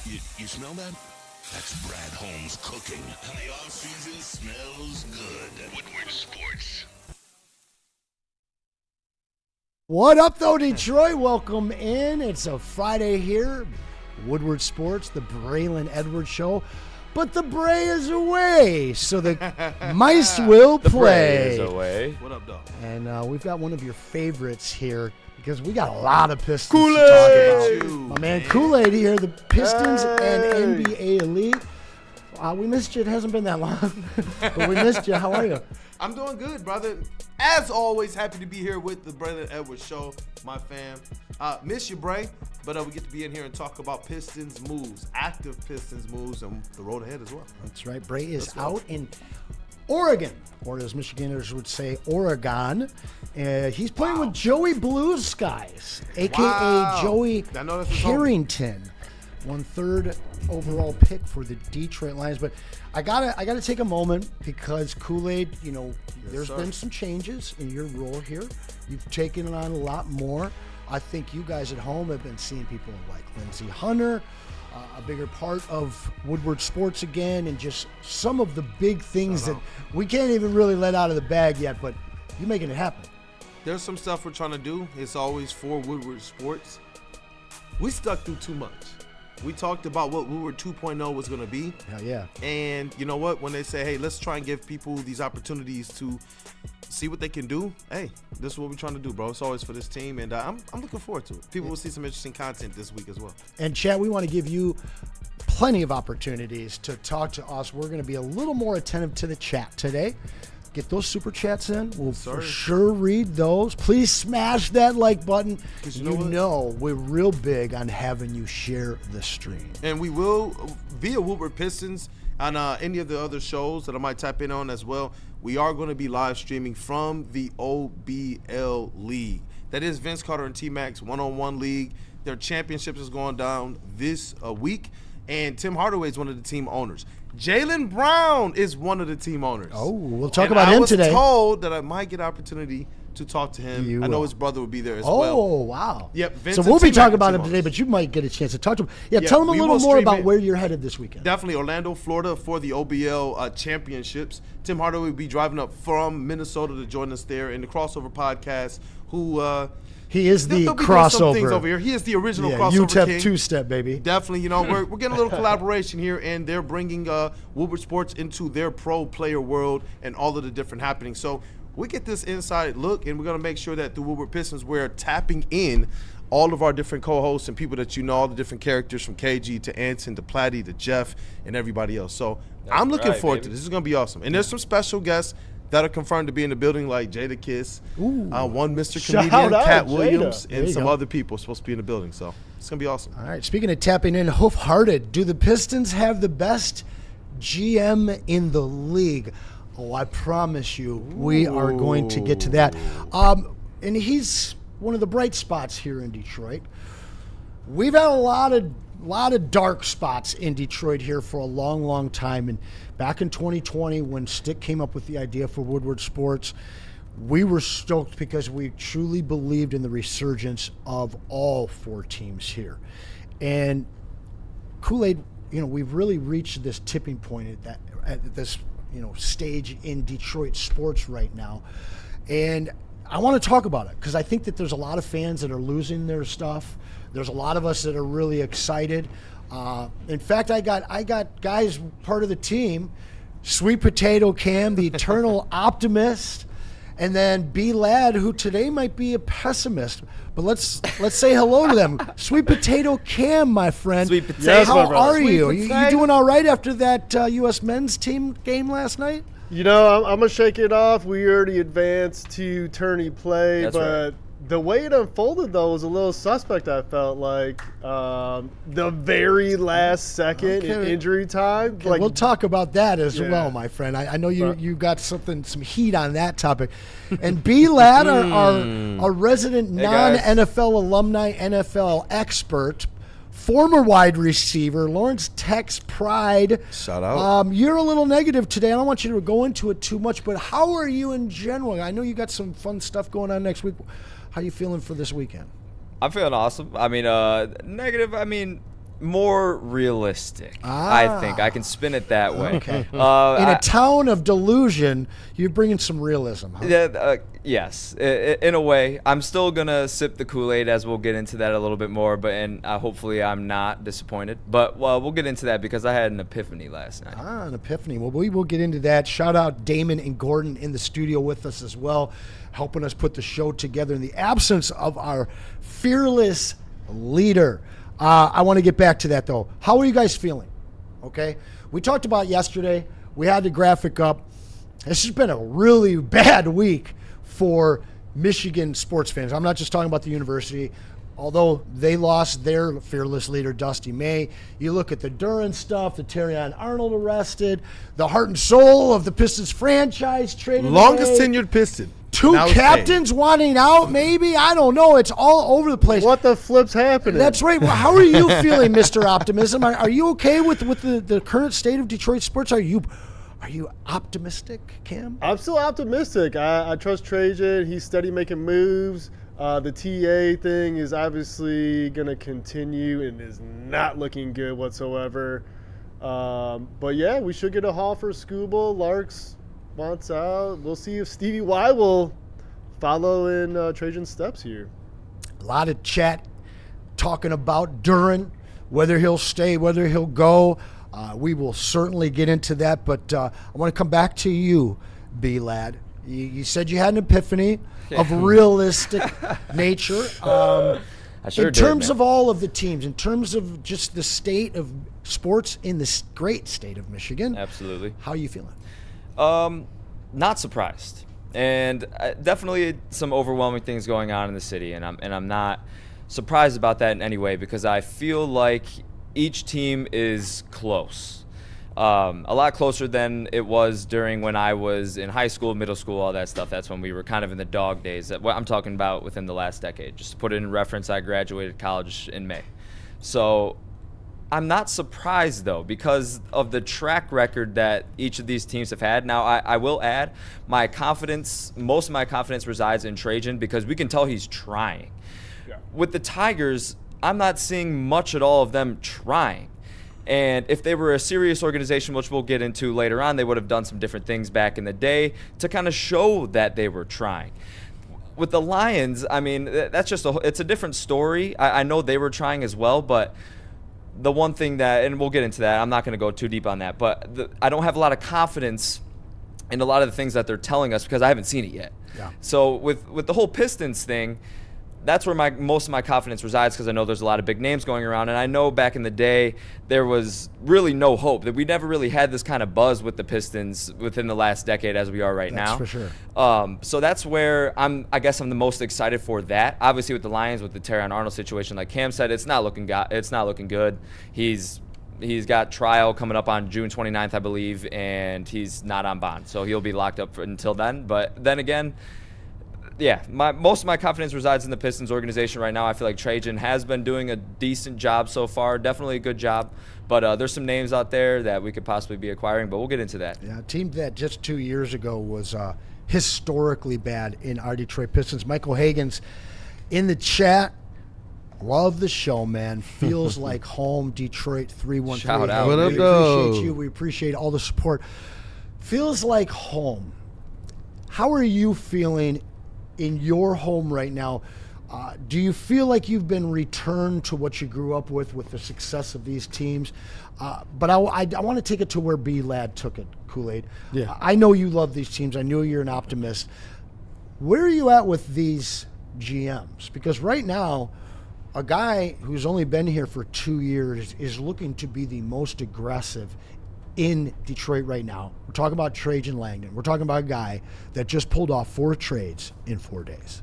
You smell that? That's Brad Holmes cooking. And the off-season smells good. Woodward Sports. What up, though, Detroit? Welcome in. It's a Friday here. Woodward Sports, the Braylon Edwards Show. But the Bray is away, so the mice will play. The Bray is away. What up, dog? And we've got one of your favorites here because we got a lot of Pistons Kool-Aid! to talk about. My man Kool-Aid here, the Pistons and NBA Elite. We missed you. It hasn't been that long, but we missed you. How are you? I'm doing good, brother. As always, happy to be here with the Braylon Edwards Show, my fam. Miss you, Bray, but we get to be in here and talk about Pistons moves, active Pistons moves, and the road ahead as well. That's right. Bray is out in Oregon, or as Michiganders would say, Oregon. He's playing with Joey Blue Skies, a.k.a. Joey Harrington. 1/3 overall pick for the Detroit Lions. But I gotta take a moment because Kool-Aid, there's been some changes in your role here. You've taken it on a lot more. I think you guys at home have been seeing people like Lindsey Hunter, a bigger part of Woodward Sports again, and just some of the big things that we can't even really let out of the bag yet, but you're making it happen. There's some stuff we're trying to do. It's always for Woodward Sports. We stuck through too much. We talked about what Woodward 2.0 was going to be. Hell yeah. And you know what? When they say, hey, let's try and give people these opportunities to see what they can do, hey, this is what we're trying to do, bro. It's always for this team, and I'm looking forward to it. People will see some interesting content this week as well. And, Chad, we want to give you plenty of opportunities to talk to us. We're going to be a little more attentive to the chat today. Get those super chats in. We'll for sure read those. Please smash that like button. You know we're real big on having you share the stream. And we will, via Woodward Pistons, on any of the other shows that I might tap in on as well, we are going to be live streaming from the OBL League. That is Vince Carter and T-Mac's one-on-one league. Their championships is going down this week. And Tim Hardaway is one of the team owners. JALEN Brown is one of the team owners. Oh, we'll talk about him today. I was told that I might get an opportunity to talk to him. I know his brother will be there as well. Oh, wow. Yep. Vince so we'll be talking about him today, but you might get a chance to talk to him. Yeah, tell him a little more about where you're headed this weekend. Definitely Orlando, Florida for the OBL championships. Tim Hardaway will be driving up from Minnesota to join us there in the Crossover podcast, he is the crossover. Things over here. He is the original crossover UTEP king. two-step, baby. Definitely, we're getting a little collaboration here, and they're bringing Woodward Sports into their pro player world and all of the different happenings. So we get this inside look, and we're going to make sure that the Woodward Pistons, we're tapping in all of our different co-hosts and people that all the different characters from KG to Anson to Platty to Jeff and everybody else. So I'm looking forward to this. This is going to be awesome. And there's some special guests that are confirmed to be in the building, like Jada Kiss, one Mr. Comedian, Cat Williams, and some other people supposed to be in the building. So it's going to be awesome. All right, speaking of tapping in, Hoof-Hearted, do the Pistons have the best GM in the league? Oh, I promise you, we are going to get to that. And he's one of the bright spots here in Detroit. We've had a lot of dark spots in Detroit here for a long, long time. And back in 2020, when Stick came up with the idea for Woodward Sports, we were stoked because we truly believed in the resurgence of all four teams here. And Kool-Aid, we've really reached this tipping point at this stage in Detroit sports right now. And I want to talk about it because I think that there's a lot of fans that are losing their stuff. There's a lot of us that are really excited. In fact, I got guys part of the team, Sweet Potato Cam, the eternal optimist, and then B Lad, who today might be a pessimist. But let's say hello to them. Sweet Potato Cam, my friend. Sweet Potato. How are you? You doing all right after that U.S. men's team game last night? I'm going to shake it off. We already advanced to tourney play, but the way it unfolded, though, was a little suspect, I felt like. The very last second in injury time. Okay, we'll talk about that as well, my friend. I know you got some heat on that topic. And B-Lad, our resident non-NFL alumni NFL expert, former wide receiver, Lawrence Tech's pride. Shout out. You're a little negative today. I don't want you to go into it too much, but how are you in general? I know you got some fun stuff going on next week. How are you feeling for this weekend? I'm feeling awesome. I mean, negative. I mean, more realistic. I think I can spin it that way. Okay. In a town of delusion, you're bringing some realism. Huh? Yeah, yes, in a way. I'm still gonna sip the Kool-Aid, as we'll get into that a little bit more. But hopefully I'm not disappointed. But we'll get into that because I had an epiphany last night. An epiphany. Well, we will get into that. Shout out Damon and Gordon in the studio with us as well, helping us put the show together in the absence of our fearless leader. I want to get back to that, though. How are you guys feeling? Okay. We talked about yesterday. We had the graphic up. This has been a really bad week for Michigan sports fans. I'm not just talking about the university, although they lost their fearless leader, Dusty May. You look at the DUREN stuff, the TRAJAN Arnold arrested, the heart and soul of the Pistons franchise traded Longest away. tenured Piston. Two Now it's captains wanting out, maybe? I don't know. It's all over the place. What the flip's happening? That's right. Well, how are you feeling, Mr. Optimism? Are you okay with the current state of Detroit sports? Are you optimistic, Cam? I'm still optimistic. I trust TRAJAN. He's steady making moves. The TA thing is obviously going to continue and is not looking good whatsoever. But, yeah, we should get a haul for Scuba. Larks wants out. We'll see if Stevie Y will follow in TRAJAN's steps here. A lot of chat talking about DUREN, whether he'll stay, whether he'll go. We will certainly get into that, but I want to come back to you, B-Lad. You said you had an epiphany of realistic nature. In terms of all of the teams, in terms of just the state of sports in this great state of Michigan. Absolutely. How are you feeling? Not surprised, and definitely some overwhelming things going on in the city, and I'm not surprised about that in any way because I feel like each team is close, a lot closer than it was during when I was in high school, middle school, all that stuff. That's when we were kind of in the dog days. What I'm talking about within the last decade. Just to put it in reference, I graduated college in May, so. I'm not surprised, though, because of the track record that each of these teams have had. Now, I will add, most of my confidence resides in TRAJAN because we can tell he's trying. Yeah. With the Tigers, I'm not seeing much at all of them trying. And if they were a serious organization, which we'll get into later on, they would have done some different things back in the day to kind of show that they were trying. With the Lions, I mean, that's just it's a different story. I know they were trying as well, but the one thing that, and we'll get into that, I'm not going to go too deep on that, but I don't have a lot of confidence in a lot of the things that they're telling us because I haven't seen it yet. Yeah. So with the whole Pistons thing, that's where most of my confidence resides because I know there's a lot of big names going around, and I know back in the day there was really no hope that we never really had this kind of buzz with the Pistons within the last decade as we are right now. That's for sure. So that's where I guess I'm the most excited for that. Obviously with the Lions, with the TRAJAN Arnold situation, like Cam said, it's not looking good. He's got trial coming up on June 29th, I believe, and he's not on bond, so he'll be locked up until then. But then again, yeah, most of my confidence resides in the Pistons organization right now. I feel like TRAJAN has been doing a decent job so far, definitely a good job. But there's some names out there that we could possibly be acquiring, but we'll get into that. Yeah, a team that just 2 years ago was historically bad in our Detroit Pistons. Michael Hagan's in the chat. Love the show, man. Feels like home, Detroit 313. Shout out. What up, We though? appreciate you. We appreciate all the support. Feels like home. How are you feeling in your home right now? Do you feel like you've been returned to what you grew up with the success of these teams? But I want to take it to where B-Lad took it, Kool-Aid. Yeah. I know you love these teams. I know you're an optimist. Where are you at with these GMs? Because right now, a guy who's only been here for 2 years is looking to be the most aggressive in Detroit right now. We're talking about TRAJAN Langdon. We're talking about a guy that just pulled off 4 trades in 4 days.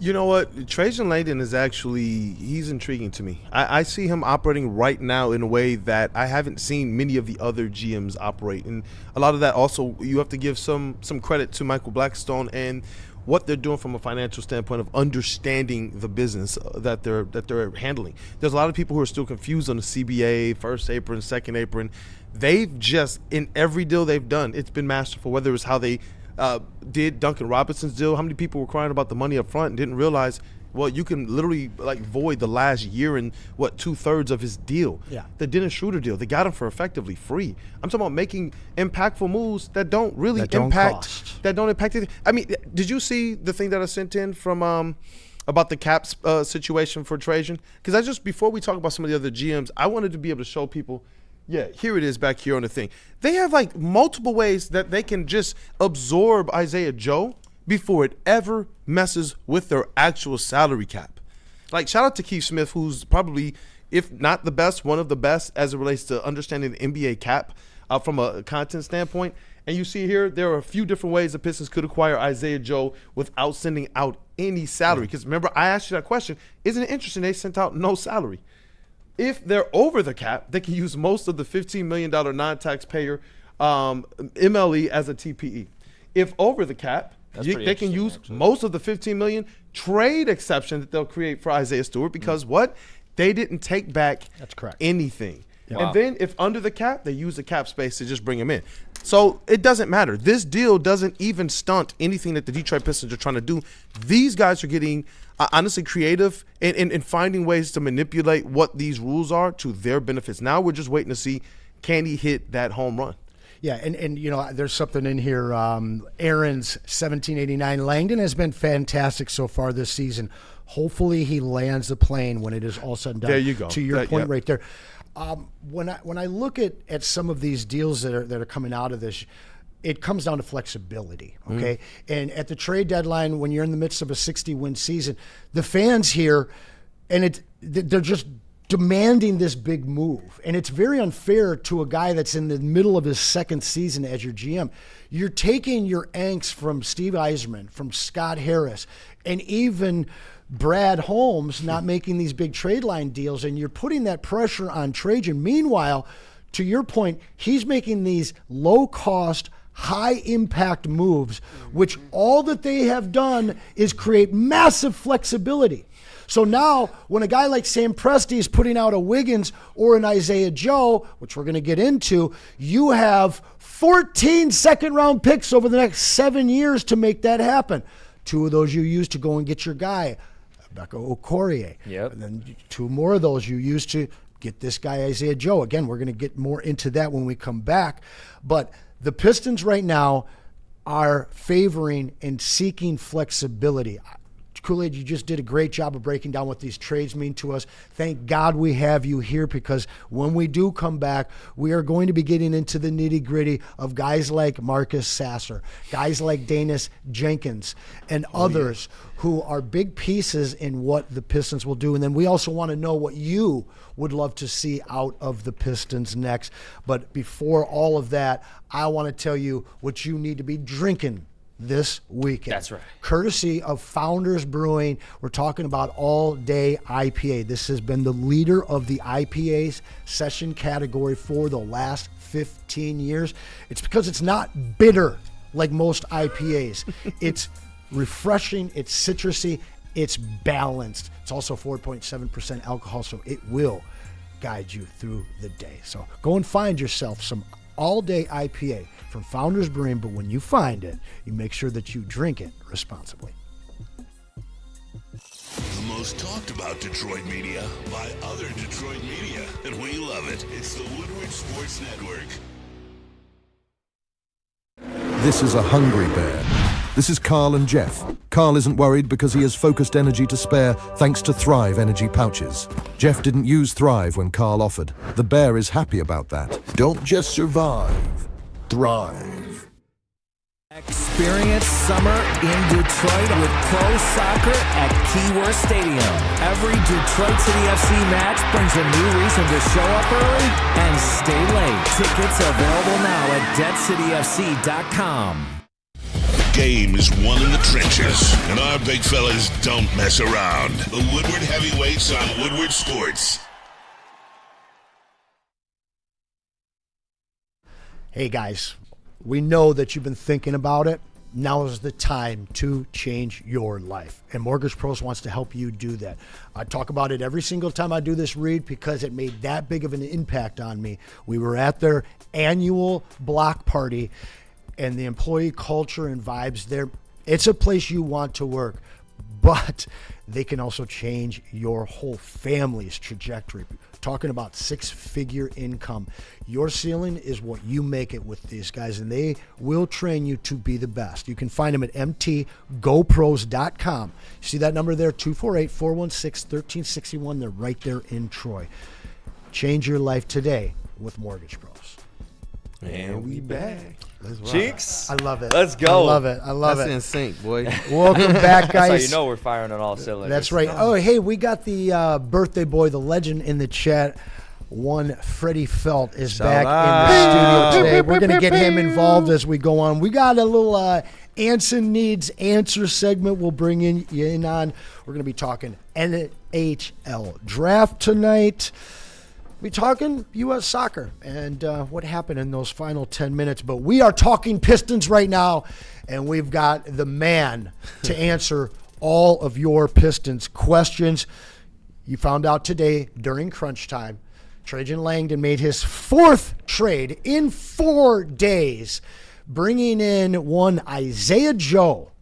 You know what? TRAJAN Langdon is he's intriguing to me. I see him operating right now in a way that I haven't seen many of the other GMs operate. And a lot of that also, you have to give some credit to Michael Blackstone and what they're doing from a financial standpoint of understanding the business that they're handling. There's a lot of people who are still confused on the CBA, first apron, second apron. They've just, in every deal they've done, it's been masterful, whether it was how they did Duncan Robinson's deal. How many people were crying about the money up front and didn't realize well, you can literally like void the last year and 2/3 of his deal. Yeah. The Dennis Schroeder deal, they got him for effectively free. I'm talking about making impactful moves that don't really impact. That don't impact it. I mean, did you see the thing that I sent in from about the cap situation for TRAJAN? Because before we talk about some of the other GMs, I wanted to be able to show people. Yeah, here it is back here on the thing. They have like multiple ways that they can just absorb Isaiah Joe before it ever messes with their actual salary cap. Like, shout out to Keith Smith, who's probably, if not the best, one of the best as it relates to understanding the NBA cap from a content standpoint. And you see here, there are a few different ways the Pistons could acquire Isaiah Joe without sending out any salary. Because remember, I asked you that question. Isn't it interesting they sent out no salary? If they're over the cap, they can use most of the $15 million non-taxpayer MLE as a TPE. If over the cap, they can use most of the $15 million trade exception that they'll create for Isaiah Stewart because what? They didn't take back anything. Wow. And then if under the cap, they use the cap space to just bring him in. So it doesn't matter. This deal doesn't even stunt anything that the Detroit Pistons are trying to do. These guys are getting honestly creative in finding ways to manipulate what these rules are to their benefits. Now we're just waiting to see, can he hit that home run? Yeah, and you know, there's something in here. Aaron's 1789. Langdon has been fantastic so far this season. Hopefully he lands the plane when it is all said and done. There you go. To your point right there. When I look at some of these deals that are coming out of this, it comes down to flexibility, okay? And at the trade deadline, when you're in the midst of a 60-win season, the fans here, and they're just demanding this big move. And it's very unfair to a guy that's in the middle of his second season as your GM. You're taking your angst from Steve Yzerman, from Scott Harris, and even Brad Holmes not making these big trade line deals, and you're putting that pressure on TRAJAN. Meanwhile, to your point, he's making these low-cost, high-impact moves, which all that they have done is create massive flexibility. So now, when a guy like Sam Presti is putting out a Wiggins or an Isaiah Joe, which we're going to get into, you have 14 second-round picks over the next 7 years to make that happen. 2 of those you use to go and get your guy, Becca Okorie. Yep. And then 2 more of those you use to get this guy, Isaiah Joe. Again, we're going to get more into that when we come back. But the Pistons right now are favoring and seeking flexibility. Kool-Aid, you just did a great job of breaking down what these trades mean to us. Thank God we have you here, because when we do come back, we are going to be getting into the nitty-gritty of guys like Marcus Sasser, guys like Danis Jenkins, and others who are big pieces in what the Pistons will do. And then we also want to know what you would love to see out of the Pistons next. But before all of that, I want to tell you what you need to be drinking this weekend. That's right. Courtesy of Founders Brewing, we're talking about All Day IPA. This has been the leader of the IPA's session category for the last 15 years. It's because it's not bitter like most IPAs. It's refreshing, it's citrusy, it's balanced. It's also 4.7% alcohol, so it will guide you through the day. So go and find yourself some All Day IPA from Founders Brewing, but when you find it, you make sure that you drink it responsibly. The most talked about Detroit media by other Detroit media, and we love it. It's the Woodward Sports Network. This is a hungry bear. This is Carl and Jeff. Carl isn't worried because he has focused energy to spare thanks to Thrive energy pouches. Jeff didn't use Thrive when Carl offered. The bear is happy about that. Don't just survive, thrive. Experience summer in Detroit with pro soccer at Keyworth Stadium. Every Detroit City FC match brings a new reason to show up early and stay late. Tickets available now at deadcityfc.com. Game is won in the trenches, and our big fellas don't mess around. The Woodward Heavyweights on Woodward Sports. Hey guys, we know that you've been thinking about it. Now is the time to change your life. And Mortgage Pros wants to help you do that. I talk about it every single time I do this read because it made that big of an impact on me. We were at their annual block party, and the employee culture and vibes there, it's a place you want to work. But they can also change your whole family's trajectory. Talking about six-figure income. Your ceiling is what you make it with these guys, and they will train you to be the best. You can find them at mtgopros.com. See that number there, 248-416-1361. They're right there in Troy. Change your life today with Mortgage Pros. And we back. Cheeks. I love it. Let's go. I love it. I love That's it. in sync, boy. Welcome back, guys. That's how you know we're firing on all cylinders. That's right. Oh, hey, we got the birthday boy, the legend in the chat. One Freddie Felt is back in the studio today. We're going to get him involved as we go on. We got a little Anson Needs Answer segment we'll bring you in on. We're going to be talking NHL draft tonight. We're talking U.S. soccer and what happened in those final 10 minutes. But we are talking Pistons right now, and we've got the man to answer all of your Pistons questions. You found out today during crunch time, TRAJAN Langdon made his 4th trade in 4 days, bringing in one Isaiah Joe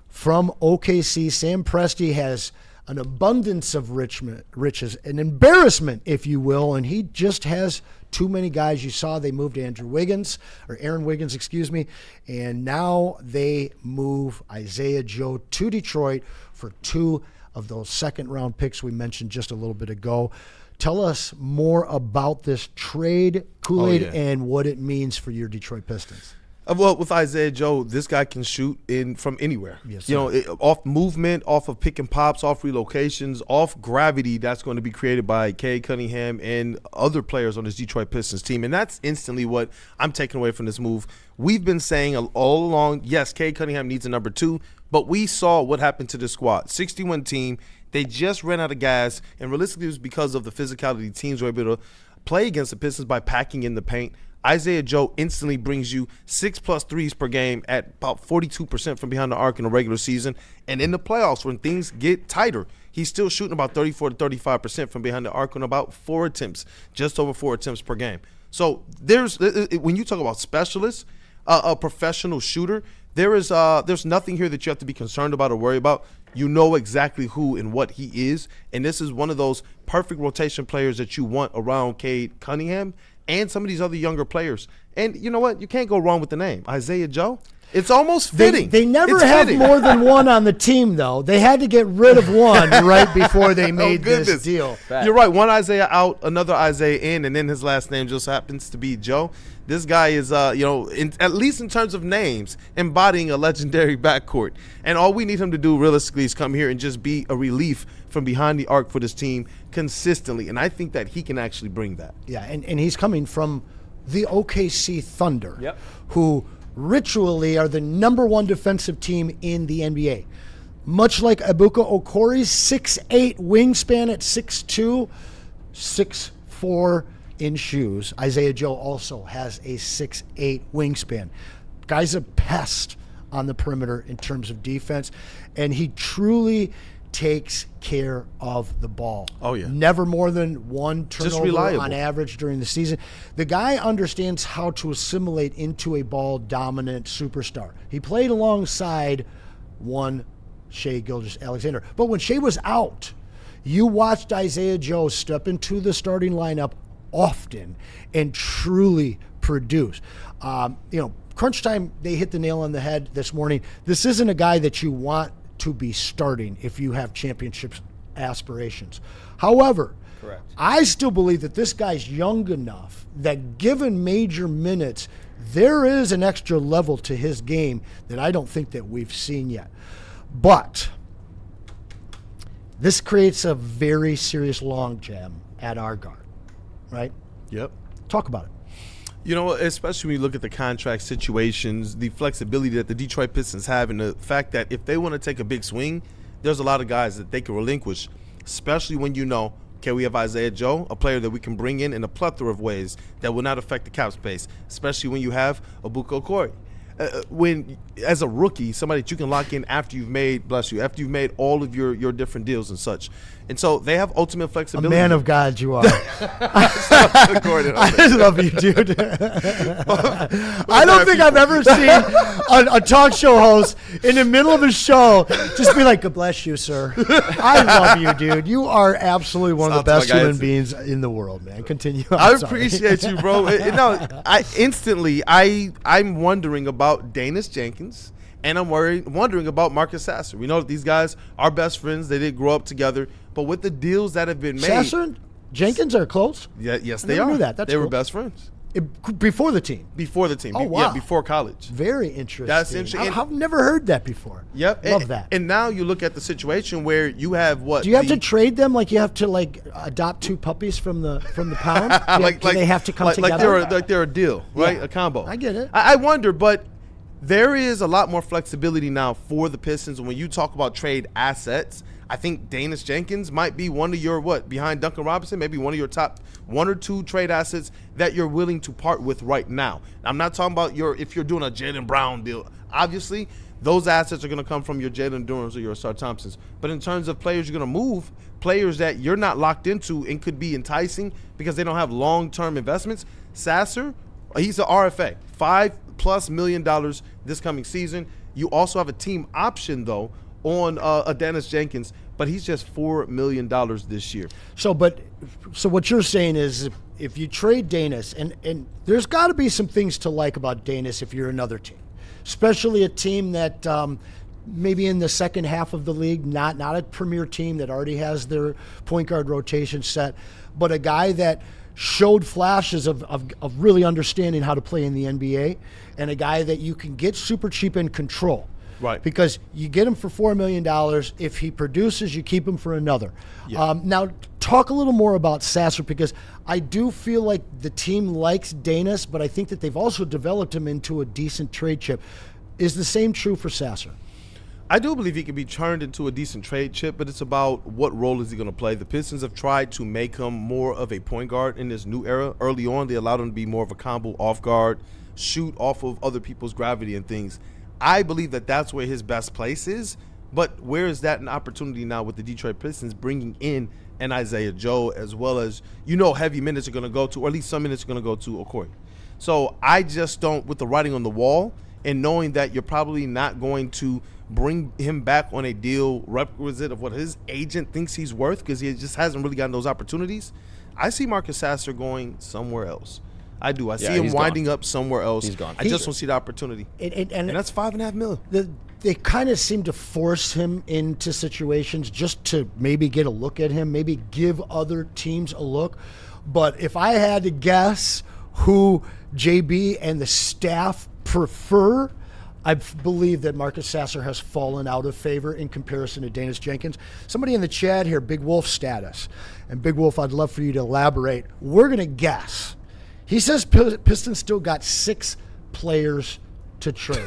from OKC. Sam Presti has an abundance of riches, an embarrassment, if you will, and he just has too many guys. You saw they moved Aaron Wiggins, and now they move Isaiah Joe to Detroit for 2 of those second-round picks we mentioned just a little bit ago. Tell us more about this trade, Kool-Aid, and what it means for your Detroit Pistons. Well, with Isaiah Joe, this guy can shoot in from anywhere. Yes, you know, off movement, off of pick and pops, off relocations, off gravity that's going to be created by Cade Cunningham and other players on this Detroit Pistons team. And that's instantly what I'm taking away from this move. We've been saying all along, yes, Cade Cunningham needs a number 2, but we saw what happened to this squad. 61 team, they just ran out of gas, and realistically it was because of the physicality teams were able to play against the Pistons by packing in the paint. Isaiah Joe instantly brings you 6+ threes per game at about 42% from behind the arc in the regular season. And in the playoffs, when things get tighter, he's still shooting about 34 to 35% from behind the arc on about 4 attempts, just over 4 attempts per game. So there's when you talk about specialists, a professional shooter, there's nothing here that you have to be concerned about or worry about. You know exactly who and what he is, and this is one of those perfect rotation players that you want around Cade Cunningham and some of these other younger players. And you know what? You can't go wrong with the name, Isaiah Joe. It's almost fitting. They never have more than one on the team, though. They had to get rid of one right before they made this deal. You're right. One Isaiah out, another Isaiah in, and then his last name just happens to be Joe. This guy is, at least in terms of names, embodying a legendary backcourt. And all we need him to do realistically is come here and just be a relief from behind the arc for this team consistently. And I think that he can actually bring that. Yeah, and he's coming from the OKC Thunder, who ritually are the #1 defensive team in the NBA. Much like Ibuka Okori's 6'8" wingspan at 6'2", 6'4" in shoes, Isaiah Joe also has a 6'8" wingspan. Guy's a pest on the perimeter in terms of defense, and he truly takes care of the ball. Oh, yeah. Never more than 1 turnover reliable on average during the season. The guy understands how to assimilate into a ball-dominant superstar. He played alongside one Shai Gilgeous-Alexander. But when Shai was out, you watched Isaiah Joe step into the starting lineup often and truly produce. Crunch time, they hit the nail on the head this morning. This isn't a guy that you want to be starting if you have championship aspirations. However, correct, I still believe that this guy's young enough that given major minutes, there is an extra level to his game that I don't think that we've seen yet. But this creates a very serious logjam at our guard, right? Yep. Talk about it. You know, especially when you look at the contract situations, the flexibility that the Detroit Pistons have, and the fact that if they want to take a big swing, there's a lot of guys that they can relinquish, especially when you know, okay, we have Isaiah Joe, a player that we can bring in a plethora of ways that will not affect the cap space, especially when you have Ibuka Okori. when as a rookie, somebody that you can lock in after you've made, after you've made all of your different deals and such. And so they have ultimate A flexibility. man of God you are. Gordon, I love you, dude. I don't think I've ever seen a talk show host in the middle of a show just be like, God bless you, sir. I love you, dude. You are absolutely one of the best human beings in the world, man. Continue. I appreciate you, bro. I'm wondering about Danis Jenkins, and I'm wondering about Marcus Sasser. We know that these guys are best friends. They did grow up together. But with the deals that have been made, Sasser and Jenkins are close? Yes, I they never are. knew that. That's they were cool. best friends. Before the team? Before the team. Oh, wow. Yeah, before college. Very interesting. That's interesting. I've never heard that before. Yep. Love that. And now you look at the situation where you have what? Do you have to trade them like you have to adopt two puppies from the pound? Do they have to come together? Like they're a deal, right? Yeah. A combo. I get it. I wonder, but there is a lot more flexibility now for the Pistons. When you talk about trade assets, I think Danis Jenkins might be one of your, behind Duncan Robinson, maybe one of your top 1 or 2 trade assets that you're willing to part with right now. I'm not talking about if you're doing a Jaylen Brown deal. Obviously, those assets are going to come from your Jalen Durens or your Sar Thompsons. But in terms of players you're going to move, players that you're not locked into and could be enticing because they don't have long-term investments, Sasser, he's an RFA, $5+ million this coming season. You also have a team option, though, on Danis Jenkins, but he's just $4 million this year. So what you're saying is if you trade Danis, and there's got to be some things to like about Danis if you're another team, especially a team that maybe in the second half of the league, not a premier team that already has their point guard rotation set, but a guy that showed flashes of really understanding how to play in the NBA, and a guy that you can get super cheap and control. Right. Because you get him for $4 million. If he produces, you keep him for another. Yeah. Now, talk a little more about Sasser, because I do feel like the team likes Danis, but I think that they've also developed him into a decent trade chip. Is the same true for Sasser? I do believe he can be turned into a decent trade chip, but it's about what role is he going to play. The Pistons have tried to make him more of a point guard in this new era. Early on, they allowed him to be more of a combo off guard, shoot off of other people's gravity and things. I believe that that's where his best place is, but where is that an opportunity now with the Detroit Pistons bringing in an Isaiah Joe, as well as, heavy minutes are going to go to, or at least some minutes are going to go to Okoye. So I just don't, with the writing on the wall and knowing that you're probably not going to bring him back on a deal requisite of what his agent thinks he's worth, because he just hasn't really gotten those opportunities, I see Marcus Sasser going somewhere else. I do. I see him winding up somewhere else. He's gone. I just don't see the opportunity. And that's $5.5 million. They kind of seem to force him into situations just to maybe get a look at him, maybe give other teams a look. But if I had to guess who JB and the staff prefer, I believe that Marcus Sasser has fallen out of favor in comparison to Danis Jenkins. Somebody in the chat here, Big Wolf status. And Big Wolf, I'd love for you to elaborate. We're going to guess. He says Pistons still got 6 players to trade.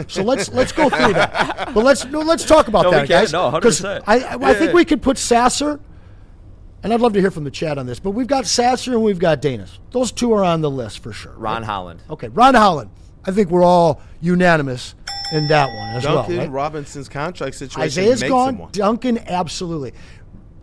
So let's go through that. But let's talk about that, guys. No, 100%. I think we could put Sasser, and I'd love to hear from the chat on this, but we've got Sasser and we've got Danis. Those 2 are on the list for sure. Ron Holland. Okay, Ron Holland. I think we're all unanimous in that one as Duncan well. Right? Robinson's contract situation Isaiah's makes gone. him one. Duncan, absolutely.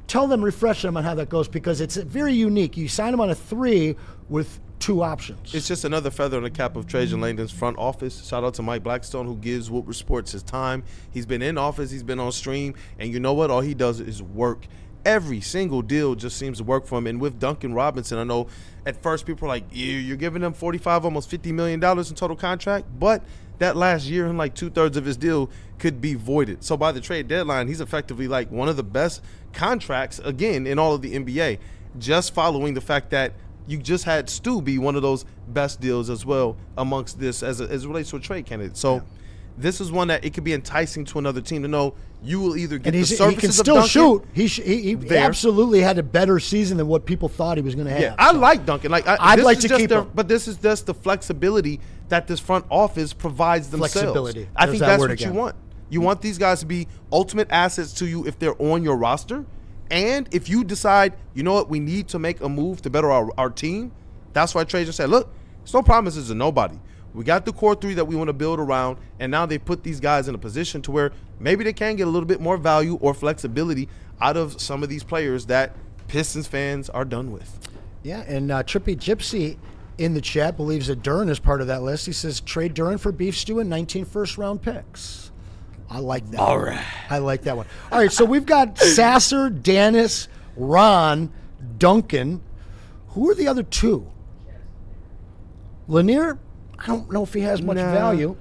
Tell them, refresh them on how that goes, because it's very unique. You sign him on a 3 with 2 options. It's just another feather in the cap of TRAJAN Langdon's front office. Shout out to Mike Blackstone, who gives Woodward Sports his time. He's been in office, he's been on stream, and you know what? All he does is work. Every single deal just seems to work for him. And with Duncan Robinson, I know at first people are like, you're giving him $45, almost $50 million in total contract, but that last year and like 2/3 of his deal could be voided. So by the trade deadline, he's effectively like one of the best contracts, again, in all of the NBA, just following the fact that you just had Stu be one of those best deals as well amongst this as it relates to a trade candidate. So this is one that it could be enticing to another team to know you will either get the services he can of still Duncan. shoot. He absolutely had a better season than what people thought he was going to have. Yeah, I like Duncan. I'd like to keep him. But this is just the flexibility that this front office provides themselves. Flexibility. I think that's what again. you want. You want these guys to be ultimate assets to you if they're on your roster. And if you decide, you know what, we need to make a move to better our team, that's why TRAJAN said, look, it's no promises to nobody. We got the core three that we want to build around, and now they put these guys in a position to where maybe they can get a little bit more value or flexibility out of some of these players that Pistons fans are done with. Yeah, and Trippy Gypsy in the chat believes that DUREN is part of that list. He says, trade DUREN for beef stew and 19 first-round picks. I like that. All one. right. I like that one. All right, so we've got Sasser, Dennis, Ron, Duncan. Who are the other two? Lanier, I don't know if he has much value.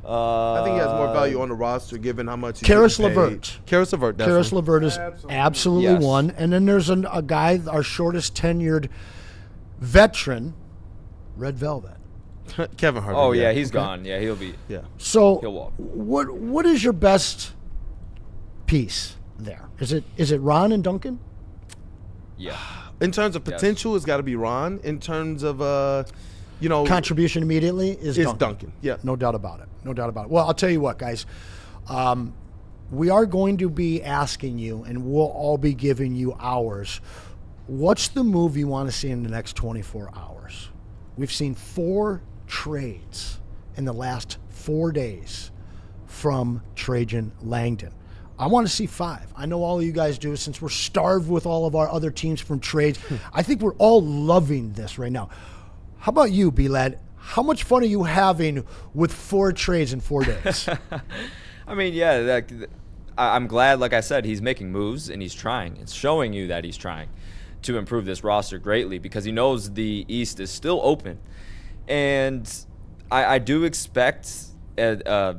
I think he has more value on the roster given how much he's Karis getting paid. LeVert. Karis LeVert, definitely. Karis LeVert is absolutely Yes. one. And then there's a guy, our shortest tenured veteran, Red Velvet. Kevin Harvey. Oh, yeah, he's gone. Yeah, he'll be. Yeah. So He'll walk. what is your best piece there? Is it Ron and Duncan? Yeah. In terms of potential, it's got to be Ron. In terms of, Contribution immediately is Duncan. Yeah. No doubt about it. No doubt about it. Well, I'll tell you what, guys. We are going to be asking you, and we'll all be giving you ours. What's the move you want to see in the next 24 hours? We've seen 4 trades in the last 4 days from TRAJAN Langdon. I want to see 5. I know all of you guys do, since we're starved with all of our other teams from trades. I think we're all loving this right now. How about you, B-Lad? How much fun are you having with 4 trades in 4 days? I mean, yeah, I'm glad, like I said, he's making moves and he's trying. It's showing you that he's trying to improve this roster greatly because he knows the East is still open. And I do expect a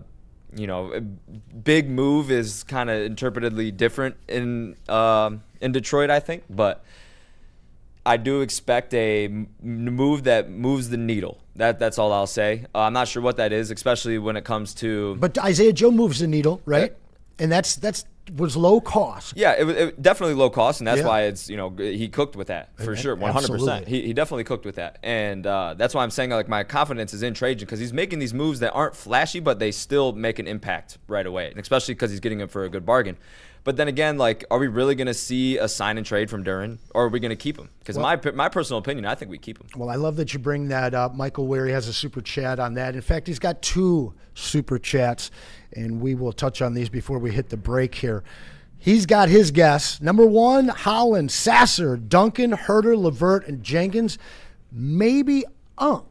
big move is kind of interpretedly different in Detroit, I think. But I do expect a move that moves the needle. That's all I'll say. I'm not sure what that is, especially when it comes to. But Isaiah Joe moves the needle, right? And that's was low cost. Yeah, it definitely low cost, and that's Yeah. why it's he cooked with that for sure, 100%. Absolutely. He definitely cooked with that, and that's why I'm saying like my confidence is in TRAJAN because he's making these moves that aren't flashy, but they still make an impact right away, and especially because he's getting him for a good bargain. But then again, like, are we really going to see a sign and trade from DUREN, or are we going to keep him? Because my personal opinion, I think we keep him. Well, I love that you bring that up. Michael Wary has a super chat on that. In fact, he's got 2 super chats, and we will touch on these before we hit the break here. He's got his guess. Number 1, Holland, Sasser, Duncan, Herter, LeVert, and Jenkins. Maybe Unk,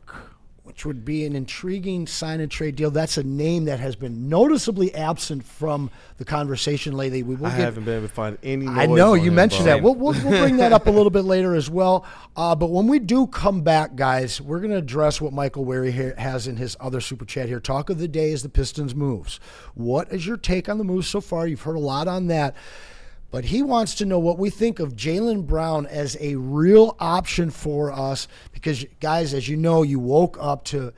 which would be an intriguing sign and trade deal. That's a name that has been noticeably absent from the conversation lately. I haven't been able to find any noise I know, on you him, mentioned bro. that. We'll bring that up a little bit later as well. But when we do come back, guys, we're going to address what Michael Wary has in his other super chat here. Talk of the day is the Pistons' moves. What is your take on the moves so far? You've heard a lot on that. But he wants to know what we think of Jaylen Brown as a real option for us because, guys, as you know, you woke up to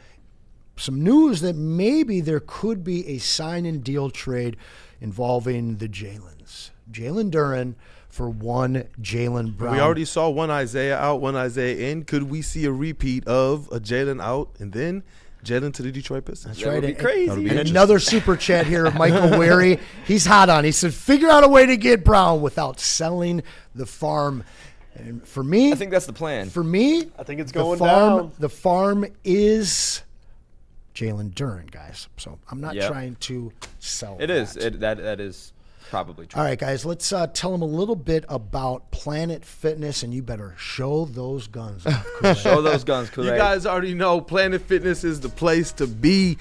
some news that maybe there could be a sign-and-deal trade involving the Jalens. Jalen Duren for 1 Jaylen Brown. We already saw 1 Isaiah out, 1 Isaiah in. Could we see a repeat of a Jalen out and then Jalen to the Detroit Pistons? That's right. That would be crazy. And another super chat here of Michael Wary. He's hot on. He said, figure out a way to get Brown without selling the farm. And for me, I think that's the plan. For me, I think it's the going farm, down. The farm is Jalen Duren, guys. So I'm not Yep. trying to sell It that. is. That is probably true. All right, guys, let's tell them a little bit about Planet Fitness, and you better show those guns off, Kool-Aid. Show those guns, Kool-Aid. You guys already know Planet Fitness is the place to be.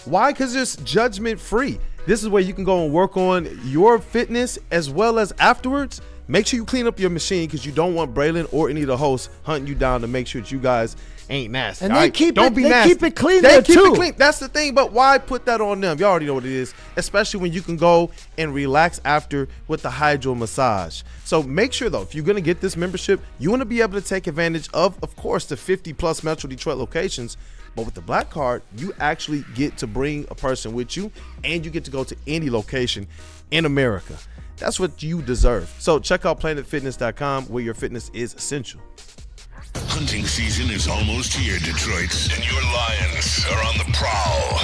Why? Because it's judgment free. This is where you can go and work on your fitness as well as afterwards. Make sure you clean up your machine because you don't want Braylon or any of the hosts hunting you down to make sure that you guys ain't nasty. And all they right? keep Don't it- be they nasty. keep it clean They there, keep too. it clean. That's the thing, but why put that on them? Y'all already know what it is, especially when you can go and relax after with the hydro massage. So make sure, though, if you're going to get this membership, you want to be able to take advantage of course, the 50-plus Metro Detroit locations. But with the Black Card, you actually get to bring a person with you, and you get to go to any location in America. That's what you deserve. So check out planetfitness.com, where your fitness is essential. Hunting season is almost here, Detroit, and your Lions are on the prowl.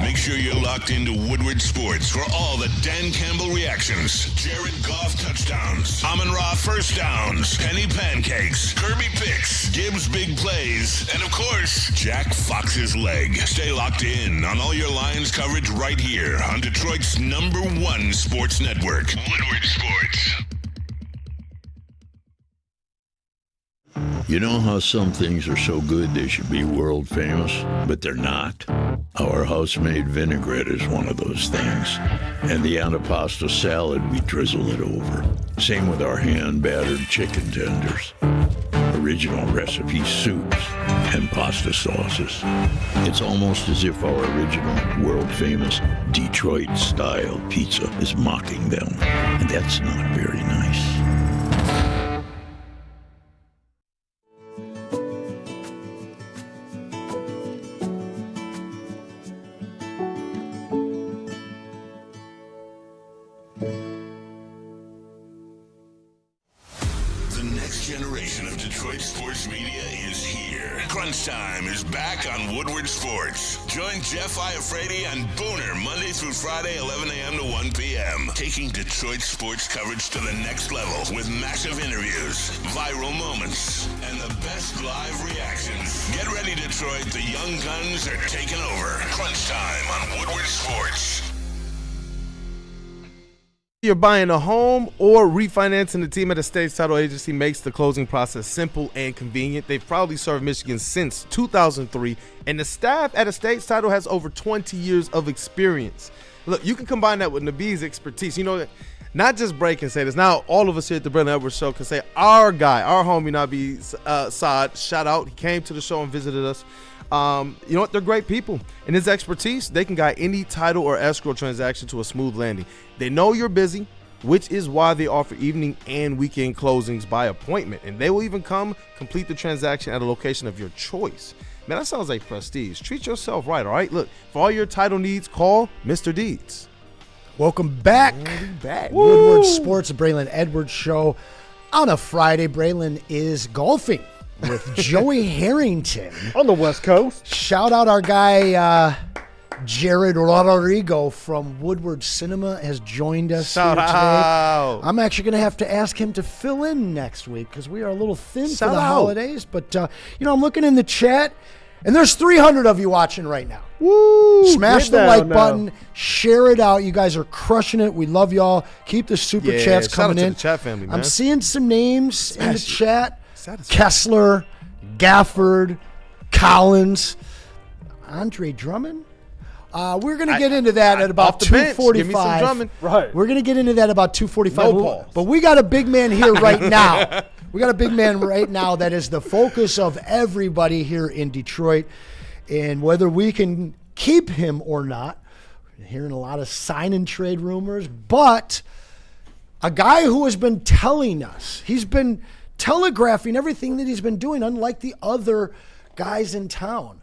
Make sure you're locked into Woodward Sports for all the Dan Campbell reactions, Jared Goff touchdowns, Amon-Ra first downs, Penny pancakes, Kirby picks, Gibbs big plays, and of course, Jack Fox's leg. Stay locked in on all your Lions coverage right here on Detroit's #1 sports network, Woodward Sports. You know how some things are so good they should be world famous, but they're not? Our house-made vinaigrette is one of those things. And the antipasto salad, we drizzle it over. Same with our hand-battered chicken tenders. Original recipe soups and pasta sauces. It's almost as if our original world-famous Detroit-style pizza is mocking them. And that's not very nice. Generation of Detroit sports media is here. Crunch Time is back on Woodward Sports. Join Jeff Iafrate and Booner Monday through Friday, 11 a.m. to 1 p.m. Taking Detroit sports coverage to the next level with massive interviews, viral moments, and the best live reactions. Get ready, Detroit. The young guns are taking over. Crunch Time on Woodward Sports. You're buying a home or refinancing, the team at Estates Title Agency makes the closing process simple and convenient. They've proudly served Michigan since 2003, and the staff at Estates Title has over 20 years of experience. Look, you can combine that with Nabee's expertise. You know, not just Bray can say this. Now all of us here at the Braylon Edwards Show can say our guy, our homie Nabee Saad, shout out. He came to the show and visited us. You know what? They're great people. And his expertise, they can guide any title or escrow transaction to a smooth landing. They know you're busy, which is why they offer evening and weekend closings by appointment. And they will even come complete the transaction at a location of your choice. Man, that sounds like prestige. Treat yourself right, all right? Look, for all your title needs, call Mr. Deeds. Welcome back. Woodward Sports, Braylon Edwards Show. On a Friday, Braylon is golfing with Joey Harrington on the West Coast. Shout out our guy Jared Rodrigo from Woodward Cinema has joined us here today. I'm actually going to have to ask him to fill in next week because we are a little thin for the holidays. But you know, I'm looking in the chat, and there's 300 of you watching right now. Woo! Smash the like button, share it out. You guys are crushing it. We love y'all. Keep the super chats coming in. To the chat family, man. I'm seeing some names in the chat. Kessler, Gafford, Collins, Andre Drummond. We're going to get into that at about 2:45. Give me some Drummond. Right. We're going to get into that about 2:45. No balls. But we got a big man here right now. We got a big man right now that is the focus of everybody here in Detroit. And whether we can keep him or not, we're hearing a lot of sign and trade rumors, but a guy who has been telling us, he's been telegraphing everything that he's been doing, unlike the other guys in town.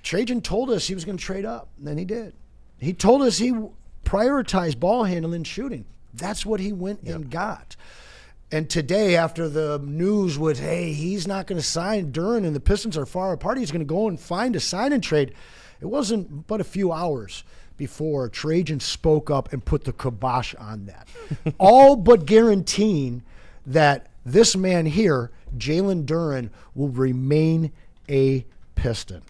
TRAJAN told us he was going to trade up, and then he did. He told us he prioritized ball handling and shooting. That's what he went and got. And today, after the news was, hey, he's not going to sign DUREN and the Pistons are far apart, he's going to go and find a sign and trade. It wasn't but a few hours before TRAJAN spoke up and put the kibosh on that. All but guaranteeing that this man here, Jalen DUREN, will remain a Piston.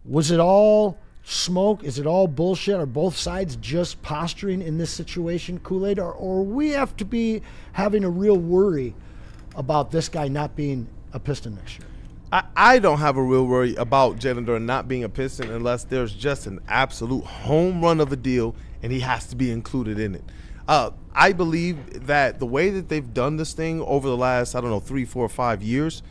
Was it all smoke? Is it all bullshit? Are both sides just posturing in this situation, Kool-Aid? Or we have to be having a real worry about this guy not being a Piston next year? I don't have a real worry about Jalen DUREN not being a Piston unless there's just an absolute home run of a deal and he has to be included in it. I believe that the way that they've done this thing over the last, 3, 4, 5 years,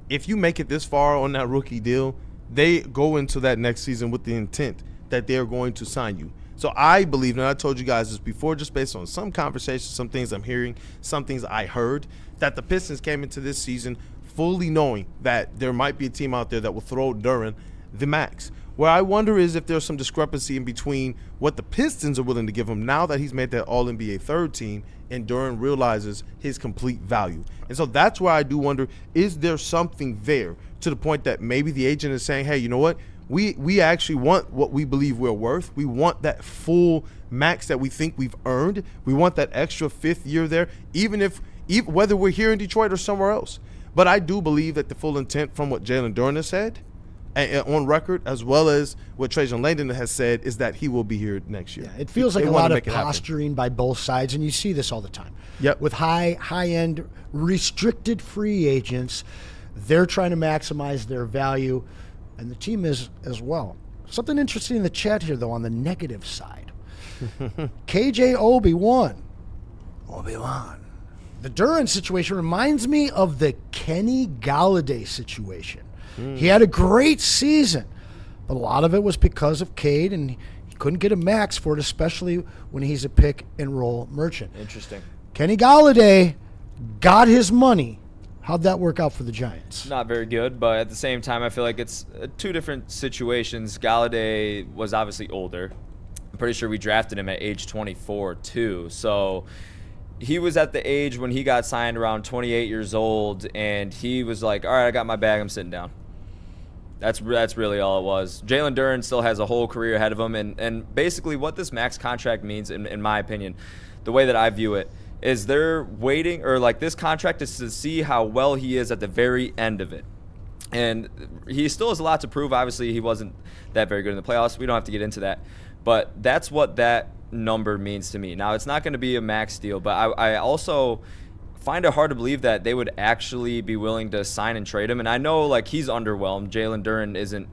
if you make it this far on that rookie deal, they go into that next season with the intent that they're going to sign you. So I believe, and I told you guys this before, just based on some conversations, some things I'm hearing, some things I heard, that the Pistons came into this season fully knowing that there might be a team out there that will throw DUREN the max. Where I wonder is if there's some discrepancy in between what the Pistons are willing to give him now that he's made that All-NBA third team and DUREN realizes his complete value. And so that's why I do wonder, is there something there to the point that maybe the agent is saying, hey, you know what? We actually want what we believe we're worth. We want that full max that we think we've earned. We want that extra fifth year there, even whether we're here in Detroit or somewhere else. But I do believe that the full intent from what Jalen DUREN has said on record, as well as what TRAJAN Langdon has said, is that he will be here next year. Yeah, it feels like a lot of posturing by both sides, and you see this all the time. Yep. With high-end restricted free agents, they're trying to maximize their value, and the team is as well. Something interesting in the chat here, though, on the negative side. KJ Obi-Wan. The DUREN situation reminds me of the Kenny Galladay situation. He had a great season, but a lot of it was because of Cade, and he couldn't get a max for it, especially when he's a pick-and-roll merchant. Interesting. Kenny Galladay got his money. How'd that work out for the Giants? Not very good, but at the same time, I feel like it's two different situations. Galladay was obviously older. I'm pretty sure we drafted him at age 24, too. So he was at the age when he got signed around 28 years old, and he was like, all right, I got my bag, I'm sitting down. That's really all it was. Jalen DUREN still has a whole career ahead of him, and basically what this max contract means, in my opinion, the way that I view it, is they're waiting, or like this contract is to see how well he is at the very end of it. And he still has a lot to prove. Obviously, he wasn't that very good in the playoffs. We don't have to get into that. But that's what that number means to me. Now, it's not going to be a max deal, but I also find it hard to believe that they would actually be willing to sign and trade him. And I know, like, he's underwhelmed. Jalen DUREN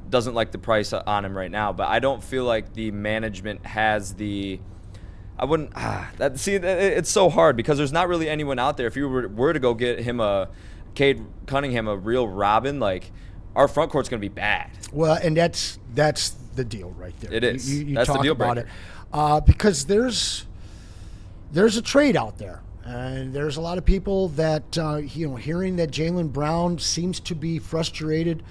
doesn't like the price on him right now, but I don't feel like the management has the – it's so hard because there's not really anyone out there. If you were to go get him Cade Cunningham, a real Robin, like, our front court's going to be bad. Well, and that's the deal right there. It is. You That's talk the deal about breaker. it because there's a trade out there. And there's a lot of people that, hearing that Jaylen Brown seems to be frustrated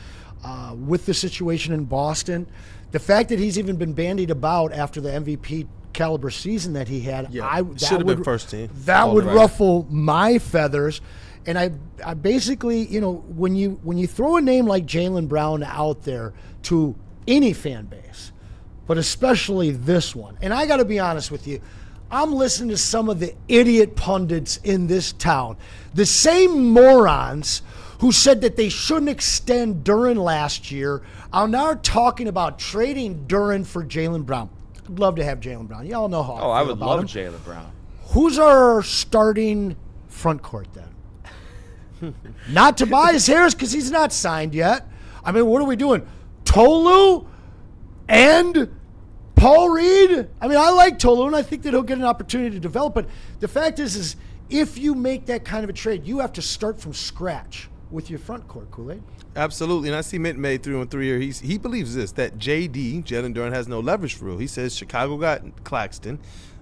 with the situation in Boston. The fact that he's even been bandied about after the MVP caliber season that he had, should have been first team. That would ruffle my feathers. And I basically, when you throw a name like Jaylen Brown out there to any fan base, but especially this one, and I got to be honest with you, I'm listening to some of the idiot pundits in this town. The same morons who said that they shouldn't extend DUREN last year are now talking about trading DUREN for Jaylen Brown. I'd love to have Jaylen Brown. Y'all know how I feel about him. Jaylen Brown. Who's our starting front court then? Not Tobias Harris because he's not signed yet. I mean, what are we doing? Tolu and Paul Reed? I mean, I like Tolu, and I think that he'll get an opportunity to develop. But the fact is if you make that kind of a trade, you have to start from scratch with your front court, Kool-Aid. Absolutely, and I see Mint made 3-on-3 here. He believes this, that Jalen DUREN has no leverage for real. He says Chicago got Claxton,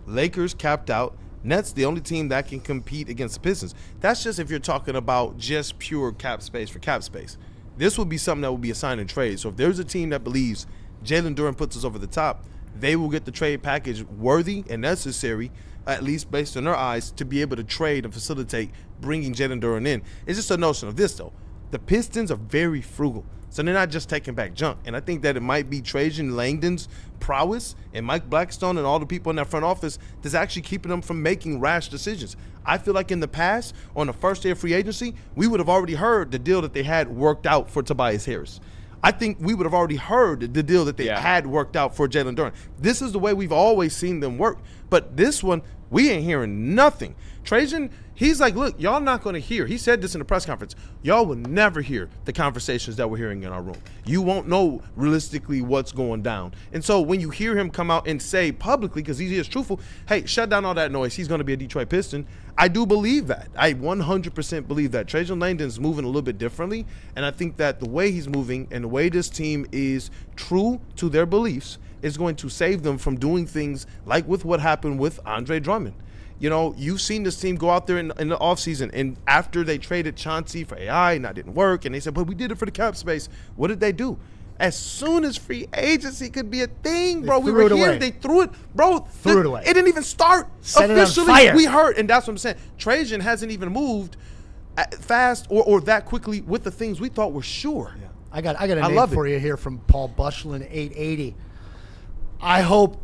Lakers capped out, Nets the only team that can compete against the Pistons. That's just if you're talking about just pure cap space for cap space. This would be something that would be a sign and trade. So if there's a team that believes Jalen DUREN puts us over the top, they will get the trade package worthy and necessary, at least based on their eyes, to be able to trade and facilitate bringing Jalen DUREN in. It's just a notion of this, though. The Pistons are very frugal, so they're not just taking back junk. And I think that it might be TRAJAN Langdon's prowess and Mike Blackstone and all the people in that front office that's actually keeping them from making rash decisions. I feel like in the past, on the first day of free agency, we would have already heard the deal that they had worked out for Tobias Harris. I think we would have already heard the deal that they had worked out for Jalen DUREN. This is the way we've always seen them work. But this one, we ain't hearing nothing. TRAJAN, he's like, look, y'all not going to hear. He said this in the press conference. Y'all will never hear the conversations that we're hearing in our room. You won't know realistically what's going down. And so when you hear him come out and say publicly, because he is truthful, hey, shut down all that noise. He's going to be a Detroit Piston. I do believe that. I 100% believe that. TRAJAN Langdon's moving a little bit differently, and I think that the way he's moving and the way this team is true to their beliefs is going to save them from doing things like with what happened with Andre Drummond. You know, you've seen this team go out there in the offseason, and after they traded Chauncey for AI and that didn't work, and they said, but we did it for the cap space. What did they do? as soon as free agency could be a thing, bro. We threw were it here. away. They threw it, bro. Threw it away. It didn't even start Set it on officially. fire. We heard, and that's what I'm saying. TRAJAN hasn't even moved fast or that quickly with the things we thought were sure. Yeah. I got a name love for you here from Paul Bushlin, 880. I hope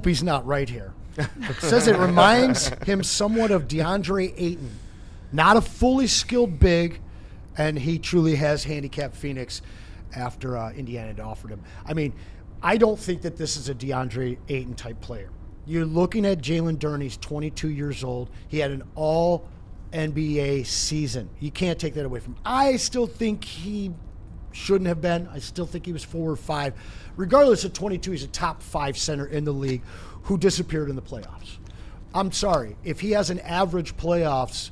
he's not right here. It says it reminds him somewhat of DeAndre Ayton, not a fully skilled big, and he truly has handicapped Phoenix after Indiana had offered him. I mean, I don't think that this is a DeAndre Ayton type player. You're looking at Jalen Duren. He's 22 years old. He had an all-NBA season. You can't take that away from him. I still think he shouldn't have been. I still think he was 4 or 5. Regardless of 22, he's a top 5 center in the league who disappeared in the playoffs. I'm sorry. If he has an average playoffs,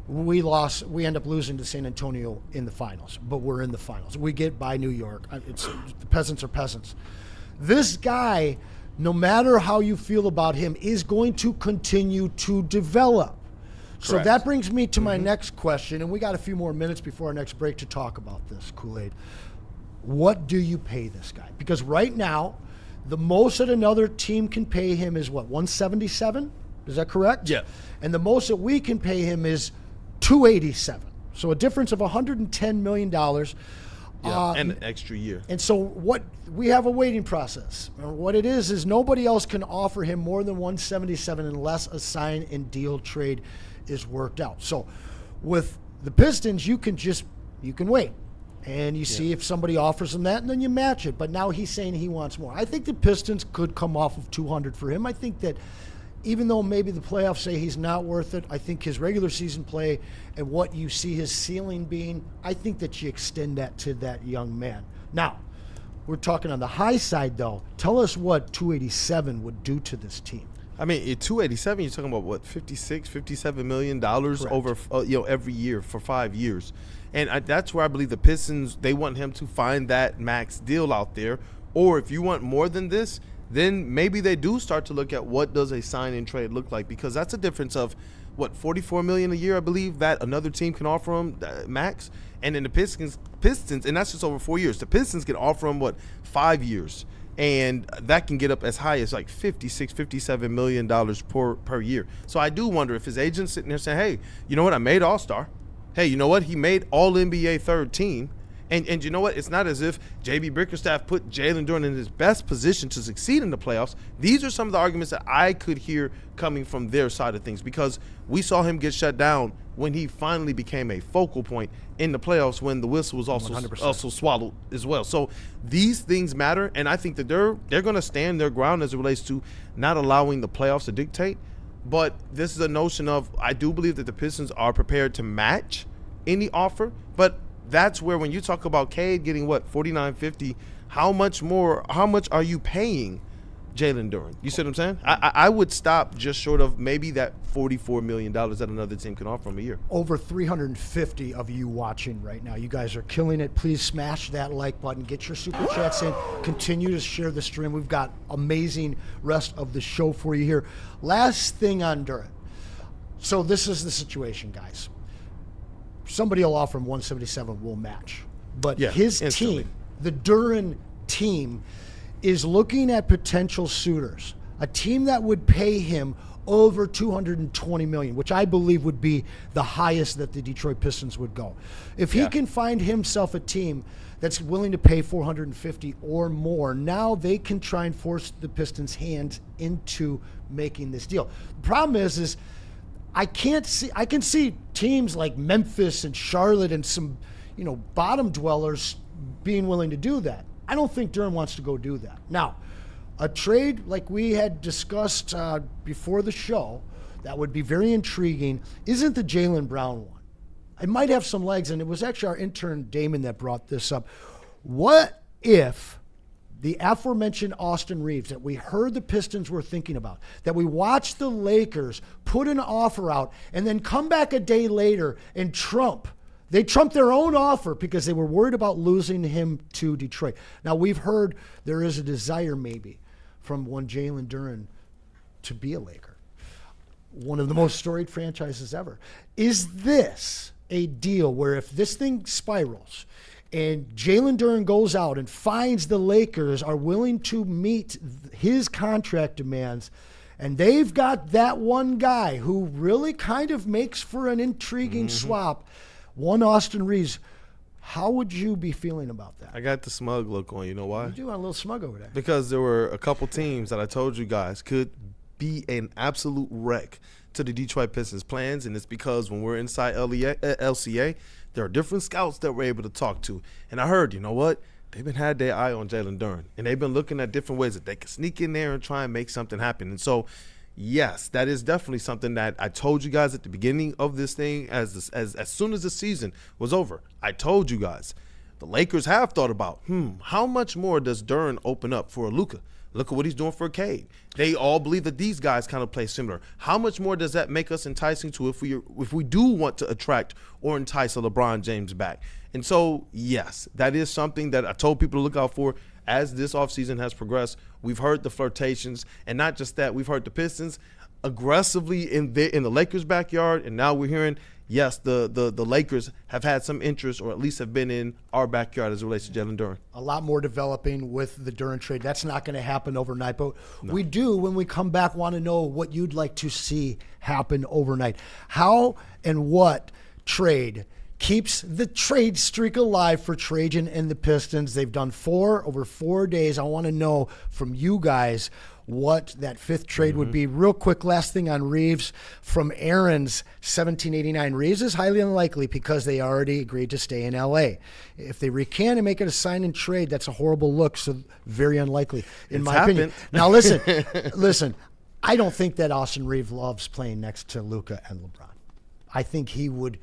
we end up losing to San Antonio in the finals, but we're in the finals. We get by New York. The peasants are peasants. This guy, no matter how you feel about him, is going to continue to develop. So Correct. that brings me to my next question, and we got a few more minutes before our next break to talk about this, Kool-Aid. What do you pay this guy? Because right now, the most that another team can pay him is what, 177? Is that correct? Yeah. And the most that we can pay him is 287. So a difference of $110 million. Yeah, and an extra year. And so what we have a waiting process. And what it is nobody else can offer him more than 177 unless a sign and deal trade is worked out. So with the Pistons, you can wait. And you see if somebody offers him that, and then you match it. But now he's saying he wants more. I think the Pistons could come off of 200 for him. I think that even though maybe the playoffs say he's not worth it, I think his regular season play and what you see his ceiling being, I think that you extend that to that young man. Now, we're talking on the high side, though. Tell us what 287 would do to this team. I mean, at 287, you're talking about what, $57 million over every year for 5 years. And that's where I believe the Pistons, they want him to find that max deal out there. Or if you want more than this, then maybe they do start to look at what does a sign and trade look like, because that's a difference of what, $44 million a year, I believe, that another team can offer him max. And then the Pistons, and that's just over 4 years. The Pistons can offer him 5 years, and that can get up as high as like $57 million per year. So I do wonder if his agent's sitting there saying, hey, you know what, I made All-Star. Hey, you know what? He made All-NBA third team. And you know what? It's not as if J.B. Bickerstaff put Jalen Duren in his best position to succeed in the playoffs. These are some of the arguments that I could hear coming from their side of things, because we saw him get shut down when he finally became a focal point in the playoffs, when the whistle was also swallowed as well. So these things matter, and I think that they're going to stand their ground as it relates to not allowing the playoffs to dictate. But this is a notion of, I do believe that the Pistons are prepared to match any offer, but that's where, when you talk about Cade getting $49.50, how much are you paying Jalen Duren? You see what I'm saying? I would stop just short of maybe that $44 million that another team can offer him a year. Over 350 of you watching right now. You guys are killing it. Please smash that like button. Get your super chats in. Continue to share the stream. We've got amazing rest of the show for you here. Last thing on Duren. So this is the situation, guys. Somebody will offer him 177, we'll match. But his instantly. team, the Duren team, is looking at potential suitors. A team that would pay him over $220 million, which I believe would be the highest that the Detroit Pistons would go. If he can find himself a team that's willing to pay $450 or more, now they can try and force the Pistons' hands into making this deal. The problem is I can see teams like Memphis and Charlotte and some, bottom dwellers being willing to do that. I don't think Duren wants to go do that. Now, a trade like we had discussed before the show that would be very intriguing isn't the Jaylen Brown one. It might have some legs, and it was actually our intern Damon that brought this up. What if the aforementioned Austin Reeves that we heard the Pistons were thinking about, that we watched the Lakers put an offer out and then come back a day later and they trumped their own offer because they were worried about losing him to Detroit. Now, we've heard there is a desire maybe from one Jalen Duren to be a Laker, one of the most storied franchises ever. Is this a deal where if this thing spirals and Jalen Duren goes out and finds the Lakers are willing to meet his contract demands, and they've got that one guy who really kind of makes for an intriguing swap, one Austin Reeves, how would you be feeling about that? I got the smug look on. You know why? You do want a little smug over there. Because there were a couple teams that I told you guys could be an absolute wreck to the Detroit Pistons' plans, and it's because when we're inside LCA, there are different scouts that we're able to talk to. And I heard, you know what? They've been had their eye on Jalen Duren, and they've been looking at different ways that they can sneak in there and try and make something happen. And so, yes, that is definitely something that I told you guys at the beginning of this thing. As soon as the season was over, I told you guys the Lakers have thought about, how much more does Duren open up for Luka? Look at what he's doing for Cade. They all believe that these guys kind of play similar. How much more does that make us enticing to if we do want to attract or entice a LeBron James back? And so, yes, that is something that I told people to look out for as this offseason has progressed. We've heard the flirtations, and not just that, we've heard the Pistons aggressively in the Lakers' backyard, and now we're hearing, yes, the Lakers have had some interest, or at least have been in our backyard as it relates to Jalen Duren. A lot more developing with the Duren trade. That's not going to happen overnight, but we do, when we come back, want to know what you'd like to see happen overnight. How and what trade keeps the trade streak alive for Trajan and the Pistons? They've done over 4 days. I want to know from you guys what that fifth trade would be. Real quick, last thing on Reeves from Aaron's 1789. Reeves is highly unlikely because they already agreed to stay in L.A. If they recant and make it a sign and trade, that's a horrible look, so very unlikely in my opinion. Now listen, I don't think that Austin Reeves loves playing next to Luka and LeBron. I think he would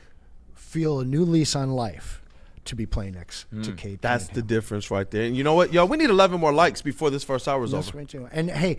feel a new lease on life to be playing next to KP. That's the difference right there. And you know what, y'all? We need 11 more likes before this first hour is over. Right too. And hey,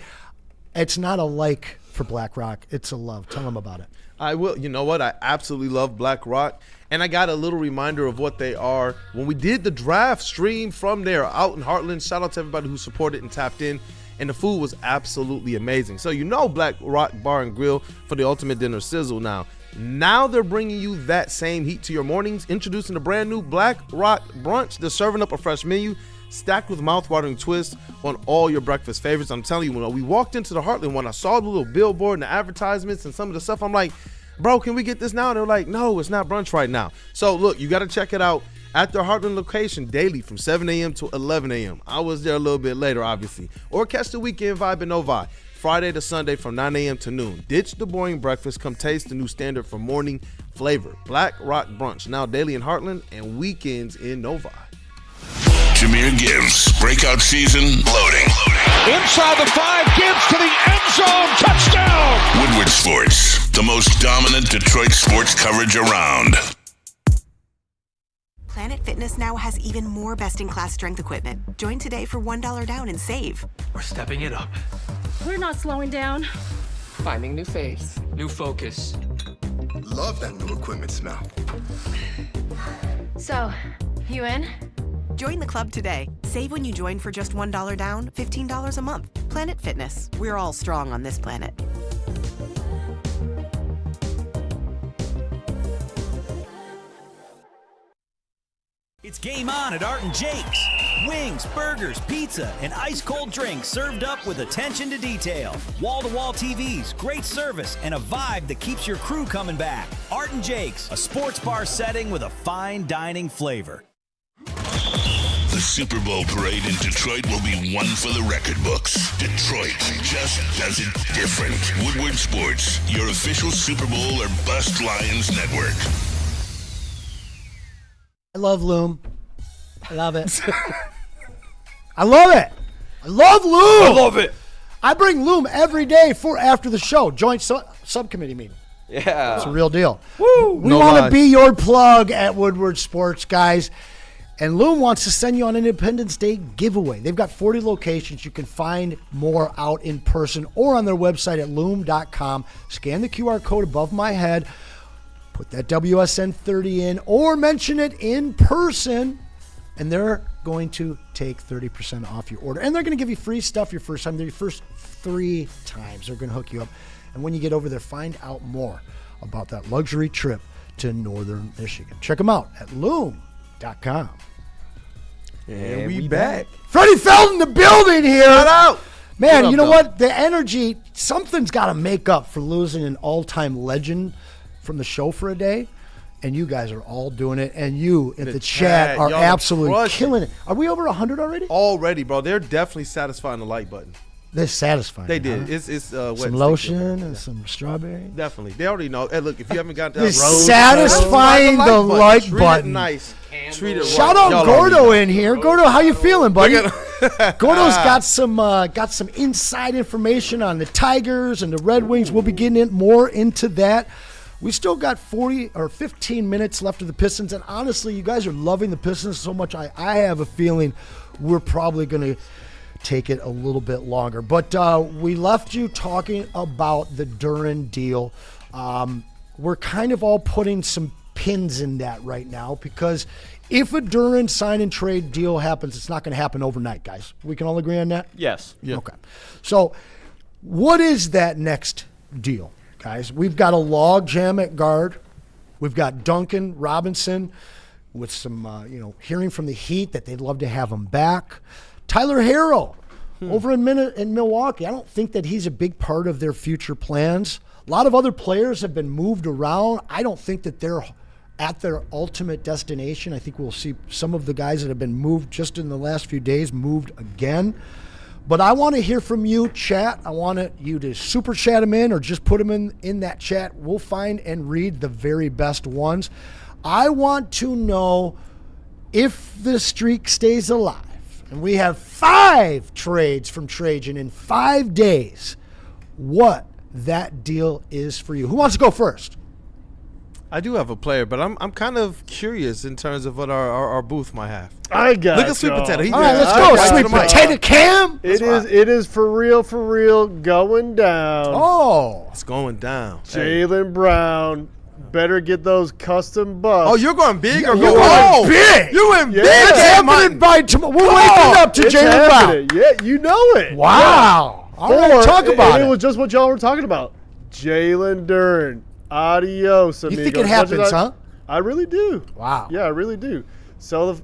it's not a like for Black Rock. It's a love. Tell them about it. I will. You know what? I absolutely love Black Rock. And I got a little reminder of what they are. When we did the draft stream from there out in Heartland, shout out to everybody who supported and tapped in. And the food was absolutely amazing. So you know Black Rock Bar and Grill for the ultimate dinner sizzle now. Now they're bringing you that same heat to your mornings, introducing the brand new Black Rock Brunch. They're serving up a fresh menu stacked with mouth-watering twists on all your breakfast favorites. I'm telling you, when we walked into the Heartland, when I saw the little billboard and the advertisements and some of the stuff, I'm like, bro, can we get this now? And they're like, no, it's not brunch right now. So look, you got to check it out at their Heartland location daily from 7 a.m. to 11 a.m. I was there a little bit later, obviously. Or catch the weekend vibe in Novi, Friday to Sunday from 9 a.m. to noon. Ditch the boring breakfast. Come taste the new standard for morning flavor. Black Rock Brunch, now daily in Heartland and weekends in Novi. Jameer Gibbs, breakout season, loading. Inside the 5, Gibbs to the end zone, touchdown! Woodward Sports, the most dominant Detroit sports coverage around. Planet Fitness now has even more best-in-class strength equipment. Join today for $1 down and save. We're stepping it up. We're not slowing down. Finding new face. New focus. Love that new equipment smell. So, you in? Join the club today. Save when you join for just $1 down, $15 a month. Planet Fitness. We're all strong on this planet. It's game on at Art and Jake's. Wings, burgers, pizza, and ice-cold drinks served up with attention to detail. Wall-to-wall TVs, great service, and a vibe that keeps your crew coming back. Art and Jake's, a sports bar setting with a fine dining flavor. The Super Bowl parade in Detroit will be one for the record books. Detroit just does it different. Woodward Sports, your official Super Bowl or Bust Lions network. I love Loom. I love it. I love it. I love Loom. I love it. I bring Loom every day for after the show. Joint subcommittee meeting. Yeah. It's a real deal. Woo. We want to be your plug at Woodward Sports, guys. And Loom wants to send you on Independence Day giveaway. They've got 40 locations. You can find more out in person or on their website at loom.com. Scan the QR code above my head. Put that WSN 30 in or mention it in person, and they're going to take 30% off your order. And they're going to give you free stuff your first time. Your first 3 times they're going to hook you up. And when you get over there, find out more about that luxury trip to northern Michigan. Check them out at loom.com. And we back. Freddie Felton in the building here. Shout out. Man, What you know up, what? The energy, something's got to make up for losing an all-time legend from the show for a day. And you guys are all doing it. And you in the chat are y'all absolutely killing it. Are we over 100 already? Already, bro. They're definitely satisfying the like button. They're satisfying. They did. Huh? It's some lotion and some strawberry. Definitely. They already know. Hey, look, if you haven't got that They're rose, satisfying the like Treat button. it nice. Treat it Shout right. out Gordo in here. Gordo, how you feeling, buddy? Gordo's got some inside information on the Tigers and the Redwings. We'll be getting more into that. We still got 40 or 15 minutes left of the Pistons, and honestly, you guys are loving the Pistons so much. I have a feeling we're probably going to take it a little bit longer. But we left you talking about the DUREN deal. We're kind of all putting some pins in that right now because if a DUREN sign and trade deal happens, it's not going to happen overnight, guys. We can all agree on that? Yes. Yeah. Okay. So what is that next deal, guys? We've got a log jam at guard. We've got Duncan Robinson with some, hearing from the Heat that they'd love to have him back. Tyler Herro over in Milwaukee. I don't think that he's a big part of their future plans. A lot of other players have been moved around. I don't think that they're at their ultimate destination. I think we'll see some of the guys that have been moved just in the last few days moved again. But I want to hear from you, chat. I want you to super chat them in or just put them in that chat. We'll find and read the very best ones. I want to know if the streak stays alive. And we have 5 trades from TRAJAN in 5 days. What that deal is for you. Who wants to go first? I do have a player, but I'm kind of curious in terms of what our booth might have. I got Look at Sweet Potato. All right, let's go. Sweet Potato Cam. It is for real going down. Oh. It's going down. Jaylen Brown. Better get those custom buffs. Oh, you're going big or You're going big. You went big. That's happening by tomorrow. We're waking up to Jaylen Brown. Yeah, you know it. Wow. Yeah. All right, talk about it. it. It was just what y'all were talking about. Jalen Duren. Adios, amigos. You think it happens, huh? I really do. Wow. Yeah, I really do. Sell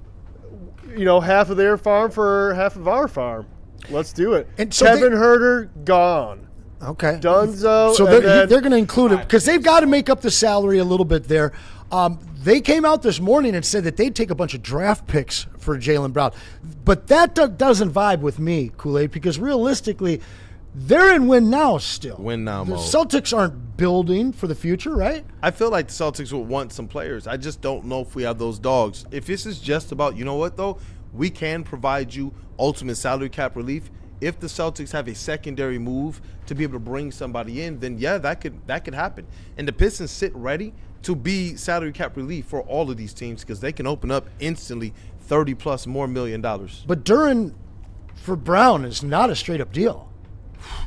half of their farm for half of our farm. Let's do it. And so Kevin Herter, gone. Okay. Dunzo. So they're going to include it because they've got to make up the salary a little bit there. They came out this morning and said that they'd take a bunch of draft picks for Jaylen Brown. But that doesn't vibe with me, Kool-Aid, because realistically, they're in win now still. Win now The mode. Celtics aren't building for the future, right? I feel like the Celtics would want some players. I just don't know if we have those dogs. If this is just about, you know what, though? We can provide you ultimate salary cap relief. If the Celtics have a secondary move to be able to bring somebody in, then yeah, that could happen. And the Pistons sit ready to be salary cap relief for all of these teams because they can open up instantly $30+ more million. But DUREN for Brown is not a straight up deal.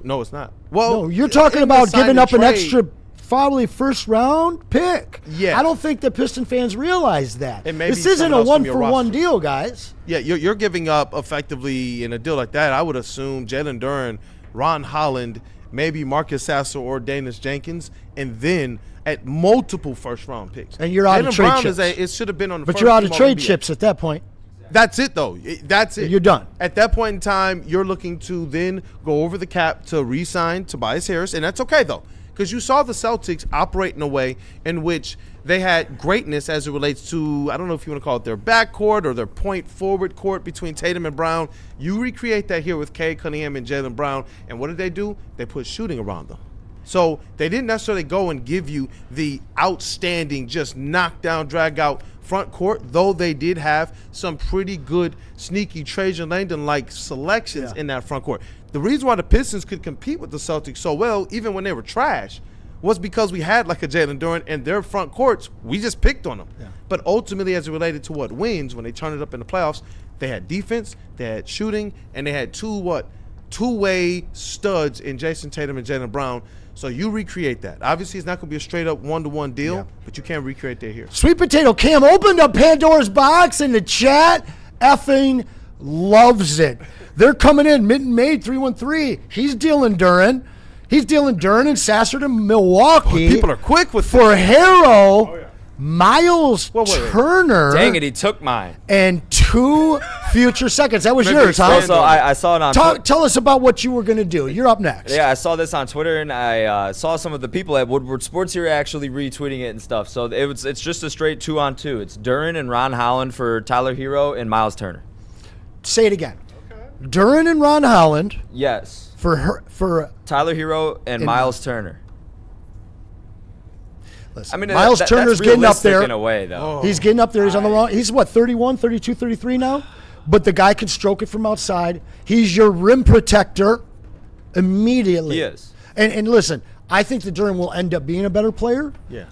No, it's not. Well, no, you're talking in the about sign giving and up an trade- extra probably first round pick. Yeah. I don't think the Piston fans realize that. And maybe This isn't someone a else from one your for one roster. deal, guys. Yeah, you're giving up effectively in a deal like that. I would assume Jalen Duren, Ron Holland, maybe Marcus Sasser or Danius Jenkins, and then at multiple first-round picks. And you're out of Jaylen trade Brown chips. it should have been on the But first you're out team of trade All-NBA. chips at that point. That's it, though. That's it. You're done. At that point in time, you're looking to then go over the cap to re-sign Tobias Harris, and that's okay, though, because you saw the Celtics operate in a way in which they had greatness as it relates to, I don't know if you want to call it their backcourt or their point forward court between Tatum and Brown. You recreate that here with Cade Cunningham and Jaylen Brown, and what did they do? They put shooting around them. So they didn't necessarily go and give you the outstanding, just knock-down, drag-out front court, though they did have some pretty good, sneaky Trajan Langdon-like selections in that front court. The reason why the Pistons could compete with the Celtics so well, even when they were trash, was because we had like a Jalen Duren and their front courts, we just picked on them. Yeah. But ultimately, as it related to what wins, when they turned it up in the playoffs, they had defense, they had shooting, and they had two-way studs in Jason Tatum and Jaylen Brown. So you recreate that. Obviously, it's not going to be a straight-up one-to-one deal, but you can recreate that here. Sweet Potato Cam opened up Pandora's box in the chat. Effing loves it. They're coming in. Mitten Made 313. He's dealing Duren. He's dealing Duren and Sasser to Milwaukee. People are quick with for Harrow. Miles Turner. Dang it, he took mine. And 2 future seconds. That was yours, huh? Also, I saw it on Tell us about what you were going to do. You're up next. Yeah, I saw this on Twitter, and I saw some of the people at Woodward Sports here actually retweeting it and stuff. So it's just a straight 2-on-2. It's Duren and Ron Holland for Tyler Hero and Miles Turner. Say it again. Okay. Duren and Ron Holland. Yes. For Tyler Hero and Miles Turner. Listen, I mean, Miles Turner's getting up there. In a way, though. He's getting up there. He's on the wrong. He's what, 31, 32, 33 now? But the guy can stroke it from outside. He's your rim protector immediately. He is. And listen, I think that Duren will end up being a better player. Yeah.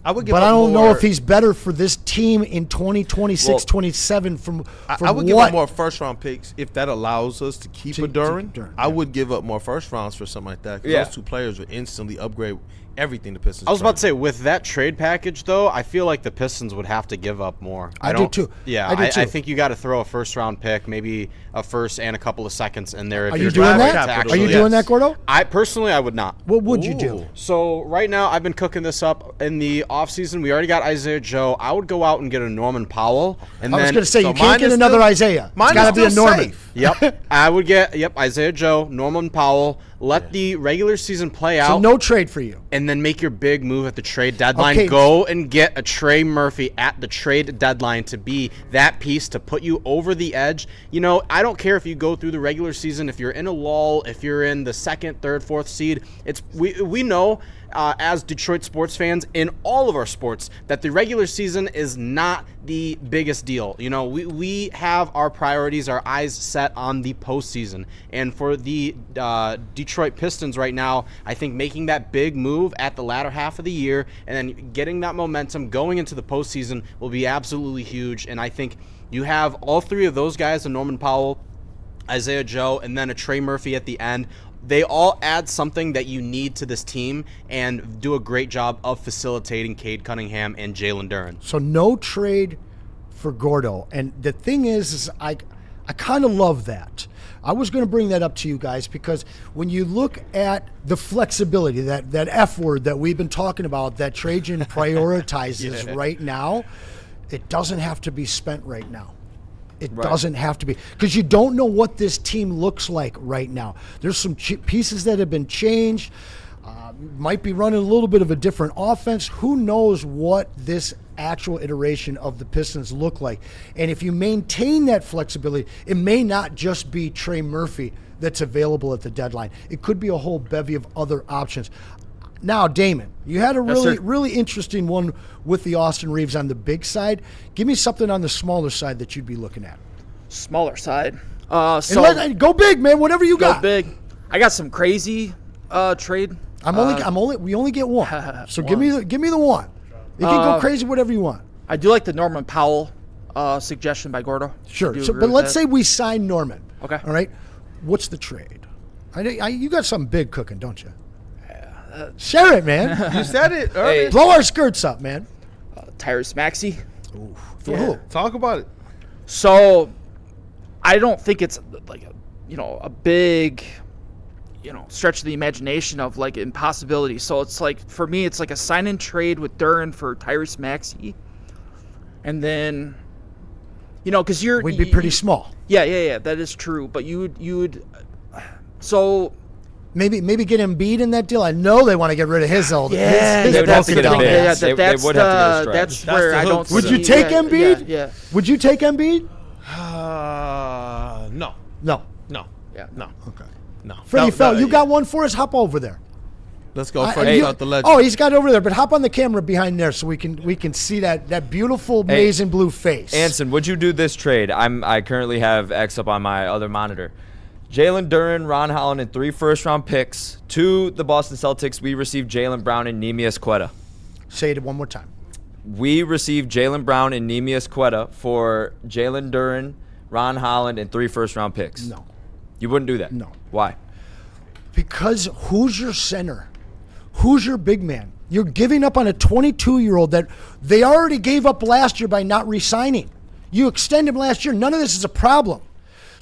I would give but up I don't more, know if he's better for this team in 2026, 27 from I would give up more first-round picks if that allows us to keep a Duren. I would give up more first rounds for something like that. Those two players would instantly upgrade everything the Pistons. I was about to say, with that trade package, though, I feel like the Pistons would have to give up more. I do too. Yeah, I think you got to throw a first-round pick, maybe a first and a couple of seconds in there. Are you doing that? Are you doing that, Gordo? I would not. What would you do? So right now, I've been cooking this up in the offseason. We already got Isaiah Joe. I would go out and get a Norman Powell. And I was going to say, you can't get another Isaiah. It's got to be a Norman. Yep. I would get Isaiah Joe, Norman Powell. Let the regular season play out. So no trade for you. And then make your big move at the trade deadline. Okay. Go and get a Trey Murphy at the trade deadline to be that piece to put you over the edge. You know, I don't care if you go through the regular season, if you're in a lull, if you're in the 2nd, 3rd, 4th seed. We know as Detroit sports fans in all of our sports that the regular season is not the biggest deal. You know, we have our priorities, our eyes set on the postseason. And for the Detroit Pistons right now, I think making that big move at the latter half of the year and then getting that momentum going into the postseason will be absolutely huge. And I think you have all three of those guys, Norman Powell, Isaiah Joe, and then a Trey Murphy at the end. They all add something that you need to this team and do a great job of facilitating Cade Cunningham and Jalen Duren. So no trade for Gordo. And the thing is I kind of love that. I was going to bring that up to you guys because when you look at the flexibility, that F word that we've been talking about, that TRAJAN prioritizes right now, it doesn't have to be spent right now. It doesn't have to be, because you don't know what this team looks like right now. There's some pieces that have been changed. Might be running a little bit of a different offense. Who knows what this actual iteration of the Pistons look like? And if you maintain that flexibility, it may not just be Trey Murphy that's available at the deadline. It could be a whole bevy of other options. Now, Damon, you had a really interesting one with the Austin Reeves on the big side. Give me something on the smaller side that you'd be looking at. Smaller side. Go big, man. Whatever you got. Go big. I got some crazy trade. We only get one. So give me the one. You can go crazy whatever you want. I do like the Norman Powell suggestion by Gordo. Sure. But let's say we sign Norman. Okay. All right. What's the trade? You got something big cooking, don't you? Share it, man. You said it earlier. Blow our skirts up, man. Tyrese Maxey. For who? Talk about it. So, I don't think it's like a big, stretch of the imagination of like impossibility. So it's like, for me, it's like a sign and trade with Duren for Tyrese Maxey, and then, because we'd be pretty small. Yeah, that is true. But you would. So. Maybe get Embiid in that deal. I know they want to get rid of his old. They would have to get Embiid. They would have to get a stretch. That's where I don't. Would you take Embiid? Yeah. Would you take Embiid? No. Yeah. No. Okay. No. Freddie you got one for us? Hop over there. Let's go. Freddie out the legend. Oh, he's got it over there, but hop on the camera behind there so we can see that beautiful maize and blue face. Anson, would you do this trade? I currently have X up on my other monitor. Jalen Duren, Ron Holland, and 3 first-round picks. To the Boston Celtics, we received Jaylen Brown and Neemias Queta. Say it one more time. We received Jaylen Brown and Neemias Queta for Jalen Duren, Ron Holland, and 3 first-round picks. No. You wouldn't do that? No. Why? Because who's your center? Who's your big man? You're giving up on a 22-year-old that they already gave up last year by not re-signing. You extend him last year. None of this is a problem.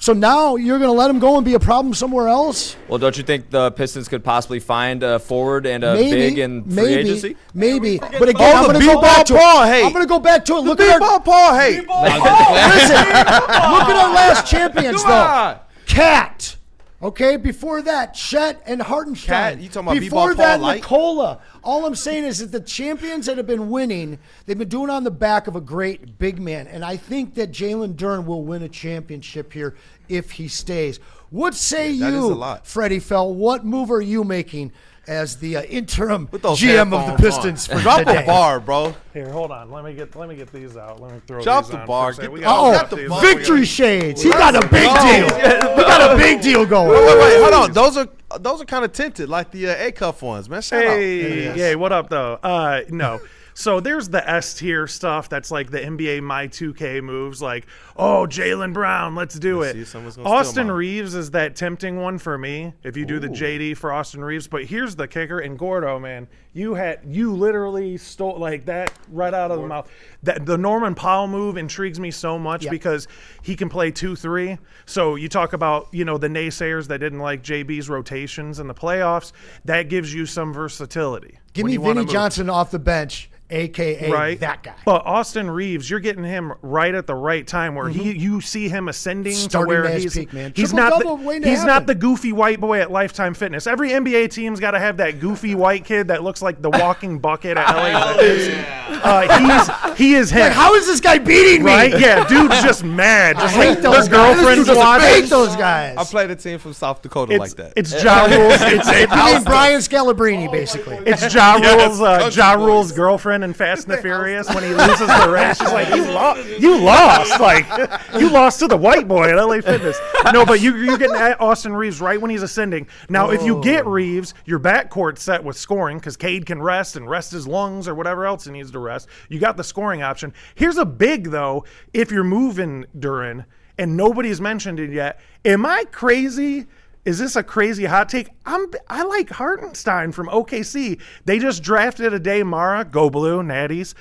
So now you're going to let him go and be a problem somewhere else? Well, don't you think the Pistons could possibly find a forward and a big in free agency? Maybe. But again, I'm going to go back to it. I'm going to go back to it. Look at our Paul hate. Listen, look at our last champions, though. Cat. Okay, before that, Chet and Hartenstein. Cat, you talking about before B-ball that, Paul Light? Nicola. All I'm saying is that the champions that have been winning, they've been doing it on the back of a great big man. And I think that Jalen Duren will win a championship here if he stays. What say you, Freddie Fell? What move are you making as the interim GM of the Pistons for Drop today? a bar, bro. Here, hold on. Let me get these out. Let me throw Drop these the on bar. for a second. Uh-oh, victory shades. He got a big deal. We got a big deal going. Wait, hold on. Those are kind of tinted, like the A-Cuff ones, man. Shout out. Hey, what up, though? No. So there's the S tier stuff that's like the NBA My 2K moves, like, oh, Jaylen Brown, let's do it. Austin Reeves is that tempting one for me if you do the JD for Austin Reeves. But here's the kicker. And Gordo, man, you literally stole like that right out of the mouth. The Norman Powell move intrigues me so much because he can play 2-3. So you talk about, the naysayers that didn't like JB's rotations in the playoffs. That gives you some versatility. Give me Vinny Johnson off the bench. A.K.A. that guy. But Austin Reeves, you're getting him right at the right time where you see him ascending starting to where he's peak, man. He's not the goofy white boy at Lifetime Fitness. Every NBA team's got to have that goofy white kid that looks like the walking bucket at LA Fitness. He is him. Like, how is this guy beating me? Right? Yeah, dude's just mad. I hate those girlfriends watching. I hate those guys. I played a team from South Dakota like that. It's Ja Rule's. You mean Brian Scalabrine, basically. It's Ja Rule's girlfriend in Fast and the Furious when he loses the race. She's like, you lost. Like, you lost to the white boy at LA Fitness. No, but you're getting at Austin Reeves right when he's ascending. Now, if you get Reeves, your backcourt's set with scoring because Cade can rest his lungs or whatever else he needs to rest. You got the scoring option. Here's a big, though, if you're moving Duren, and nobody's mentioned it yet. Am I crazy? Is this a crazy hot take? I like Hartenstein from OKC. They just drafted Amon-Ra, go blue, natties.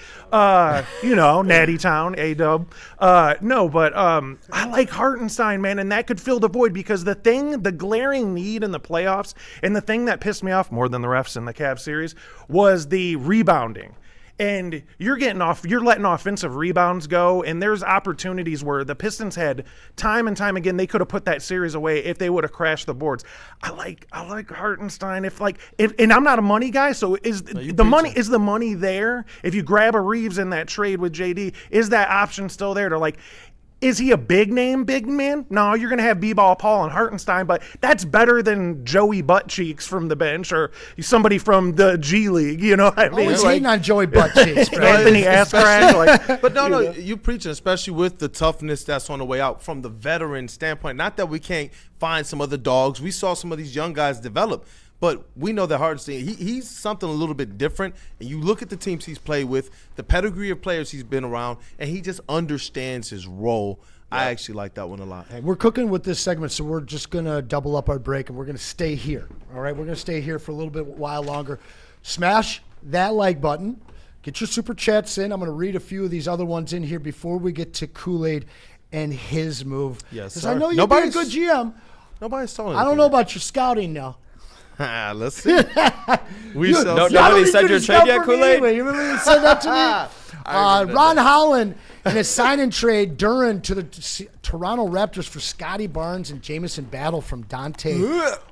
Natty Town, A-Dub. I like Hartenstein, man, and that could fill the void because the glaring need in the playoffs, and the thing that pissed me off more than the refs in the Cavs series was the rebounding. And you're letting offensive rebounds go, and there's opportunities where the Pistons had time and time again they could have put that series away if they would have crashed the boards. I like Hartenstein. And I'm not a money guy, so is the money there? If you grab a Reeves in that trade with JD, is that option still there to is he a big man? No, you're going to have B-Ball Paul and Hartenstein, but that's better than Joey Buttcheeks from the bench or somebody from the G League. You know what I mean? Always hating on Joey Buttcheeks. Anthony Ascrack. But no, you preaching, especially with the toughness that's on the way out from the veteran standpoint. Not that we can't find some other dogs. We saw some of these young guys develop. But we know that Hartenstein, he's something a little bit different. And you look at the teams he's played with, the pedigree of players he's been around, and he just understands his role. Yeah. I actually like that one a lot. Hey, we're cooking with this segment, so we're just going to double up our break, and we're going to stay here. All right, we're going to stay here for a little bit while longer. Smash that like button. Get your super chats in. I'm going to read a few of these other ones in here before we get to Kool-Aid and his move. Yes, because I know you're a good GM. Nobody's telling I don't know about your scouting now. Let's see. Nobody said your trade yet, Kool-Aid? Anyway, you remember you said that to me? Ron Holland and his sign and trade Duren to the Toronto Raptors for Scotty Barnes and Jamison Battle from Dante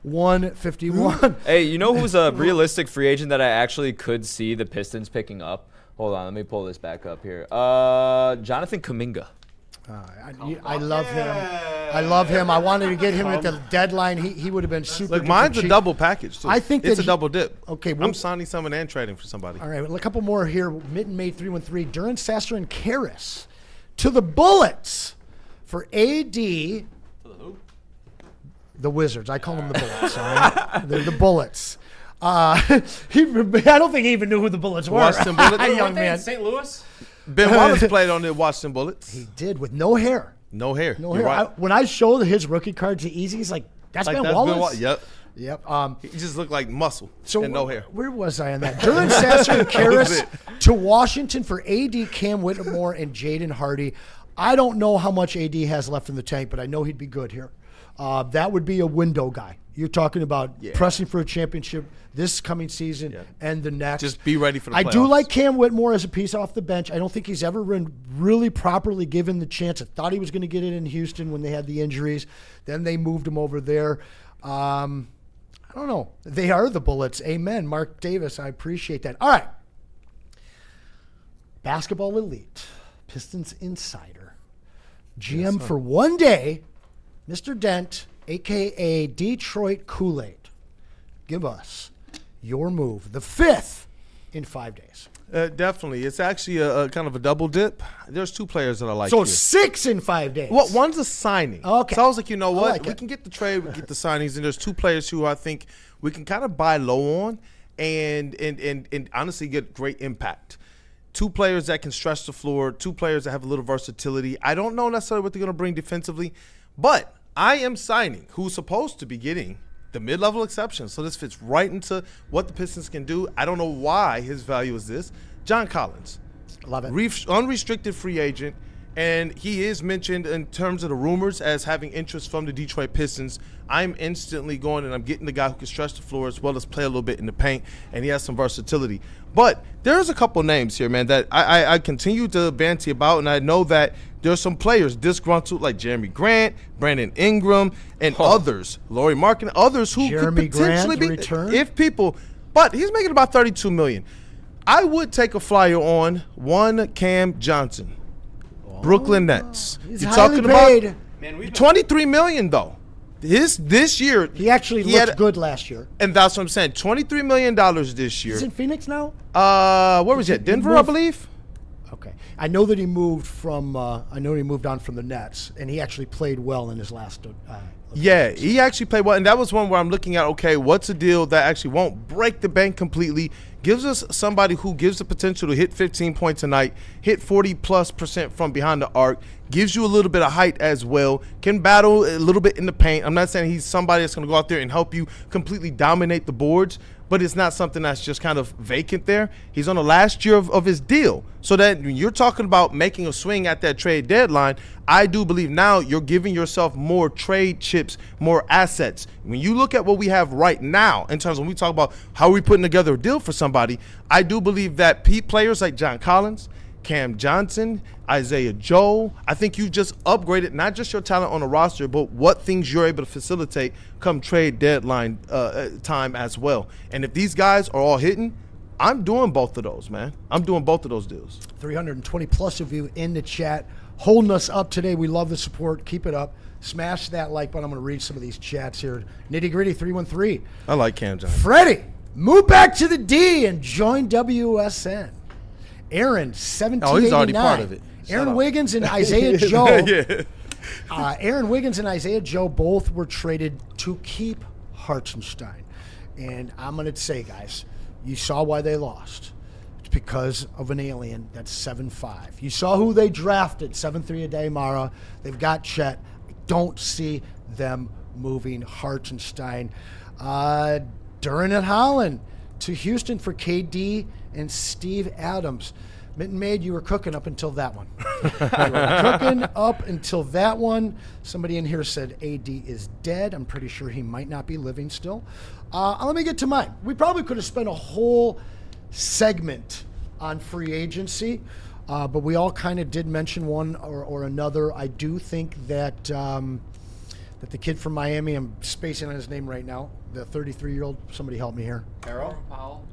151. Hey, you know who's a realistic free agent that I actually could see the Pistons picking up? Hold on, let me pull this back up here. Jonathan Kuminga. I love him. I love him. I wanted to get him at the deadline. He would have been super. Look, mine's a double package too. I think it's a double dip. Okay, I'm signing someone and trading for somebody. All right, a couple more here. Mitten May 313. Duren, Sasser, and Karras to the Bullets for AD. To the who? The Wizards. I call them the Bullets. All right, they're the Bullets. I don't think he even knew who the Bullets were. Washington Bullets. Young man. St. Louis. Ben Wallace played on the Washington Bullets. He did with no hair. No hair. Right. when I showed his rookie card to Easy, he's like, "That's Ben Wallace." Yep. Yep. He just looked like muscle and no hair. Where was I on that? Duren, Sasser, and Karras to Washington for AD, Cam Whitmore, and Jaden Hardy. I don't know how much AD has left in the tank, but I know he'd be good here. That would be a window guy. You're talking about pressing for a championship this coming season and the next. Just be ready for the playoffs. I do like Cam Whitmore as a piece off the bench. I don't think he's ever been really properly given the chance. I thought he was going to get it in Houston when they had the injuries. Then they moved him over there. I don't know. They are the Bullets. Amen. Mark Davis, I appreciate that. All right. Basketball Elite, Pistons Insider, GM for one day, Mr. Dent, a.k.a. Detroit Kool-Aid. Give us your move, the 5th in 5 days. Definitely. It's actually a kind of a double dip. There's 2 players that I like So here. 6 in 5 days. Well, one's a signing. Okay. So I was like, you know what? Like we can get the trade, we get the signings, and there's 2 players who I think we can kind of buy low on and honestly get great impact. 2 players that can stretch the floor, 2 players that have a little versatility. I don't know necessarily what they're going to bring defensively, but I am signing who's supposed to be getting the mid-level exception. So this fits right into what the Pistons can do. I don't know why his value is this. John Collins. Love it. Unrestricted free agent. And he is mentioned in terms of the rumors as having interest from the Detroit Pistons. I'm instantly going and I'm getting the guy who can stretch the floor as well as play a little bit in the paint, and he has some versatility. But there's a couple names here, man, that I continue to banty about, and I know that there's some players disgruntled like Jeremy Grant, Brandon Ingram, and others, Lauri Markkanen, others who Jeremy could potentially Grant be return? if people. But he's making about $32 million. I would take a flyer on one Cam Johnson. Brooklyn Nets. He's You're highly talking paid. about $23 million though. This year He actually looked good last year. and that's what I'm saying. $23 million this year. He's in Phoenix now? Where was he at? Denver, I moved- believe. Okay. I know that he moved from he moved on from the Nets, and he actually played well in his last Yeah, he actually played well, and that was one where I'm looking at, okay, what's a deal that actually won't break the bank completely, gives us somebody who gives the potential to hit 15 points a night, hit 40+% from behind the arc, gives you a little bit of height as well, can battle a little bit in the paint. I'm not saying he's somebody that's going to go out there and help you completely dominate the boards, but it's not something that's just kind of vacant there. He's on the last year of his deal. So that when you're talking about making a swing at that trade deadline, I do believe now you're giving yourself more trade chips, more assets. When you look at what we have right now, in terms of when we talk about how are we putting together a deal for somebody, I do believe that players like John Collins, Cam Johnson, Isaiah Joe, I think you've just upgraded not just your talent on the roster, but what things you're able to facilitate come trade deadline time as well. And if these guys are all hitting, I'm doing both of those, man. I'm doing both of those deals. 320 plus of you in the chat holding us up today. We love the support. Keep it up. Smash that like button. I'm going to read some of these chats here. Nitty Gritty 313. I like Cam Johnson. Freddie, move back to the D and join WSN. Aaron, 1789. Oh, he's already part of it. Aaron Wiggins and Isaiah Joe. Yeah. Aaron Wiggins and Isaiah Joe both were traded to keep Hartenstein. And I'm going to say, guys, you saw why they lost. It's because of an alien that's 7'5". You saw who they drafted, 7'3" Amon-Ra. They've got Chet. I don't see them moving Hartenstein. Duren and Holland to Houston for KD and Steve Adams. Mitten Maid, you were cooking up until that one. Somebody in here said AD is dead. I'm pretty sure he might not be living still. Let me get to mine. We probably could have spent a whole segment on free agency, but we all kind of did mention one or another. I do think that that the kid from Miami, I'm spacing on his name right now, the 33-year-old, somebody help me here. Powell?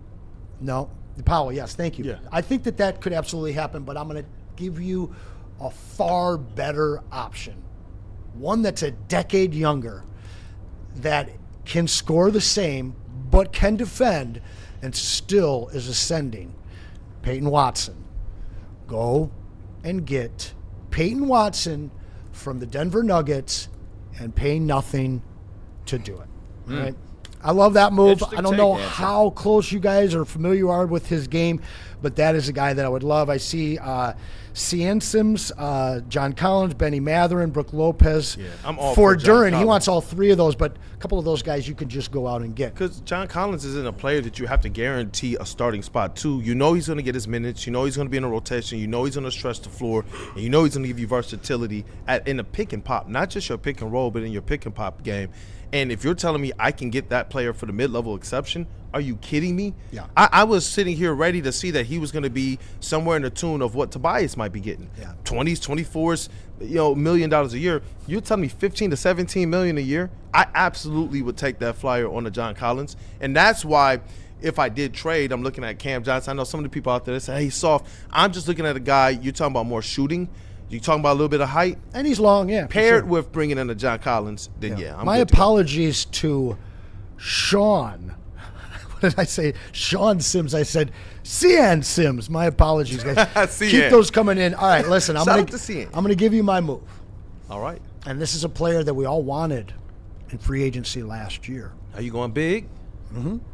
No. Powell, yes, thank you. Yeah. I think that could absolutely happen, but I'm going to give you a far better option. One that's a decade younger, that can score the same, but can defend, and still is ascending. Peyton Watson. Go and get Peyton Watson from the Denver Nuggets and pay nothing to do it. Right? I love that move. I don't know how close you guys or familiar are with his game, but that is a guy that I would love. I see Cian Sims, John Collins, Benny Matherin, Brooke Lopez. Yeah, I'm all for for John Duren. He Collins. wants all three of those, but a couple of those guys you can just go out and get. Because John Collins isn't a player that you have to guarantee a starting spot to. You know he's going to get his minutes. You know he's going to be in a rotation. You know he's going to stretch the floor. And you know he's going to give you versatility in a pick and pop, not just your pick and roll, but in your pick and pop game. And if you're telling me I can get that player for the mid-level exception, are you kidding me? Yeah. I was sitting here ready to see that he was going to be somewhere in the tune of what Tobias might be getting. Yeah. 20s, 24s, $1 million a year. You're telling me 15 to 17 million a year? I absolutely would take that flyer on the John Collins. And that's why if I did trade, I'm looking at Cam Johnson. I know some of the people out there that say, hey, he's soft. I'm just looking at a guy, you're talking about more shooting. You're talking about a little bit of height. And he's long, yeah. Paired with bringing in a John Collins, then yeah. I'm My good to go. apologies to Sean. What did I say? Sean Sims. I said Cian Sims. My apologies, guys. Cian. Keep those coming in. All right, listen. Shout out to Cian. I'm going to give you my move. All right. And this is a player that we all wanted in free agency last year. Are you going big?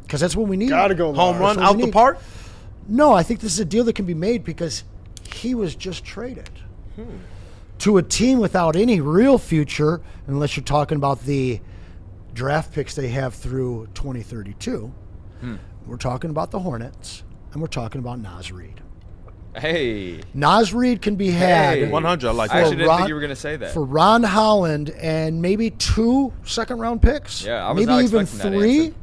Because that's what we need. Gotta go Home Lars. run out the park? No, I think this is a deal that can be made because he was just traded to a team without any real future, unless you're talking about the draft picks they have through 2032. We're talking about the Hornets, and we're talking about Naz Reid. Hey. Naz Reid can be had. Hey. 100, I like I that. actually didn't think you were going to say that. For Ron Holland and maybe 2 second-round picks. Yeah, I was maybe not even expecting that 3. answer.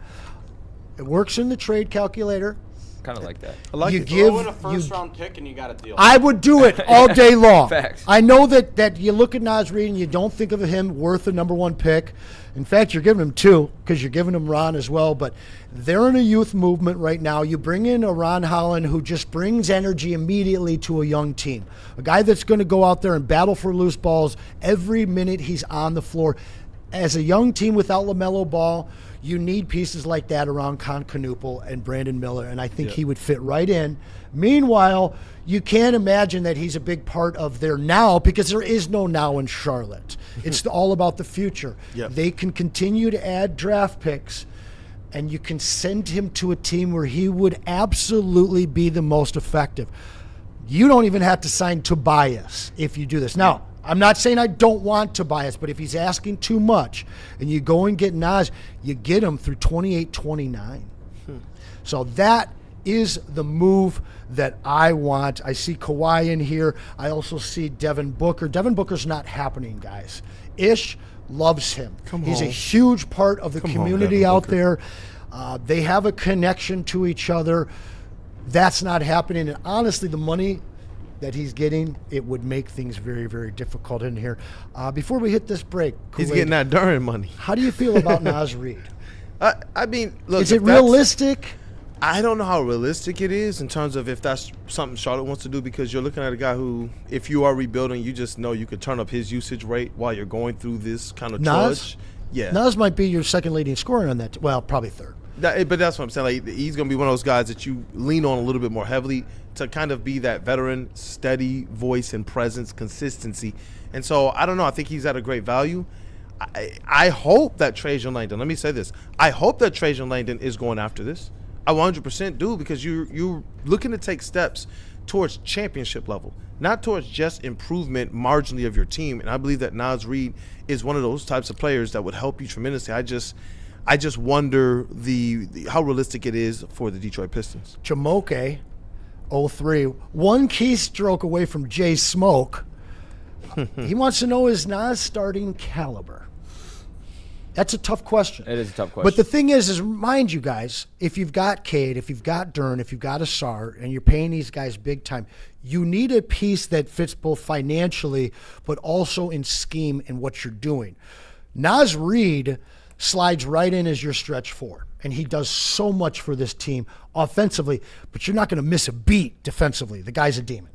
It works in the trade calculator. Kind of like that. I like You it. give Throw in a you first-round pick and you got a deal. I would do it all day long. Facts. I know that you look at Naz Reid and you don't think of him worth a number 1 pick. In fact, you're giving him 2 because you're giving him Ron as well. But they're in a youth movement right now. You bring in a Ron Holland who just brings energy immediately to a young team. A guy that's going to go out there and battle for loose balls every minute he's on the floor. As a young team without LaMelo Ball, you need pieces like that around Con Knuppel and Brandon Miller, and I think he would fit right in. Meanwhile, you can't imagine that he's a big part of their now because there is no now in Charlotte. It's all about the future. Yep. They can continue to add draft picks, and you can send him to a team where he would absolutely be the most effective. You don't even have to sign Tobias if you do this. Now, I'm not saying I don't want Tobias, but if he's asking too much and you go and get Naz, you get him through 28-29. So that is the move that I want. I see Kawhi in here. I also see Devin Booker. Devin Booker's not happening, guys. Ish loves him. He's a huge part of the community out there. They have a connection to each other. That's not happening. And honestly, the money that he's getting, it would make things very, very difficult in here. Before we hit this break, He's Kool-Aid, getting that Duren money. how do you feel about Naz Reid? I mean, look. Is if it that's- realistic? I don't know how realistic it is in terms of if that's something Charlotte wants to do, because you're looking at a guy who, if you are rebuilding, you just know you could turn up his usage rate while you're going through this kind of Naz? trudge. Yeah. Naz might be your second leading scorer on that. Well, probably third. But that's what I'm saying. Like, he's going to be one of those guys that you lean on a little bit more heavily to kind of be that veteran, steady voice and presence, consistency. And so, I don't know. I think he's at a great value. I hope that TRAJAN Langdon, let me say this. I hope that TRAJAN Langdon is going after this. I 100% do, because you're looking to take steps towards championship level, not towards just improvement marginally of your team. And I believe that Naz Reid is one of those types of players that would help you tremendously. I just wonder the how realistic it is for the Detroit Pistons. Jamoke, 03, 1 keystroke away from Jay Smoke. He wants to know, is Naz starting caliber? That's a tough question. It is a tough question. But the thing is remind you guys, if you've got Cade, if you've got Duren, if you've got Asar, and you're paying these guys big time, you need a piece that fits both financially but also in scheme and what you're doing. Naz Reid slides right in as your stretch 4, and he does so much for this team offensively, but you're not going to miss a beat defensively. The guy's a demon.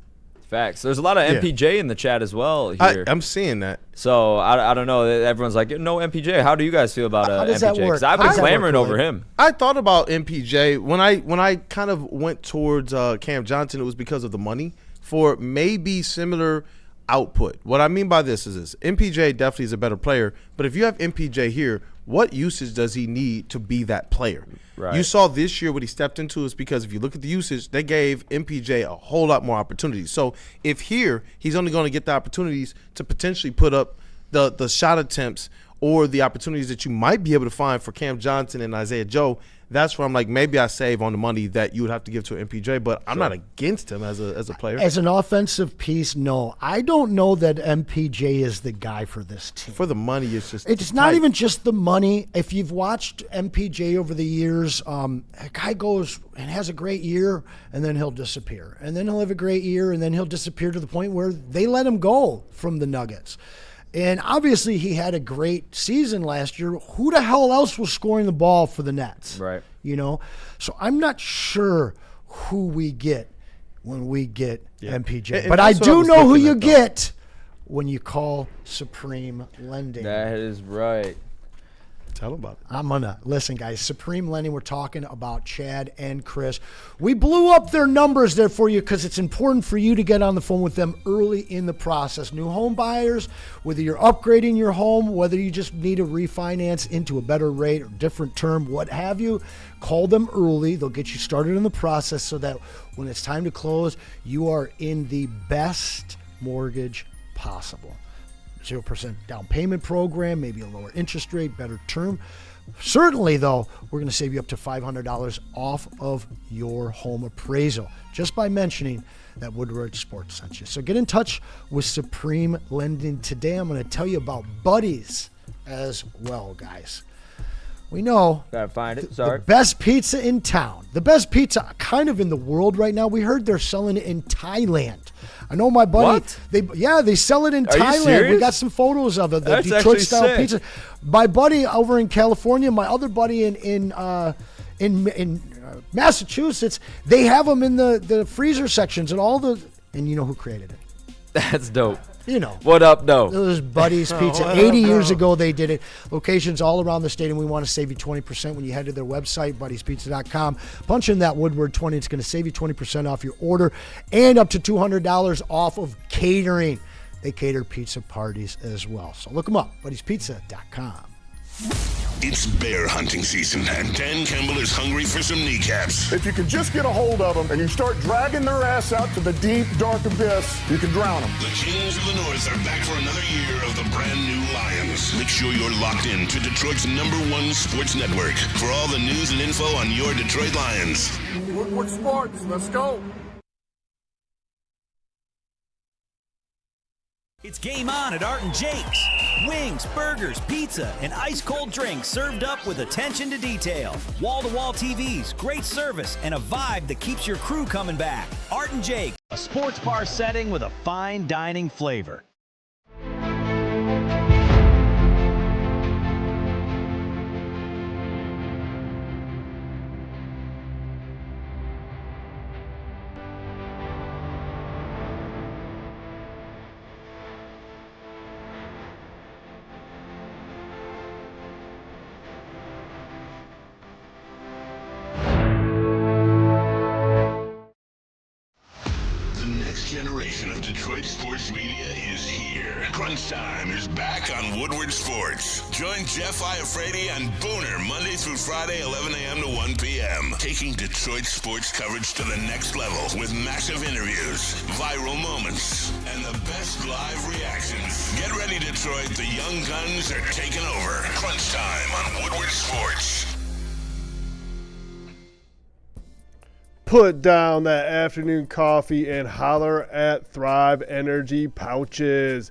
Facts. There's a lot of MPJ in the chat as well here. I'm seeing that. So I don't know. Everyone's like, no MPJ. How do you guys feel about How does MPJ? that work? Because I've How been does that work, clamoring over Kool-Aid? him. I thought about MPJ when I kind of went towards Cam Johnson. It was because of the money, for maybe similar output. What I mean by this is this. MPJ definitely is a better player, but if you have MPJ here, what usage does he need to be that player? Right. You saw this year what he stepped into is because if you look at the usage, they gave MPJ a whole lot more opportunities. So if here he's only going to get the opportunities to potentially put up the shot attempts or the opportunities that you might be able to find for Cam Johnson and Isaiah Joe, that's where I'm like, maybe I save on the money that you would have to give to an MPJ, but I'm not against him as a player. As an offensive piece, no. I don't know that MPJ is the guy for this team. For the money, it's not even just the money. If you've watched MPJ over the years, a guy goes and has a great year, and then he'll disappear. And then he'll have a great year, and then he'll disappear to the point where they let him go from the Nuggets. And obviously he had a great season last year. Who the hell else was scoring the ball for the Nets? Right. You know? So I'm not sure who we get when we get MPJ. And but I that's what do was know who looking you at, though. get when you call Supreme Lending. That is right. Tell them about it. I'm going to listen, guys. Supreme Lending, we're talking about Chad and Chris. We blew up their numbers there for you because it's important for you to get on the phone with them early in the process. New home buyers, whether you're upgrading your home, whether you just need to refinance into a better rate or different term, what have you, call them early. They'll get you started in the process so that when it's time to close, you are in the best mortgage possible. 0% down payment program, maybe a lower interest rate, better term. Certainly, though, we're going to save you up to $500 off of your home appraisal just by mentioning that Woodward Sports sent you. So get in touch with Supreme Lending today. I'm going to tell you about Buddies as well, guys. We know Gotta find it. Sorry. the best pizza in town, the best pizza kind of in the world right now. We heard they're selling it in Thailand. I know my buddy. What? They sell it in Are you Thailand. We serious? got some photos of it. The That's Detroit actually style sick. pizza. My buddy over in California, my other buddy in Massachusetts, they have them in the freezer sections and and you know who created it? That's dope. You know. What up, though? It was Buddy's Pizza. 80 years ago they did it. Locations all around the state, and we want to save you 20% when you head to their website, buddiespizza.com. Punch in that Woodward 20. It's going to save you 20% off your order and up to $200 off of catering. They cater pizza parties as well. So look them up, buddiespizza.com. It's bear hunting season, and Dan Campbell is hungry for some kneecaps. If you can just get a hold of them and you start dragging their ass out to the deep, dark abyss, you can drown them. The Kings of the North are back for another year of the brand new Lions. Make sure you're locked in to Detroit's #1 sports network for all the news and info on your Detroit Lions. Woodward Sports, let's go. It's game on at Art and Jake's. Wings, burgers, pizza, and ice-cold drinks served up with attention to detail. Wall-to-wall TVs, great service, and a vibe that keeps your crew coming back. Art and Jake, a sports bar setting with a fine dining flavor. Generation of Detroit sports media is here. Crunch Time is back on Woodward Sports. Join Jeff Iafrate and Booner Monday through Friday, 11 a.m. to 1 p.m. Taking Detroit sports coverage to the next level with massive interviews, viral moments, and the best live reactions. Get ready, Detroit. The young guns are taking over. Crunch Time on Woodward Sports. Put down that afternoon coffee and holler at Thrive Energy pouches.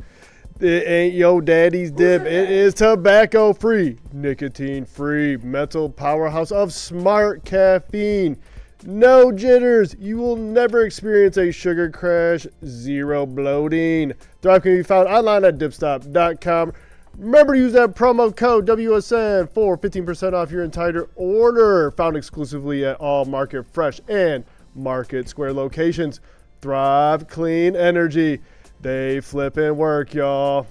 It ain't yo daddy's dip. It is tobacco free, nicotine free, mental powerhouse of smart caffeine. No jitters. You will never experience a sugar crash. Zero bloating. Thrive can be found online at dipstop.com. Remember to use that promo code WSN for 15% off your entire order. Found exclusively at all Market Fresh and Market Square locations. Thrive Clean Energy. They flip and work, y'all.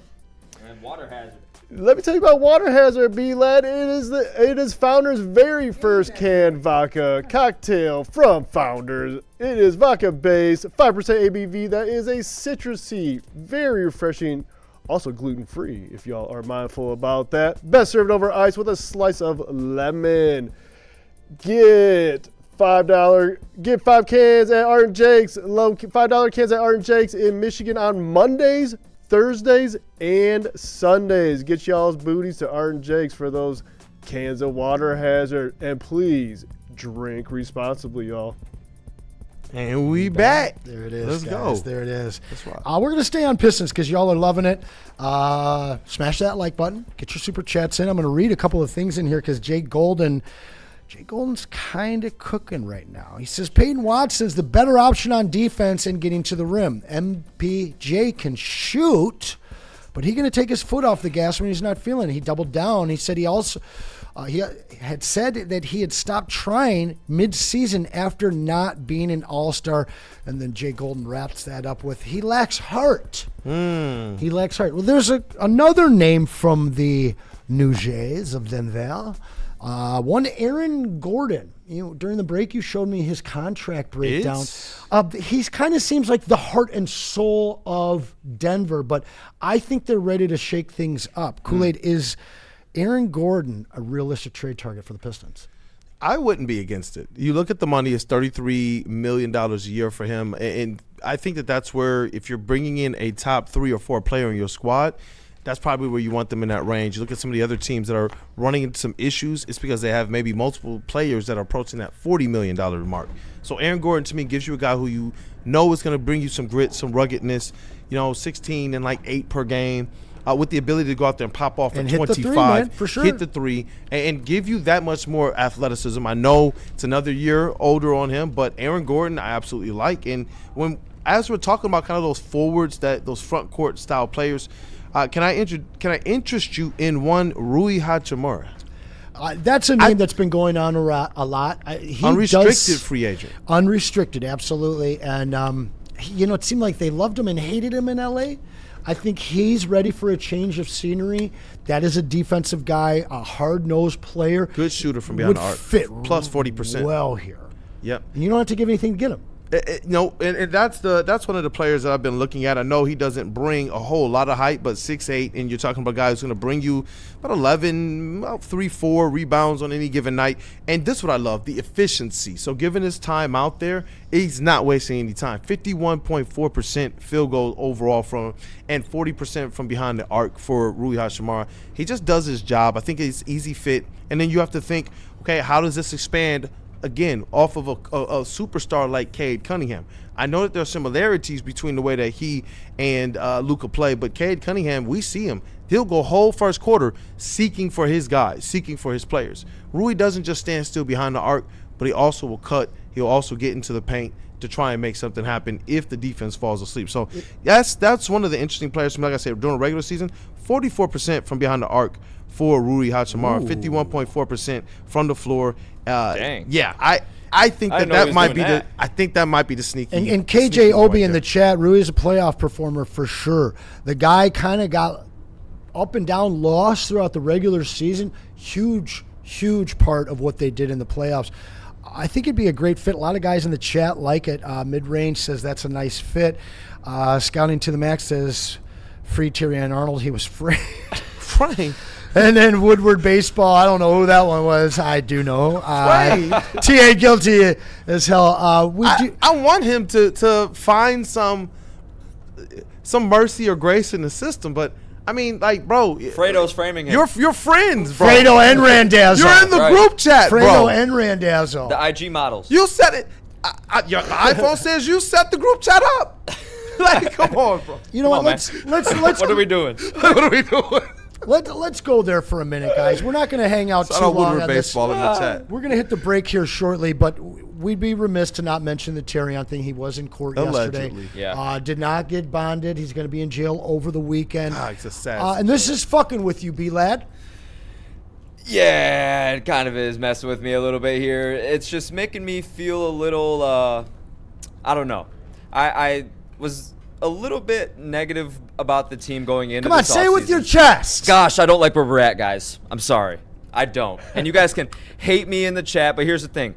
And water hazard. Let me tell you about Water Hazard, B-Lad. It is Founder's very first canned vodka cocktail from Founders. It is vodka-based, 5% ABV. That is a citrusy, very refreshing, also gluten-free, if y'all are mindful about that. Best served over ice with a slice of lemon. Get $5 cans at Art and Jake's. Low $5 cans at Art and Jake's in Michigan on Mondays, Thursdays, and Sundays. Get y'all's booties to Art and Jake's for those cans of Water Hazard. And please drink responsibly, y'all. And we back. There it is. Let's guys. go. There it is. That's right. We're going to stay on Pistons because y'all are loving it. Smash that like button. Get your super chats in. I'm going to read a couple of things in here because Jay Golden's kind of cooking right now. He says Peyton Watson's the better option on defense and getting to the rim. MPJ can shoot, but he's going to take his foot off the gas when he's not feeling it. He doubled down. He said he also he had said that he had stopped trying mid-season after not being an all-star. And then Jay Golden wraps that up with he lacks heart. He lacks heart. Well, there's another name from the New Jays of Denver. One Aaron Gordon. During the break, you showed me his contract breakdown. He kind of seems like the heart and soul of Denver, but I think they're ready to shake things up. Kool-Aid, is Aaron Gordon a realistic trade target for the Pistons? I wouldn't be against it. You look at the money; it's $33 million a year for him, and I think that's where if you're bringing in a top 3 or 4 player in your squad, that's probably where you want them in that range. You look at some of the other teams that are running into some issues. It's because they have maybe multiple players that are approaching that $40 million mark. So Aaron Gordon, to me, gives you a guy who you know is going to bring you some grit, some ruggedness, 16 and like 8 per game, with the ability to go out there and pop off and at 25. Hit the three, man, for sure. Hit the three and give you that much more athleticism. I know it's another year older on him, but Aaron Gordon I absolutely like. And as we're talking about kind of those forwards, those front court style players, can I interest you in one Rui Hachimura? That's a name that's been going on a lot. Unrestricted free agent. Unrestricted, absolutely. And, it seemed like they loved him and hated him in L.A. I think he's ready for a change of scenery. That is a defensive guy, a hard-nosed player. Good shooter from behind the arc. Fit plus 40%. Well here. Yep. And you don't have to give anything to get him. And that's one of the players that I've been looking at. I know he doesn't bring a whole lot of height, but 6'8", and you're talking about a guy who's going to bring you about 11, about 3-4 rebounds on any given night. And this is what I love, the efficiency. So given his time out there, he's not wasting any time. 51.4% field goal overall from him and 40% from behind the arc for Rui Hachimura. He just does his job. I think it's easy fit. And then you have to think, okay, how does this expand again, off of a superstar like Cade Cunningham? I know that there are similarities between the way that he and Luka play, but Cade Cunningham, we see him. He'll go whole first quarter seeking for his guys, seeking for his players. Rui doesn't just stand still behind the arc, but he also will cut. He'll also get into the paint to try and make something happen if the defense falls asleep. So that's one of the interesting players. Like I said, during the regular season, 44% from behind the arc for Rui Hachimura, 51.4% from the floor. Dang. Yeah, I think that might be the I think that might be the sneaky. And KJ Obi in the chat, Rui is a playoff performer for sure. The guy kind of got up and down lost throughout the regular season. Huge part of what they did in the playoffs. I think it'd be a great fit. A lot of guys in the chat like it. Mid-range says that's a nice fit. Scouting to the Max says free TRAJAN Arnold. He was free. Frank. And then Woodward Baseball, I don't know who that one was. I do know. TA guilty as hell. I want him to find some mercy or grace in the system, but I mean, like, bro. Fredo's framing him. You're friends, bro. Fredo and Randazzo. You're in the group chat, bro. Fredo and Randazzo. The IG models. You set it. Your iPhone says you set the group chat up. Like, come on, bro. You know what? Let's. What are we doing? What are we doing? Let's go there for a minute, guys. We're not going to hang out too long on this. Baseball in the chat. We're going to hit the break here shortly, but we'd be remiss to not mention the TRAJAN thing. He was in court yesterday. Yeah. Did not get bonded. He's going to be in jail over the weekend. It's a sad and this is fucking with you, B-Lad. Yeah, it kind of is messing with me a little bit here. It's just making me feel a little, I don't know. I was a little bit negative about the team going into Come on, this say it with offseason. your chest. Gosh, I don't like where we're at, guys. I'm sorry. I don't. And you guys can hate me in the chat, but here's the thing.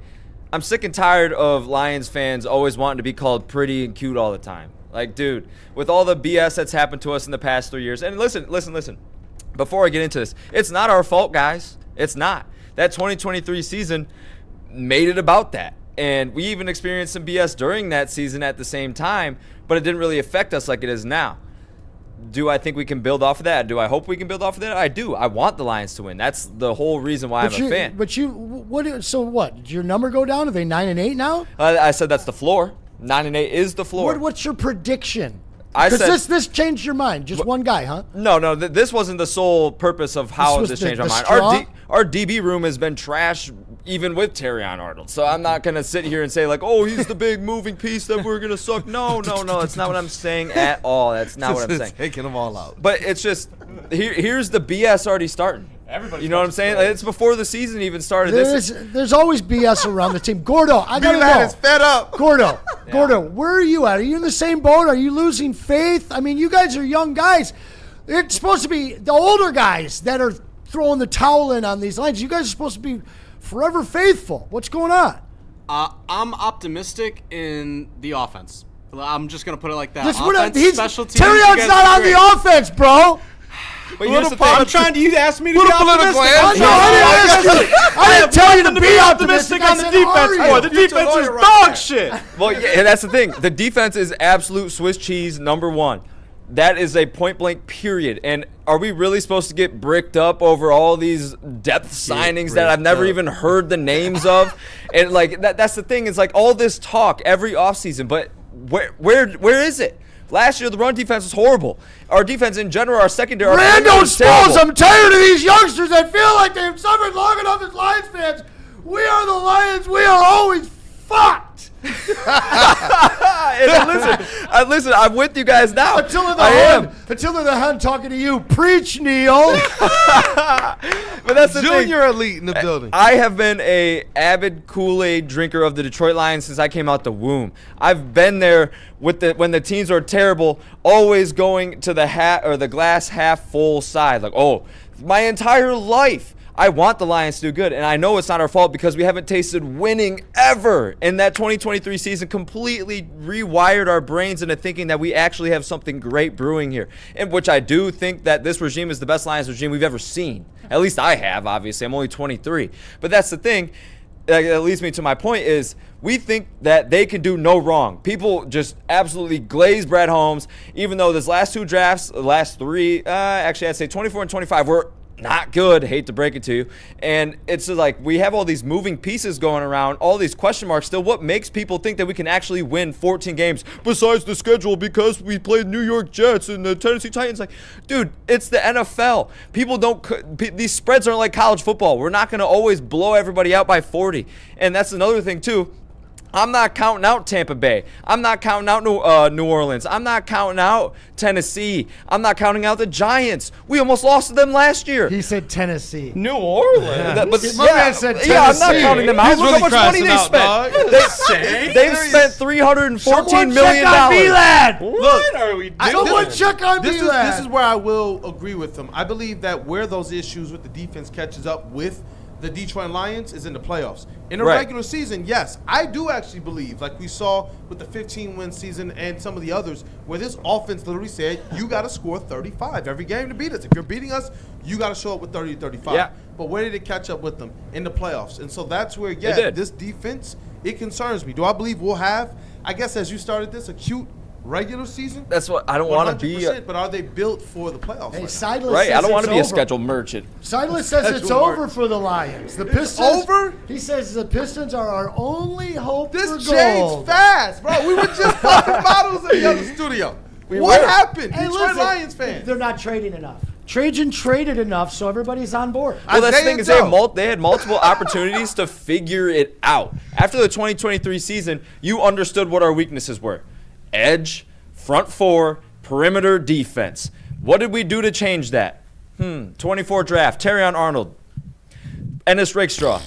I'm sick and tired of Lions fans always wanting to be called pretty and cute all the time. Like, dude, with all the BS that's happened to us in the past 3 years, and listen. Before I get into this, it's not our fault, guys. It's not. That 2023 season made it about that. And we even experienced some BS during that season at the same time, but it didn't really affect us like it is now. Do I think we can build off of that? Do I hope we can build off of that? I do. I want the Lions to win. That's the whole reason why I'm a fan. So what? Did your number go down? Are they 9-8 now? I said that's the floor. 9-8 is the floor. What's your prediction? I Because said this changed your mind. Just one guy, huh? no. This wasn't the sole purpose of how this changed my mind. Our DB room has been trash even with TRAJAN Arnold. So I'm not gonna sit here and say like, oh, he's the big moving piece that we're gonna suck. No. That's not what I'm saying at all. That's not what I'm saying. Taking them all out. But it's just here's the BS already starting. You know what I'm saying? Like, it's before the season even started. There's always BS around the team. Gordo, I gotta know. Is fed up. Gordo, where are you at? Are you in the same boat? Are you losing faith? I mean, you guys are young guys. It's supposed to be the older guys that are throwing the towel in on these lines. You guys are supposed to be forever faithful. What's going on? I'm optimistic in the offense. I'm just gonna put it like that. Special teams. TRAJAN's not on the offense, bro. But here's the thing. I'm trying to ask me to be optimistic. I didn't tell you to be optimistic on the defense. Boy, the defense is dog shit. Well, yeah, that's the thing. The defense is absolute Swiss cheese #1. That is a point blank period. And are we really supposed to get bricked up over all these depth signings that I've never even heard the names of? And like that's the thing. It's like all this talk every offseason, but where is it? Last year, the run defense was horrible. Our defense in general, our secondary. Randall Smalls, I'm tired of these youngsters that feel like they've suffered long enough as Lions fans. We are the Lions. We are always fucked. Listen, I'm with you guys now. Until they're the Hun talking to you. Preach, Neil. But that's the Junior elite in the building. I have been a avid Kool-Aid drinker of the Detroit Lions since I came out the womb. I've been there when the teams are terrible, always going to the glass half full side. Like, oh, my entire life. I want the Lions to do good, and I know it's not our fault because we haven't tasted winning ever. And that 2023 season completely rewired our brains into thinking that we actually have something great brewing here, and which I do think that this regime is the best Lions regime we've ever seen. At least I have, obviously. I'm only 23. But that's the thing. That leads me to my point is we think that they can do no wrong. People just absolutely glaze Brad Holmes, even though this last two drafts, the last three, actually I'd say 24 and 25 were not good, hate to break it to you. And it's like we have all these moving pieces going around, all these question marks still. What makes people think that we can actually win 14 games besides the schedule because we played New York Jets and the Tennessee Titans? Like, dude, it's the NFL. These spreads aren't like college football. We're not going to always blow everybody out by 40. And that's another thing, too. I'm not counting out Tampa Bay. I'm not counting out New Orleans. I'm not counting out Tennessee. I'm not counting out the Giants. We almost lost to them last year. He said Tennessee. New Orleans. Yeah. Man said Tennessee. I'm not counting them out. He's Look really how much money they spent. They've spent $314 million. What are we doing? Someone check on Belad. This is where I will agree with them. I believe that where those issues with the defense catches up with the Detroit Lions is in the playoffs. In a regular season, yes, I do actually believe, like we saw with the 15-win season and some of the others, where this offense literally said, you got to score 35 every game to beat us. If you're beating us, you got to show up with 30 to 35. Yeah. But where did it catch up with them? In the playoffs. And so that's where, this defense, it concerns me. Do I believe we'll have, I guess as you started this, a cute regular season? That's what I don't want to be. But are they built for the playoffs? Hey, Seidler right, says I don't want to be over. a schedule merchant. Seidler says it's over for the Lions. The Pistons over. He says the Pistons are our only hope for gold. This changed fast, bro. We were just popping bottles in the other studio. What happened? Hey, Detroit Lions fans. They're not trading enough. TRAJAN traded enough, so everybody's on board. Well, that's the thing is they had multiple opportunities to figure it out. After the 2023 season, you understood what our weaknesses were. Edge, front four, perimeter defense. What did we do to change that? 24 draft, TRAJAN Arnold, Ennis Rakestraw.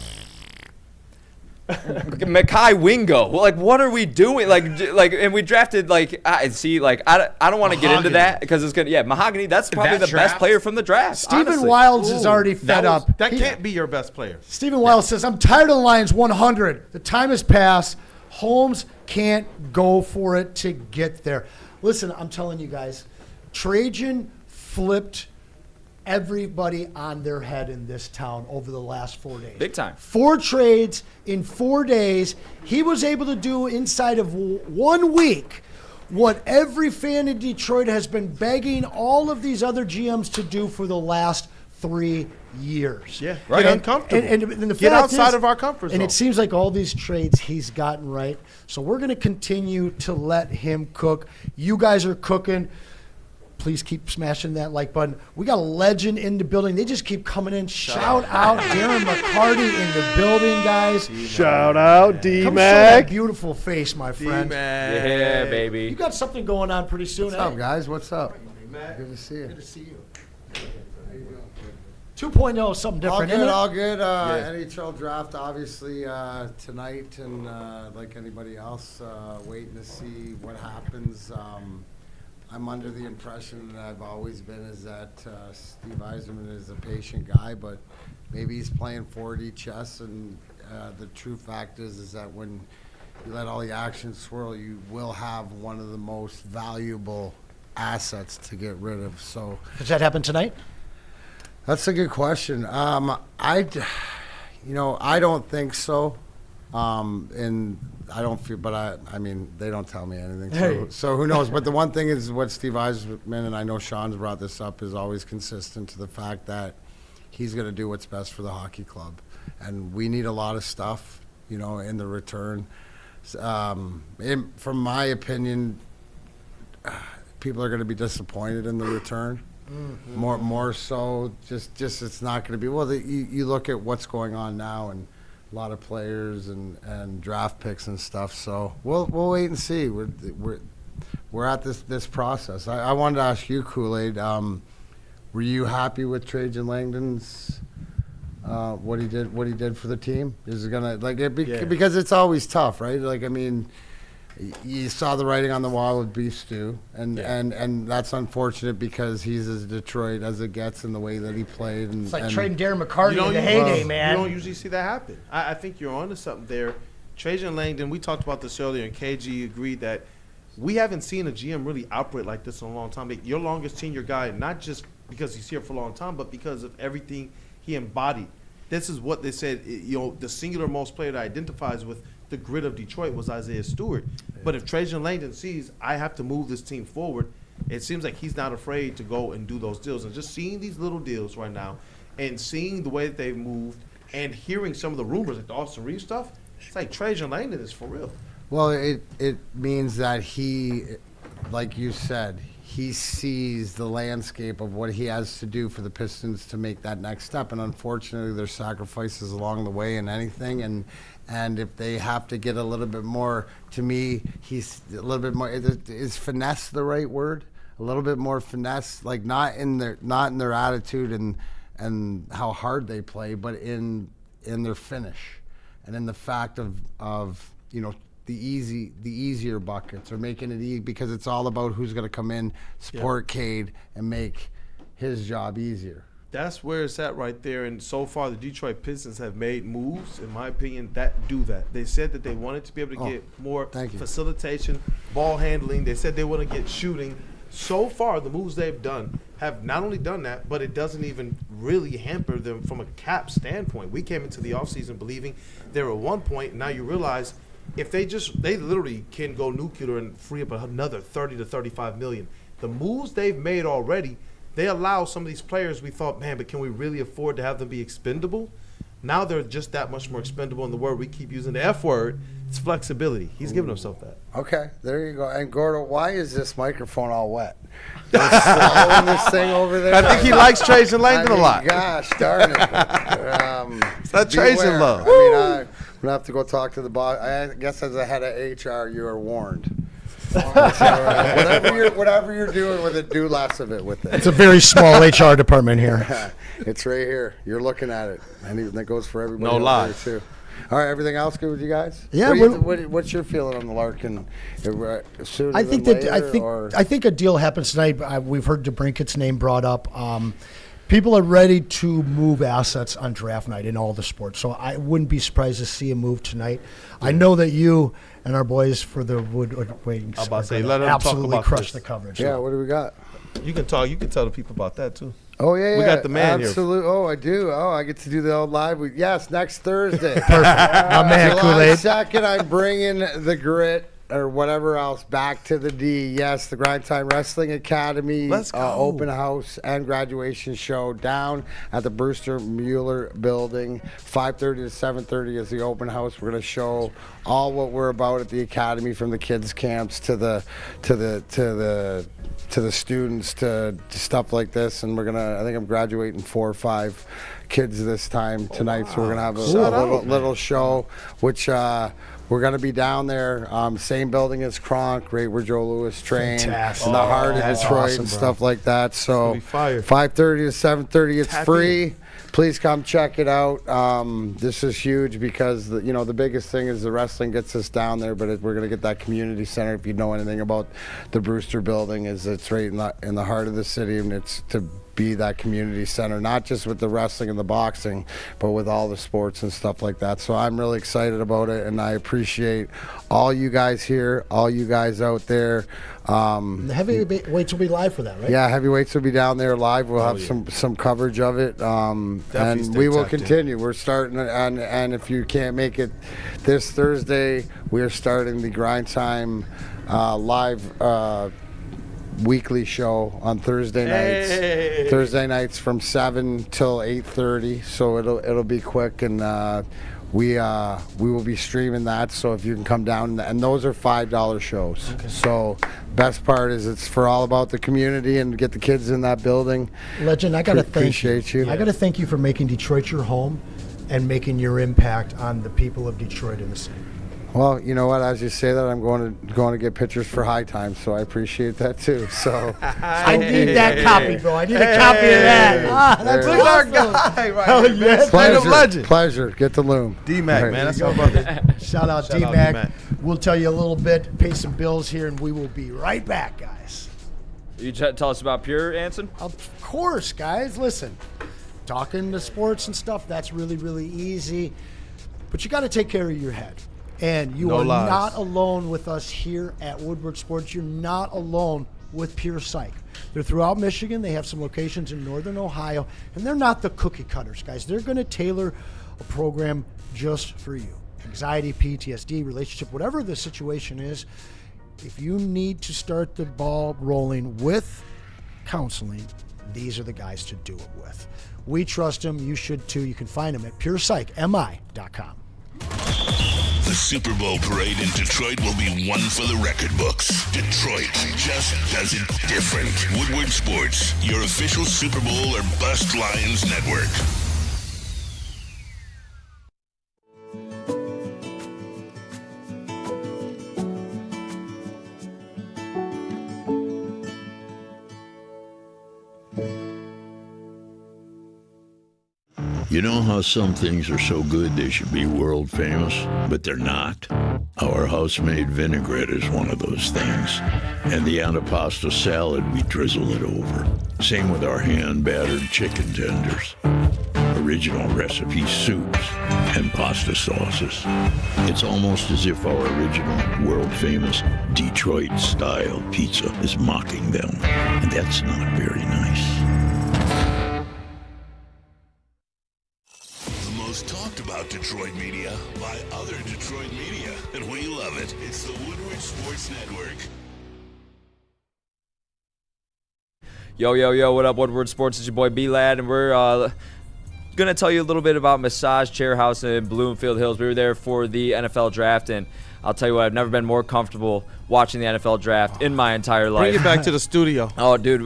Mekhi Wingo. Like, what are we doing? Like, and we drafted I don't want to get into that because it's gonna. Mahogany. That's probably the best player from the draft. Stephen Wiles is already fed up. That can't be your best player. Stephen Wiles says, "I'm tired of the Lions 100. The time has passed. Holmes can't go for it to get there." Listen, I'm telling you guys, TRAJAN flipped everybody on their head in this town over the last 4 days. Big time. 4 trades in 4 days. He was able to do inside of 1 week what every fan in Detroit has been begging all of these other GMs to do for the last 3 years. Yeah, right. Uncomfortable. And the Get fact outside is, of our comfort zone. And it seems like all these trades he's gotten right. So we're going to continue to let him cook. You guys are cooking. Please keep smashing that like button. We got a legend in the building. They just keep coming in. Shout out Darren McCarty in the building, guys. Shout out D-Mac. Come show that beautiful face, my friend. D-Mac. Yeah, baby. You got something going on pretty soon. What's up, guys? What's up? Good to see you. Good to see you. 2.0 is something different. All good. NHL draft, obviously, tonight, and like anybody else, waiting to see what happens. I'm under the impression that I've always been is that Steve Yzerman is a patient guy, but maybe he's playing 4D chess, and the true fact is that when you let all the action swirl, you will have one of the most valuable assets to get rid of. So does that happen tonight? That's a good question. I don't think so. And I don't feel, but I mean, they don't tell me anything. So who knows? But the one thing is what Steve Yzerman, and I know Sean's brought this up, is always consistent to the fact that he's going to do what's best for the hockey club. And we need a lot of stuff, in the return. From my opinion, people are going to be disappointed in the return. Mm-hmm. More so, just it's not going to be. Well, you look at what's going on now, and a lot of players and draft picks and stuff. So we'll wait and see. We're at this process. I wanted to ask you, Kool-Aid. Were you happy with TRAJAN Langdon's what he did for the team? Is it gonna because it's always tough, right? Like, I mean, you saw the writing on the wall with Beef Stew, and that's unfortunate because he's as Detroit as it gets in the way that he played. And, it's like trading Darren McCarty in the heyday, man. You don't usually see that happen. I think you're onto something there. TRAJAN Langdon, we talked about this earlier, and KG agreed that we haven't seen a GM really operate like this in a long time. Like, your longest tenure guy, not just because he's here for a long time, but because of everything he embodied. This is what they said, the singular most player that identifies with the grit of Detroit was Isaiah Stewart. But if TRAJAN Langdon sees, I have to move this team forward, it seems like he's not afraid to go and do those deals. And just seeing these little deals right now and seeing the way that they've moved and hearing some of the rumors, like the Austin Reeves stuff, it's like TRAJAN Langdon is for real. Well, it means that he, like you said, he sees the landscape of what he has to do for the Pistons to make that next step. And unfortunately, there's sacrifices along the way in anything. And if they have to get a little bit more, to me, he's a little bit more. Is finesse the right word? A little bit more finesse, like not in their attitude and how hard they play, but in their finish, and in the fact of the easier buckets, or making it easy, because it's all about who's going to come in, support Cade, and make his job easier. That's where it's at right there. And so far, the Detroit Pistons have made moves, in my opinion, that do that. They said that they wanted to be able to get more facilitation, ball handling. They said they want to get shooting. So far, the moves they've done have not only done that, but it doesn't even really hamper them from a cap standpoint. We came into the offseason believing they were at one point, and now you realize if they literally can go nuclear and free up another 30 to 35 million. The moves they've made already, they allow some of these players we thought, man, but can we really afford to have them be expendable? Now they're just that much more expendable. And the word we keep using, the F word, it's flexibility. He's giving himself that. Okay, there you go. And Gordo, why is this microphone all wet? Slowing this thing over there. I think he likes TRAJAN Langdon a lot. Gosh darn it. It's not TRAJAN love. I'm going to have to go talk to the boss. I guess as a head of HR, you are warned. Whatever you're doing with it, do less of it with it. It's a very small HR department here. It's right here. You're looking at it, and that goes for everybody. No lie. Too. All right, everything else good with you guys? Yeah. What's your feeling on the Larkin? Sooner I think than that later, I think a deal happens tonight. We've heard DeBrincat's name brought up. People are ready to move assets on draft night in all the sports, so I wouldn't be surprised to see a move tonight. I know that you and our boys for the Woodward Wings I'm about to say, are let gonna them talk absolutely about crush this. the coverage. Yeah, what do we got? You can talk. You can tell the people about that too. Oh yeah, we got the man absolutely. Oh, I do. Oh, I get to do the old live. Yes, next Thursday. Perfect. My man, Kool-Aid. July 2nd, I'm bringing the grit or whatever else back to the D. Yes, the Grind Time Wrestling Academy open house and graduation show down at the Brewster Mueller Building. 5:30 to 7:30 is the open house. We're going to show all what we're about at the academy, from the kids camps to the students to stuff like this. And I think I'm graduating 4 or 5 kids this time tonight. So we're gonna have a little show, which we're going to be down there, same building as Kronk, right where Joe Louis trained, in the heart of Detroit and stuff like that. So 5:30 to 7:30, it's free. Please come check it out. This is huge because the biggest thing is the wrestling gets us down there, but we're going to get that community center. If you know anything about the Brewster Building, it's right in the heart of the city, and it's to be that community center, not just with the wrestling and the boxing, but with all the sports and stuff like that. So I'm really excited about it, and I appreciate all you guys here, all you guys out there. The heavyweights will be live for that, right? Yeah, heavyweights will be down there live. We'll have some coverage of it, and we will continue. We're starting, and if you can't make it this Thursday, we are starting the Grind Time live weekly show on Thursday nights. Thursday nights from 7 till 8:30. So it'll be quick, and we will be streaming that. So if you can come down, and those are $5 shows. Okay. So best part is it's for all about the community and get the kids in that building. Legend, I gotta appreciate you. I gotta thank you for making Detroit your home and making your impact on the people of Detroit in the city. Well, you know what? As you say that, I'm going to get pictures for High Time, so I appreciate that too. So I need that copy, bro. I need a copy of that. That's Look at our guy right Hell here, yes. man. Pleasure. Get the loom. D-Mac, Right. man. That's my brother. Shout out D-Mac. We'll tell you a little bit, pay some bills here, and we will be right back, guys. You tell us about Pure, Anson? Of course, guys. Listen, talking to sports and stuff, that's really, really easy. But you got to take care of your head. And you are not alone with us here at Woodward Sports. You're not alone with Pure Psych. They're throughout Michigan. They have some locations in northern Ohio. And they're not the cookie cutters, guys. They're going to tailor a program just for you. Anxiety, PTSD, relationship, whatever the situation is. If you need to start the ball rolling with counseling, these are the guys to do it with. We trust them. You should too. You can find them at PurePsychMI.com. The Super Bowl parade in Detroit will be one for the record books. Detroit just does it different. Woodward Sports, your official Super Bowl or Bust Lions network. You know how some things are so good they should be world famous, but they're not? Our house-made vinaigrette is one of those things. And the antipasto salad, we drizzle it over. Same with our hand-battered chicken tenders. Original recipe soups and pasta sauces. It's almost as if our original, world-famous Detroit-style pizza is mocking them. And that's not very nice. Talked about Detroit media by other Detroit media, and we love it. It's the Woodward Sports Network. Yo, what up, Woodward Sports? It's your boy B-Lad, and we're going to tell you a little bit about Massage Chair House in Bloomfield Hills. We were there for the NFL draft, and I'll tell you what, I've never been more comfortable watching the NFL draft in my entire life. Bring it back to the studio. Oh, dude,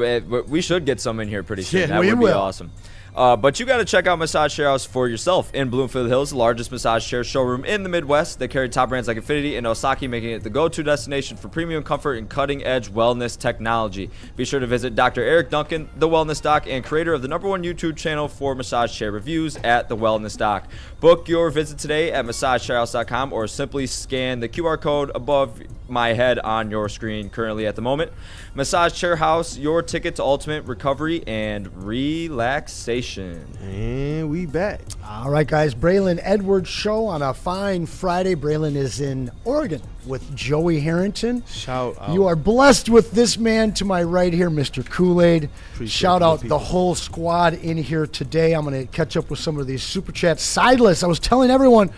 we should get some in here pretty soon. Yeah, that would be awesome. But you got to check out Massage Chair House for yourself in Bloomfield Hills, the largest massage chair showroom in the Midwest. They carry top brands like Infinity and Osaki, making it the go-to destination for premium comfort and cutting-edge wellness technology. Be sure to visit Dr. Eric Duncan, the Wellness Doc, and creator of the #1 YouTube channel for massage chair reviews at the Wellness Doc. Book your visit today at massagechairhouse.com or simply scan the QR code above my head on your screen currently at the moment. Massage Chair House, your ticket to ultimate recovery and relaxation. And we back. All right, guys. Braylon Edwards show on a fine Friday. Braylon is in Oregon with Joey Harrington. Shout out. You are blessed with this man to my right here, Mr. Kool-Aid. Shout out the whole squad in here today. I'm going to catch up with some of these super chats. Sideless, I was telling everyone,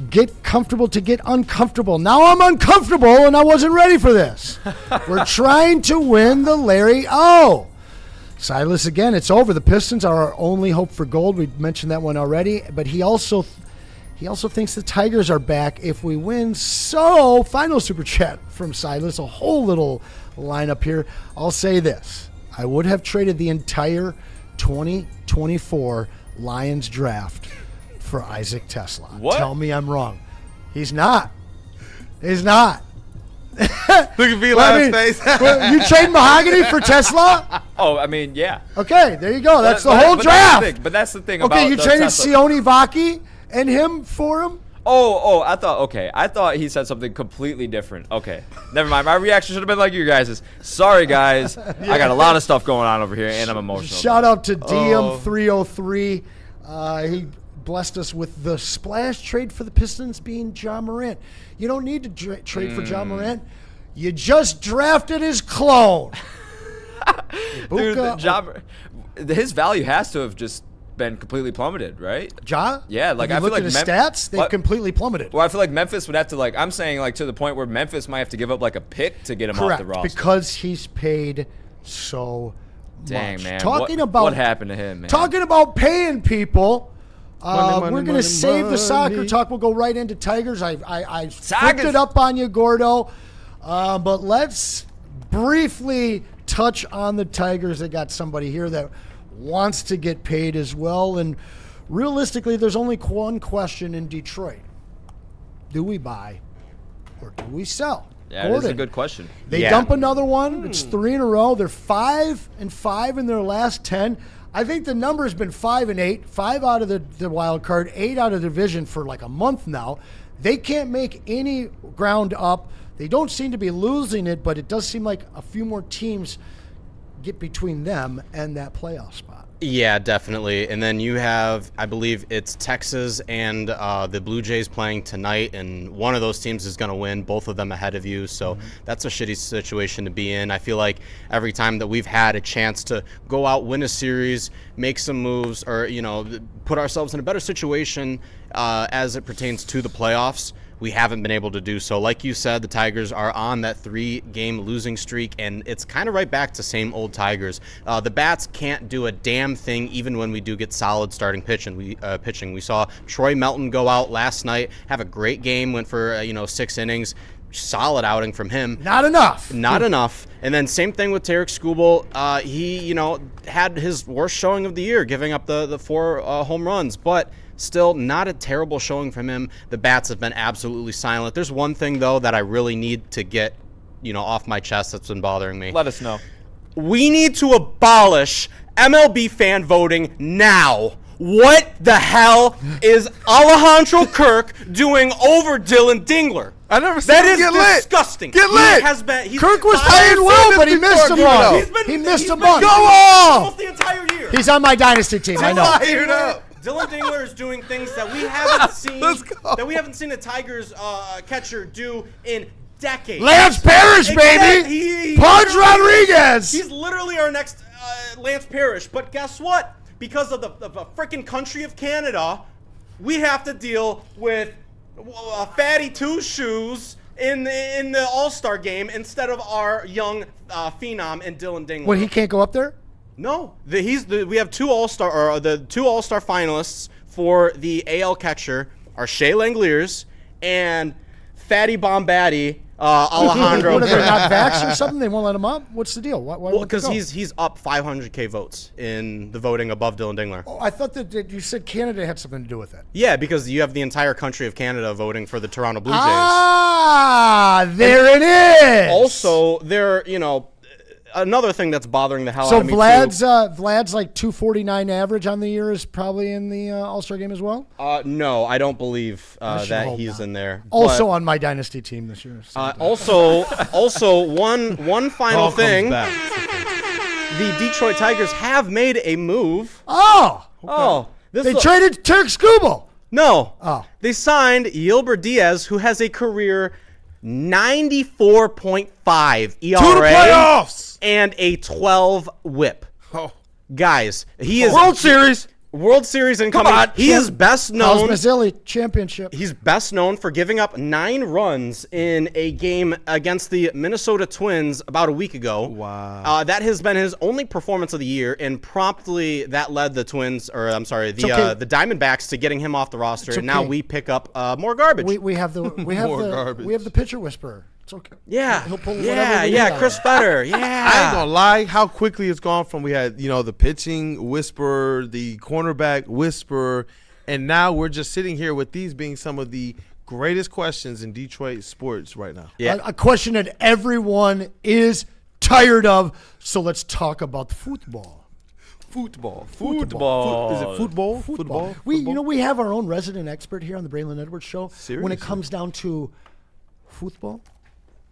get comfortable to get uncomfortable. Now I'm uncomfortable and I wasn't ready for this. We're trying to win the Larry O. Silas, again, it's over. The Pistons are our only hope for gold. We mentioned that one already. But he also thinks the Tigers are back if we win. So, final super chat from Silas, a whole little lineup here. I'll say this. I would have traded the entire 2024 Lions draft for Isaac Tesla. What? Tell me I'm wrong. He's not. He's not. Look at Veline's face. You trade Mahogany for Tesla? Oh, I mean, yeah. Okay, there you go. That's the whole draft. That's the thing about okay, you the traded Tesla. Sione Vaki and him for him? Oh, I thought he said something completely different. Okay, never mind. My reaction should have been like you guys'. Sorry, guys. I got a lot of stuff going on over here, and I'm emotional. Shout out to DM303. He blessed us with the splash trade for the Pistons being Ja Morant. You don't need to trade for Ja Morant. You just drafted his clone. Dude, his value has to have just been completely plummeted, right? Ja? Yeah, like I feel look like at his stats, they've completely plummeted. Well, I feel like Memphis would have to I'm saying to the point where Memphis might have to give up like a pick to get him Correct, off the roster. because he's paid so Dang, much. man. Talking what happened to him, man? Talking about paying people. Money, we're going to money, save the soccer money. talk. We'll go right into Tigers. I flipped it up on you, Gordo. But let's briefly touch on the Tigers. They got somebody here that wants to get paid as well. And realistically, there's only one question in Detroit. Do we buy or do we sell? Yeah, that's a good question. They dump another one. It's 3 in a row. They're 5-5 in their last 10. I think the number has been 5-8, 5 out of the wild card, 8 out of the division for like a month now. They can't make any ground up. They don't seem to be losing it, but it does seem like a few more teams get between them and that playoff spot. Yeah, definitely. And then you have, I believe it's Texas and the Blue Jays playing tonight, and one of those teams is going to win, both of them ahead of you. So that's a shitty situation to be in. I feel like every time that we've had a chance to go out, win a series, make some moves, or, put ourselves in a better situation as it pertains to the playoffs, we haven't been able to do so. Like you said, the Tigers are on that 3-game losing streak, and it's kind of right back to same old Tigers. The Bats can't do a damn thing even when we do get solid starting pitching. We saw Troy Melton go out last night, have a great game, went for 6 innings. Solid outing from him. Not enough. Not enough. And then same thing with Tarek Skubal. He, had his worst showing of the year, giving up the 4 home runs, but still not a terrible showing from him. The Bats have been absolutely silent. There's one thing, though, that I really need to get, off my chest that's been bothering me. Let us know. We need to abolish MLB fan voting now. What the hell is Alejandro Kirk doing over Dylan Dingler? I never seen him get lit. Disgusting. Get lit. Kirk was playing well, but he missed a month. He missed a month. Go on. Almost the entire year. He's on my dynasty team. I know. Dylan Dingler is doing things that we haven't seen. That we haven't seen a Tigers catcher do in decades. Lance Parrish, baby. Pudge Rodriguez. He's literally our next Lance Parrish. But guess what? Because of the freaking country of Canada, we have to deal with fatty two shoes in the All-Star game instead of our young phenom in Dylan Dingler. Well, he can't go up there? No, we have 2 All-Star the 2 All-Star finalists for the AL catcher are Shea Langeliers and Fatty Bombaddy Alejandro. What, are they not vaxxed or something? They won't let him up? What's the deal? Why Well, because he's up 500K votes in the voting above Dylan Dingler. Oh, I thought that you said Canada had something to do with it. Yeah, because you have the entire country of Canada voting for the Toronto Blue Jays. Ah, there it is. Also, another thing that's bothering the hell out so of me Vlad's like 249 average on the year is probably in the All-Star game as well? No, I don't believe that he's in there. Also on my dynasty team this year. Also, one final thing. The Detroit Tigers have made a move. They traded Turk Skubal. No. They signed Yilber Diaz, who has a career 94.5 ERA. To the playoffs! And a 12 whip. Guys, he is World Series incoming. He is best known. Mazzilli championship. He's best known for giving up 9 runs in a game against the Minnesota Twins about a week ago. Wow. That has been his only performance of the year, and promptly that led the the Diamondbacks to getting him off the roster. And now we pick up more garbage. We have the pitcher whisperer. It's okay. Yeah. He'll pull Chris Fetter. Yeah. I ain't gonna lie, how quickly it's gone from we had, the pitching whisperer, the cornerback whisperer, and now we're just sitting here with these being some of the greatest questions in Detroit sports right now. Yeah. A question that everyone is tired of. So let's talk about football. Football. Football. Is it football? Football. We have our own resident expert here on the Braylon Edwards Show. Seriously? When it comes down to football.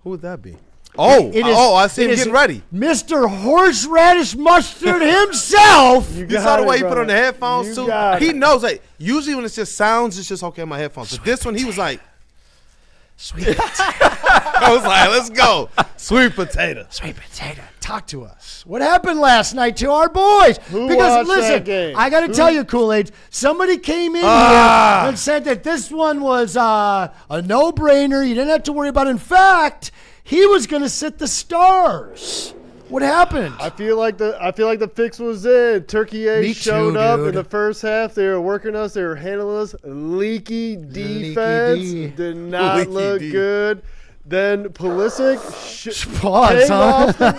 Who would that be? I see him getting ready. Mr. Horseradish Mustard himself. You saw the way he put on the headphones, too? He knows. Usually when it's just sounds, it's just, okay, my headphones. But this one, he was like, sweet potato. I was like, let's go. Sweet potato. Sweet potato. Talk to us. What happened last night to our boys? Because listen, I got to tell you, Kool-Aid, somebody came in here and said that this one was a no-brainer. You didn't have to worry about it. In fact, he was going to sit the Stars. What happened? I feel like the fix was in. Turkey Egg showed up in the first half. They were working us. They were handling us. Leaky defense did not look good. Then Pulisic pause, off the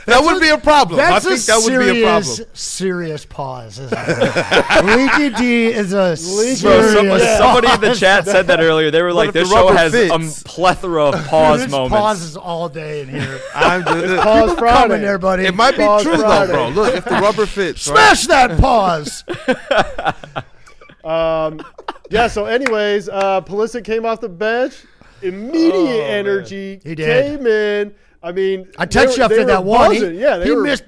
that would be a problem. I think that would be a problem. Serious pause. Isn't it? Leaky D is a serious somebody in the chat said that earlier. They were like, this show has a plethora of pause moments. Pauses all day in here. Pause Friday. Coming there, buddy. It might be true, though, bro. Look, if the rubber fits. Smash that pause. So anyways, Pulisic came off the bench. Immediate energy came in. I mean, I touched you after that one. He missed.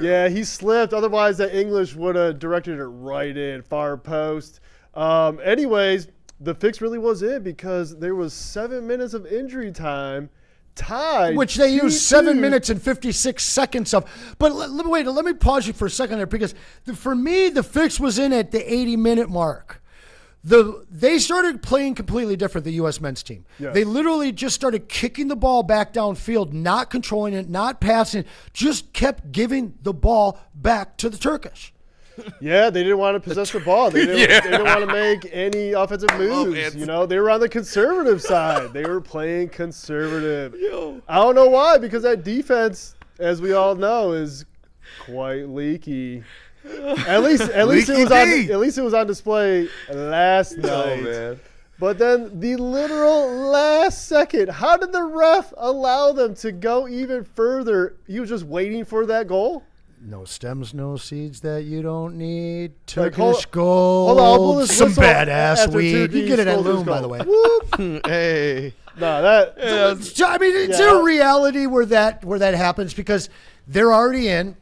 Yeah, he slipped. Otherwise, that English would have directed it right in, far post. Anyways, the fix really was it because there was 7 minutes of injury time. Tied, which they used 7 minutes and 56 seconds of. But let me pause you for a second there because for me, the fix was in at the 80-minute mark. They started playing completely different, the U.S. men's team. Yes. They literally just started kicking the ball back downfield, not controlling it, not passing, just kept giving the ball back to the Turkish. Yeah, they didn't want to possess the ball. They didn't want to make any offensive moves. They were on the conservative side. They were playing conservative. I don't know why, because that defense, as we all know, is quite leaky. At least it was on display last night. Man. But then the literal last second, how did the ref allow them to go even further? He was just waiting for that goal. No stems, no seeds that you don't need. Turkish gold. Hold on, I'll blow this some badass weed. You get it at Loom, by the way. Hey. No, I mean, it's a reality where that happens because they're already in.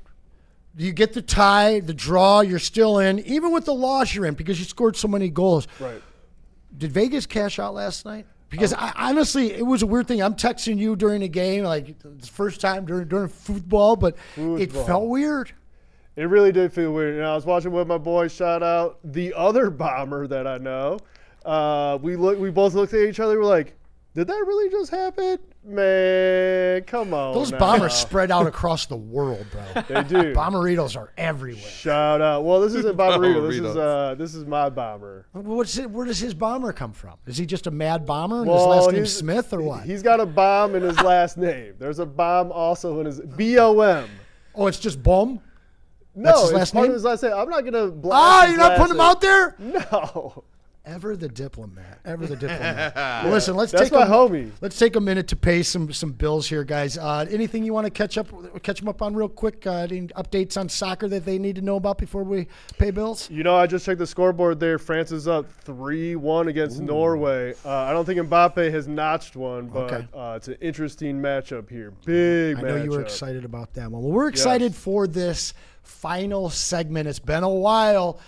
You get the tie, the draw, you're still in. Even with the loss, you're in because you scored so many goals. Right. Did Vegas cash out last night? Because honestly, it was a weird thing. I'm texting you during the game, like it's the first time during football, but it felt weird. It really did feel weird. And I was watching with my boys. Shout out the other bomber that I know. We both looked at each other. We're like, did that really just happen? Man, come on. Those now. bombers spread out across the world, bro. They do. Bomberitos are everywhere. Shout out. Well, this isn't Bomberito. This is my bomber. Where does his bomber come from? Is he just a mad bomber and his last name's Smith or what? He's got a bomb in his last name. There's a bomb also in his B-O-M. Oh, it's just Bomb? No, That's his it's last part name? of his last name. I'm not gonna blast. You're not putting him out there? No. Ever the diplomat. Well, listen, let's That's take my homie. Let's take a minute to pay some bills here, guys. Anything you want to catch them up on real quick? Any updates on soccer that they need to know about before we pay bills? You know, I just checked the scoreboard there. France is up 3-1 against Norway. I don't think Mbappe has notched one, but it's an interesting matchup here. Big matchup. I know you were excited about that one. Well, we're excited for this final segment. It's been a while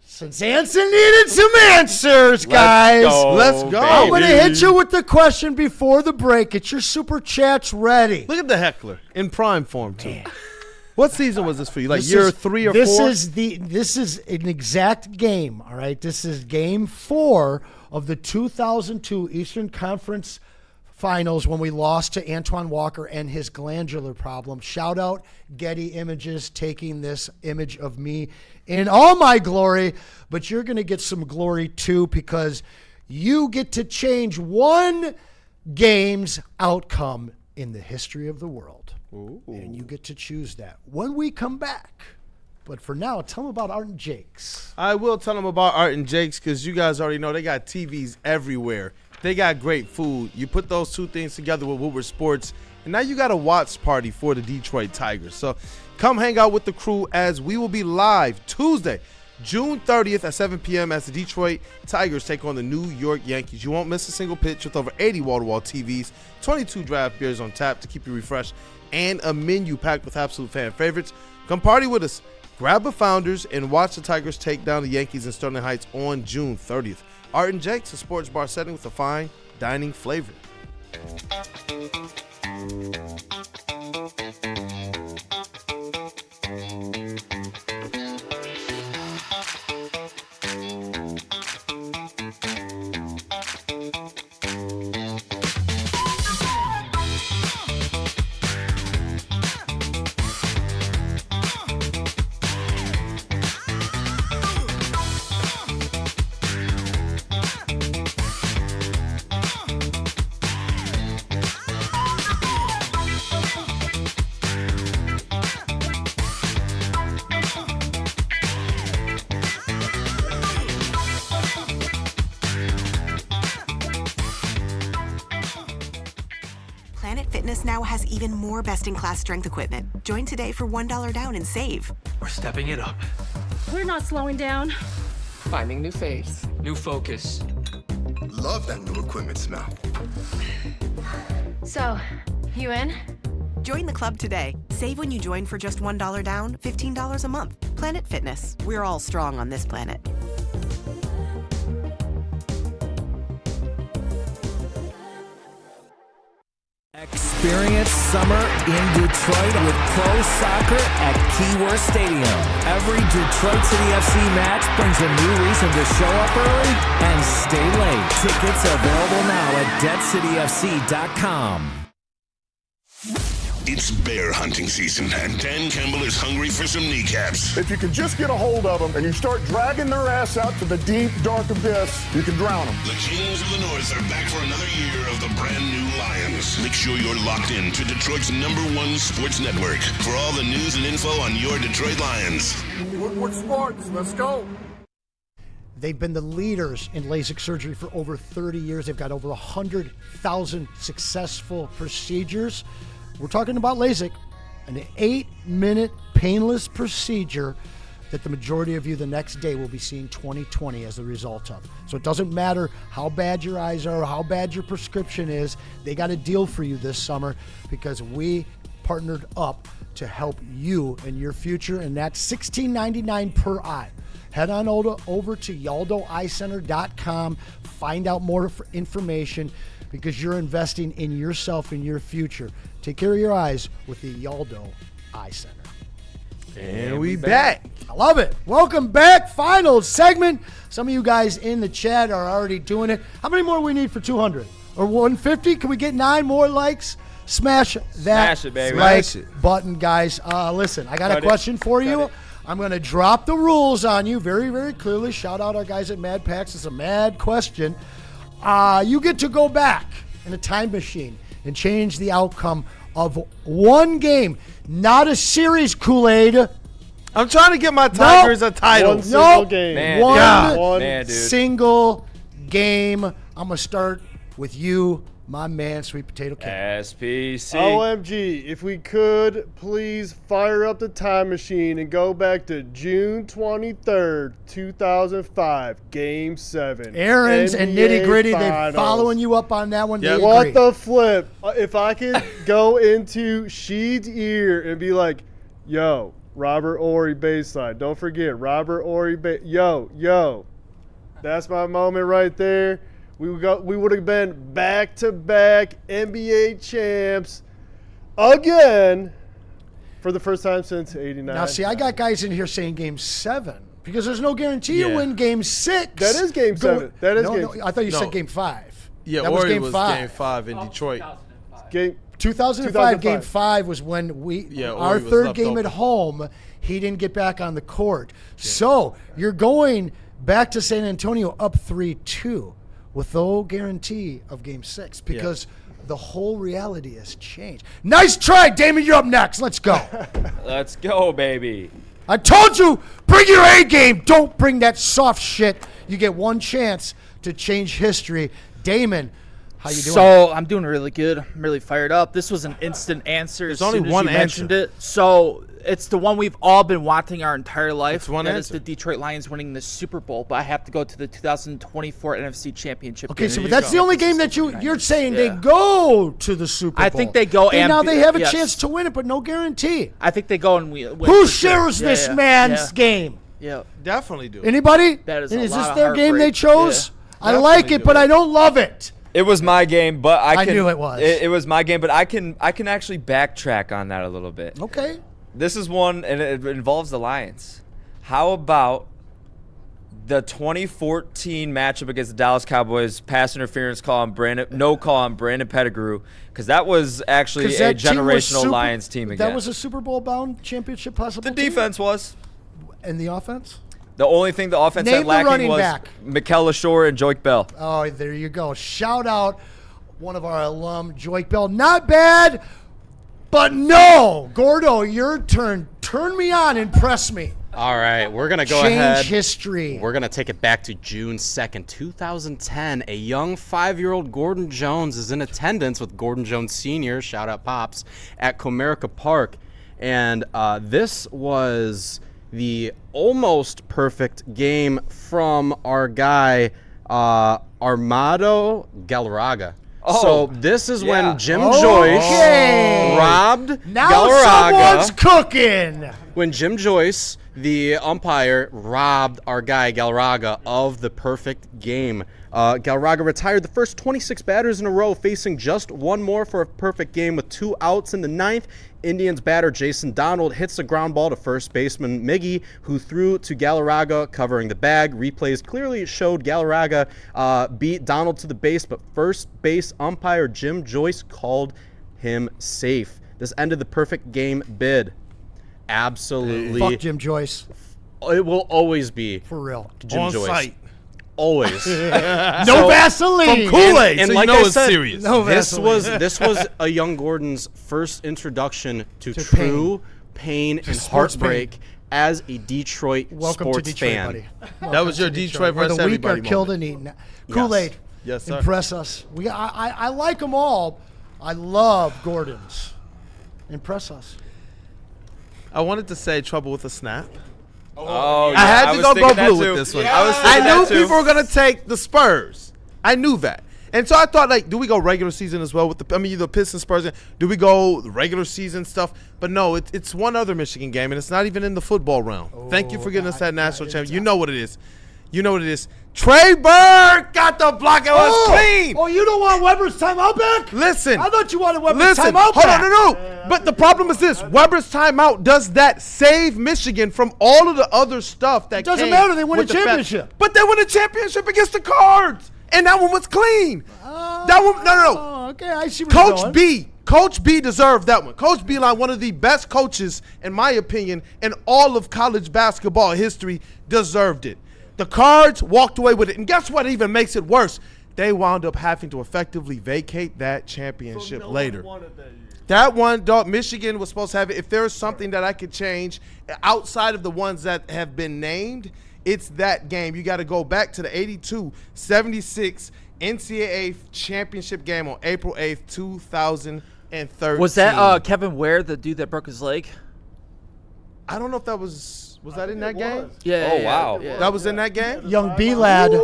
since Anson needed some answers, guys. Let's go. I'm going to hit you with the question before the break. Get your super chats ready. Look at the heckler in prime form, too. What season was this for you? Like year 3 or 4? This is an exact game, all right? This is game 4 of the 2002 Eastern Conference Finals when we lost to Antoine Walker and his glandular problem. Shout out Getty Images taking this image of me in all my glory, but you're going to get some glory too because you get to change one game's outcome in the history of the world. Ooh. And you get to choose that when we come back. But for now, tell them about Art and Jake's. I will tell them about Art and Jake's because you guys already know they got TVs everywhere. They got great food. You put those two things together with Woodward Sports, and now you got a watch party for the Detroit Tigers. So come hang out with the crew as we will be live Tuesday, June 30th at 7 p.m. as the Detroit Tigers take on the New York Yankees. You won't miss a single pitch with over 80 wall-to-wall TVs, 22 draft beers on tap to keep you refreshed, and a menu packed with absolute fan favorites. Come party with us. Grab a Founders and watch the Tigers take down the Yankees in Sterling Heights on June 30th. Art and Jake's, a sports bar setting with a fine dining flavor. Now has even more best-in-class strength equipment. Join today for $1 down and save. We're stepping it up. We're not slowing down. Finding new faith, new focus. Love that new equipment smell. So, you in? Join the club today. Save when you join for just $1 down, $15 a month. Planet Fitness. We're all strong on this planet. Experience summer in Detroit with pro soccer at Keyworth Stadium. Every Detroit City FC match brings a new reason to show up early and stay late. Tickets available now at DebtCityFC.com. It's bear hunting season, and Dan Campbell is hungry for some kneecaps. If you can just get a hold of them and you start dragging their ass out to the deep, dark abyss, you can drown them. The Kings of the North are back for another year of the brand new Lions. Make sure you're locked in to Detroit's #1 sports network for all the news and info on your Detroit Lions. Woodward Sports, let's go. They've been the leaders in LASIK surgery for over 30 years. They've got over 100,000 successful procedures. We're talking about LASIK, an 8-minute painless procedure that the majority of you the next day will be seeing 20/20 as the result of. So it doesn't matter how bad your eyes are or how bad your prescription is, they got a deal for you this summer because we partnered up to help you in your future, and that's $16.99 per eye. Head on over to YaldoEyeCenter.com, find out more information because you're investing in yourself and your future. Take care of your eyes with the Yaldo Eye Center. And we back. I love it. Welcome back. Final segment. Some of you guys in the chat are already doing it. How many more we need for 200 or 150? Can we get 9 more likes? Smash that Smash it, baby. like Smash it. button, guys. Listen, I got a question for you. I'm going to drop the rules on you very, very clearly. Shout out our guys at Mad Packs. It's a mad question. You get to go back in a time machine and change the outcome of one game, not a series, Kool-Aid. I'm trying to get my Tigers a title. One single game. Man, dude. Single game. I'm going to start with you, my man, Sweet Potato King. SPC. OMG, if we could, please fire up the time machine and go back to June 23rd, 2005, Game 7. Aaron's and NBA Nitty Gritty, they're Finals. following you up on that one. They agree. What the flip? If I could go into Sheed's ear and be like, yo, Robert Horry baseline. Don't forget, Robert Horry yo. That's my moment right there. We would have been back-to-back NBA champs again for the first time since '89. Now, see, I got guys in here saying Game 7 because there's no guarantee you win Game 6. That is Game 7. That is No, I thought you said Game 5. Yeah, that Horry was Game 5 in Detroit. Game 2005 Game 5 was when our was third left game open. at home, he didn't get back on the court. So you're going back to San Antonio up 3-2 with no guarantee of Game 6 because the whole reality has changed. Nice try, Damon. You're up next. Let's go. Let's go, baby. I told you, bring your A game. Don't bring that soft shit. You get one chance to change history. Damon, how you doing? So I'm doing really good. I'm really fired up. This was an instant answer. There's as only soon as one you mentioned answer. it. So it's the one we've all been wanting our entire life. It's one That is answer. the Detroit Lions winning the Super Bowl. But I have to go to the 2024 NFC Championship. Okay, game. so but that's the only game that you're saying they Yeah. go to the Super Bowl. I think they go and now they have a yes. chance to win it, but no guarantee. I think they go and win. Who for sure. shares Yeah, this yeah, man's yeah. game? Yeah. Definitely do. Anybody? That is And a is lot this of their game they heartbreak. chose? Yeah. I like Definitely it, do but it. I don't love it. It was my game, but I knew it was. It was my game, but I can actually backtrack on that a little bit. Okay. This is one, and it involves the Lions. How about the 2014 matchup against the Dallas Cowboys? Pass interference call on Brandon Pettigrew, because that was actually 'Cause a that team was generational Lions team again. That was a Super Bowl bound championship possible. The defense was. And the offense? The only thing the offense Name had the lacking running was back. Mikael Ashore and Joik Bell. Oh, there you go. Shout out one of our alum, Joik Bell. Not bad, but no. Gordo, your turn. Turn me on. Impress me. All right, we're going to go Change ahead. history. We're going to take it back to June 2nd, 2010. A young 5-year-old Gordon Jones is in attendance with Gordon Jones Sr., shout out Pops, at Comerica Park. And this was the almost perfect game from our guy, Armando Galarraga. So this is when Jim Joyce robbed Now Galarraga. someone's cooking. When Jim Joyce, the umpire, robbed our guy Galarraga of the perfect game. Galarraga retired the first 26 batters in a row, facing just one more for a perfect game with 2 outs in the 9th. Indians batter Jason Donald hits a ground ball to first baseman Miggy, who threw to Galarraga, covering the bag. Replays clearly showed Galarraga beat Donald to the base, but first base umpire Jim Joyce called him safe. This ended the perfect game bid. Absolutely. Fuck Jim Joyce. It will always be For real. Jim On Joyce. site. Always. No Vaseline. From Kool-Aid, And so like you know I it's said, serious. No this Vaseline. was a young Gordon's first introduction to true pain and sports heartbreak as a Detroit Welcome sports to Detroit, fan. buddy. That was your Detroit Where versus the weak are everybody killed moment. and eaten. Kool-Aid. Yes, sir. Impress us. I like them all. I love Gordon's. Impress us. I wanted to say trouble with a snap. Oh, I had to was go thinking that blue too. with this one. I was I thinking knew that too. people were gonna take the Spurs. I knew that, and so I thought, like, do we go regular season as well with the? I mean, the Pistons, Spurs. Do we go the regular season stuff? But no, it's one other Michigan game, and it's not even in the football realm. Thank you for getting us that national champion. You know what it is. You know what it is. Trey Bird got the block. It was clean. Oh, you don't want Weber's timeout back? Listen. I thought you wanted Weber's Listen. timeout Hold back. on, no. But the problem is this: Weber's timeout does that save Michigan from all of the other stuff that doesn't came matter. They win a with the fact- championship. But they win a championship against the Cards, and that one was clean. That one, no. Okay, I see where you're going. Coach B deserved that one. Coach Braylon, one of the best coaches, in my opinion, in all of college basketball history, deserved it. The Cards walked away with it. And guess what even makes it worse? They wound up having to effectively vacate that championship later. That one, dog, Michigan was supposed to have it. If there is something that I could change outside of the ones that have been named, it's that game. You got to go back to the 82-76 NCAA championship game on April 8th, 2013. Was that Kevin Ware, the dude that broke his leg? I don't know if that was that in that game? Yeah. Oh, wow. Yeah. That was in that game? Young B-Lad. Deep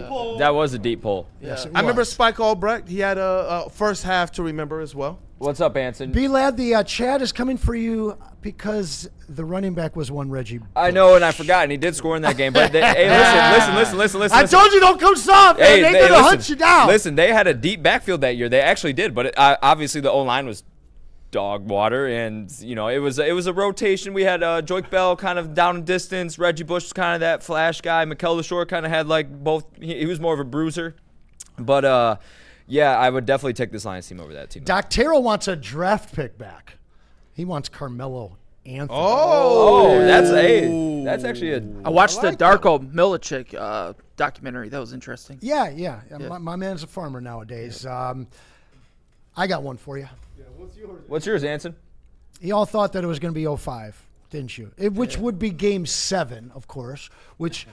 pull. That was a deep pull. Yes, it I remember was. Spike Albrecht. He had a first half to remember as well. What's up, Anson? B-Lad, the chat is coming for you because the running back was one Reggie. I know, and I forgot, and he did score in that game. But hey, listen. I told you don't come soft, man. Hey, They're going to hunt you down. Listen, they had a deep backfield that year. They actually did, but obviously the O-line was dog water, and it was a rotation. We had Joik Bell kind of down in distance. Reggie Bush was kind of that flash guy. Mikel LeShore kind of had like both. He was more of a bruiser, but yeah, I would definitely take this Lions team over that team. Doc Terrell wants a draft pick back. He wants Carmelo Anthony. That's actually a. I watched the Darko Milicic documentary. That was interesting. Yeah. My man's a farmer nowadays. I got one for you. What's yours, Anson? You all thought that it was going to be 05, didn't you? Which would be Game 7, of course, which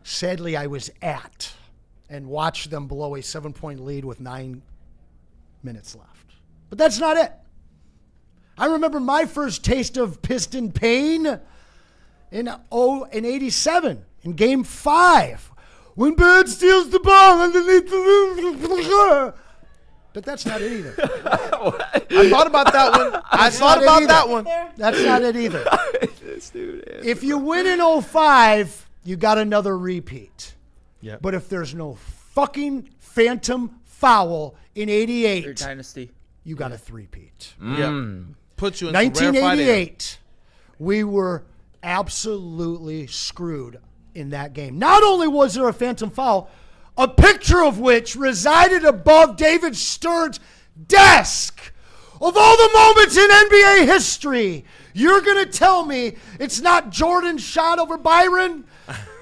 sadly I was at and watched them blow a 7-point lead with 9 minutes left. But that's not it. I remember my first taste of Piston pain in 87 in Game 5 when Bird steals the ball underneath the. But that's not it either. I thought about that one. That's not it either. If you win in 05, you got another repeat. Yep. But if there's no fucking phantom foul in 88, Your dynasty. you got a three-peat. Yeah. Put you in 1988, we were absolutely screwed in that game. Not only was there a phantom foul, a picture of which resided above David Stern's desk. Of all the moments in NBA history, you're going to tell me it's not Jordan's shot over Byron?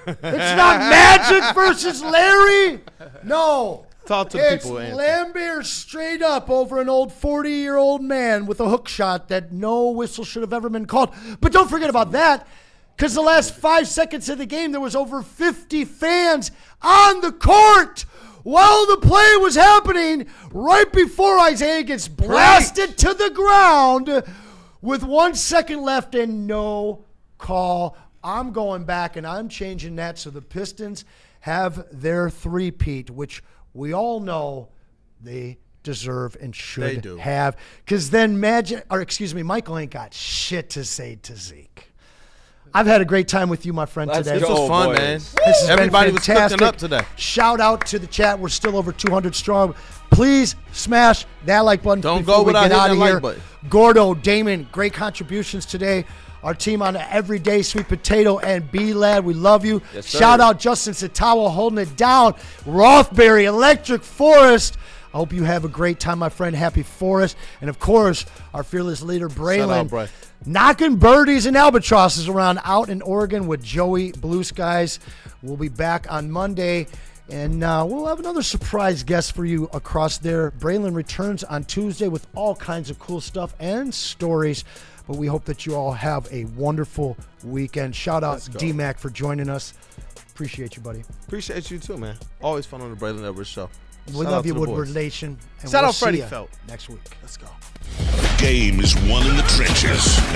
It's not Magic versus Larry? No. Talk to the It's people, Anthony. Lambert straight up over an old 40-year-old man with a hook shot that no whistle should have ever been called. But don't forget about that, because the last 5 seconds of the game, there was over 50 fans on the court while the play was happening right before Isaiah gets blasted to the ground with 1 second left and no call. I'm going back and I'm changing that so the Pistons have their three-peat, which we all know they deserve and should have. Because then Michael ain't got shit to say to Zeke. I've had a great time with you, my friend, today. This was fun, man. This has Everybody been was fantastic. cooking up today. Shout out to the chat. We're still over 200 strong. Please smash that like button Don't before go we without get out hitting of that here. like button. Gordo, Damon, great contributions today. Our team on the Everyday Sweet Potato and B-Lad, we love you. Yes, sir. Shout out Justin Satawa holding it down. Rothbury, Electric Forest. I hope you have a great time, my friend. Happy Forest. And, of course, our fearless leader, Braylon. Bray. Knocking birdies and albatrosses around out in Oregon with Joey Blue Skies. We'll be back on Monday, and we'll have another surprise guest for you across there. Braylon returns on Tuesday with all kinds of cool stuff and stories. But we hope that you all have a wonderful weekend. Shout out D-Mac for joining us. Appreciate you, buddy. Appreciate you too, man. Always fun on the Braylon Edwards show. We love you, Woodward Nation. And Shout we'll out Freddie see ya Felt next week. Let's go. The game is won in the trenches.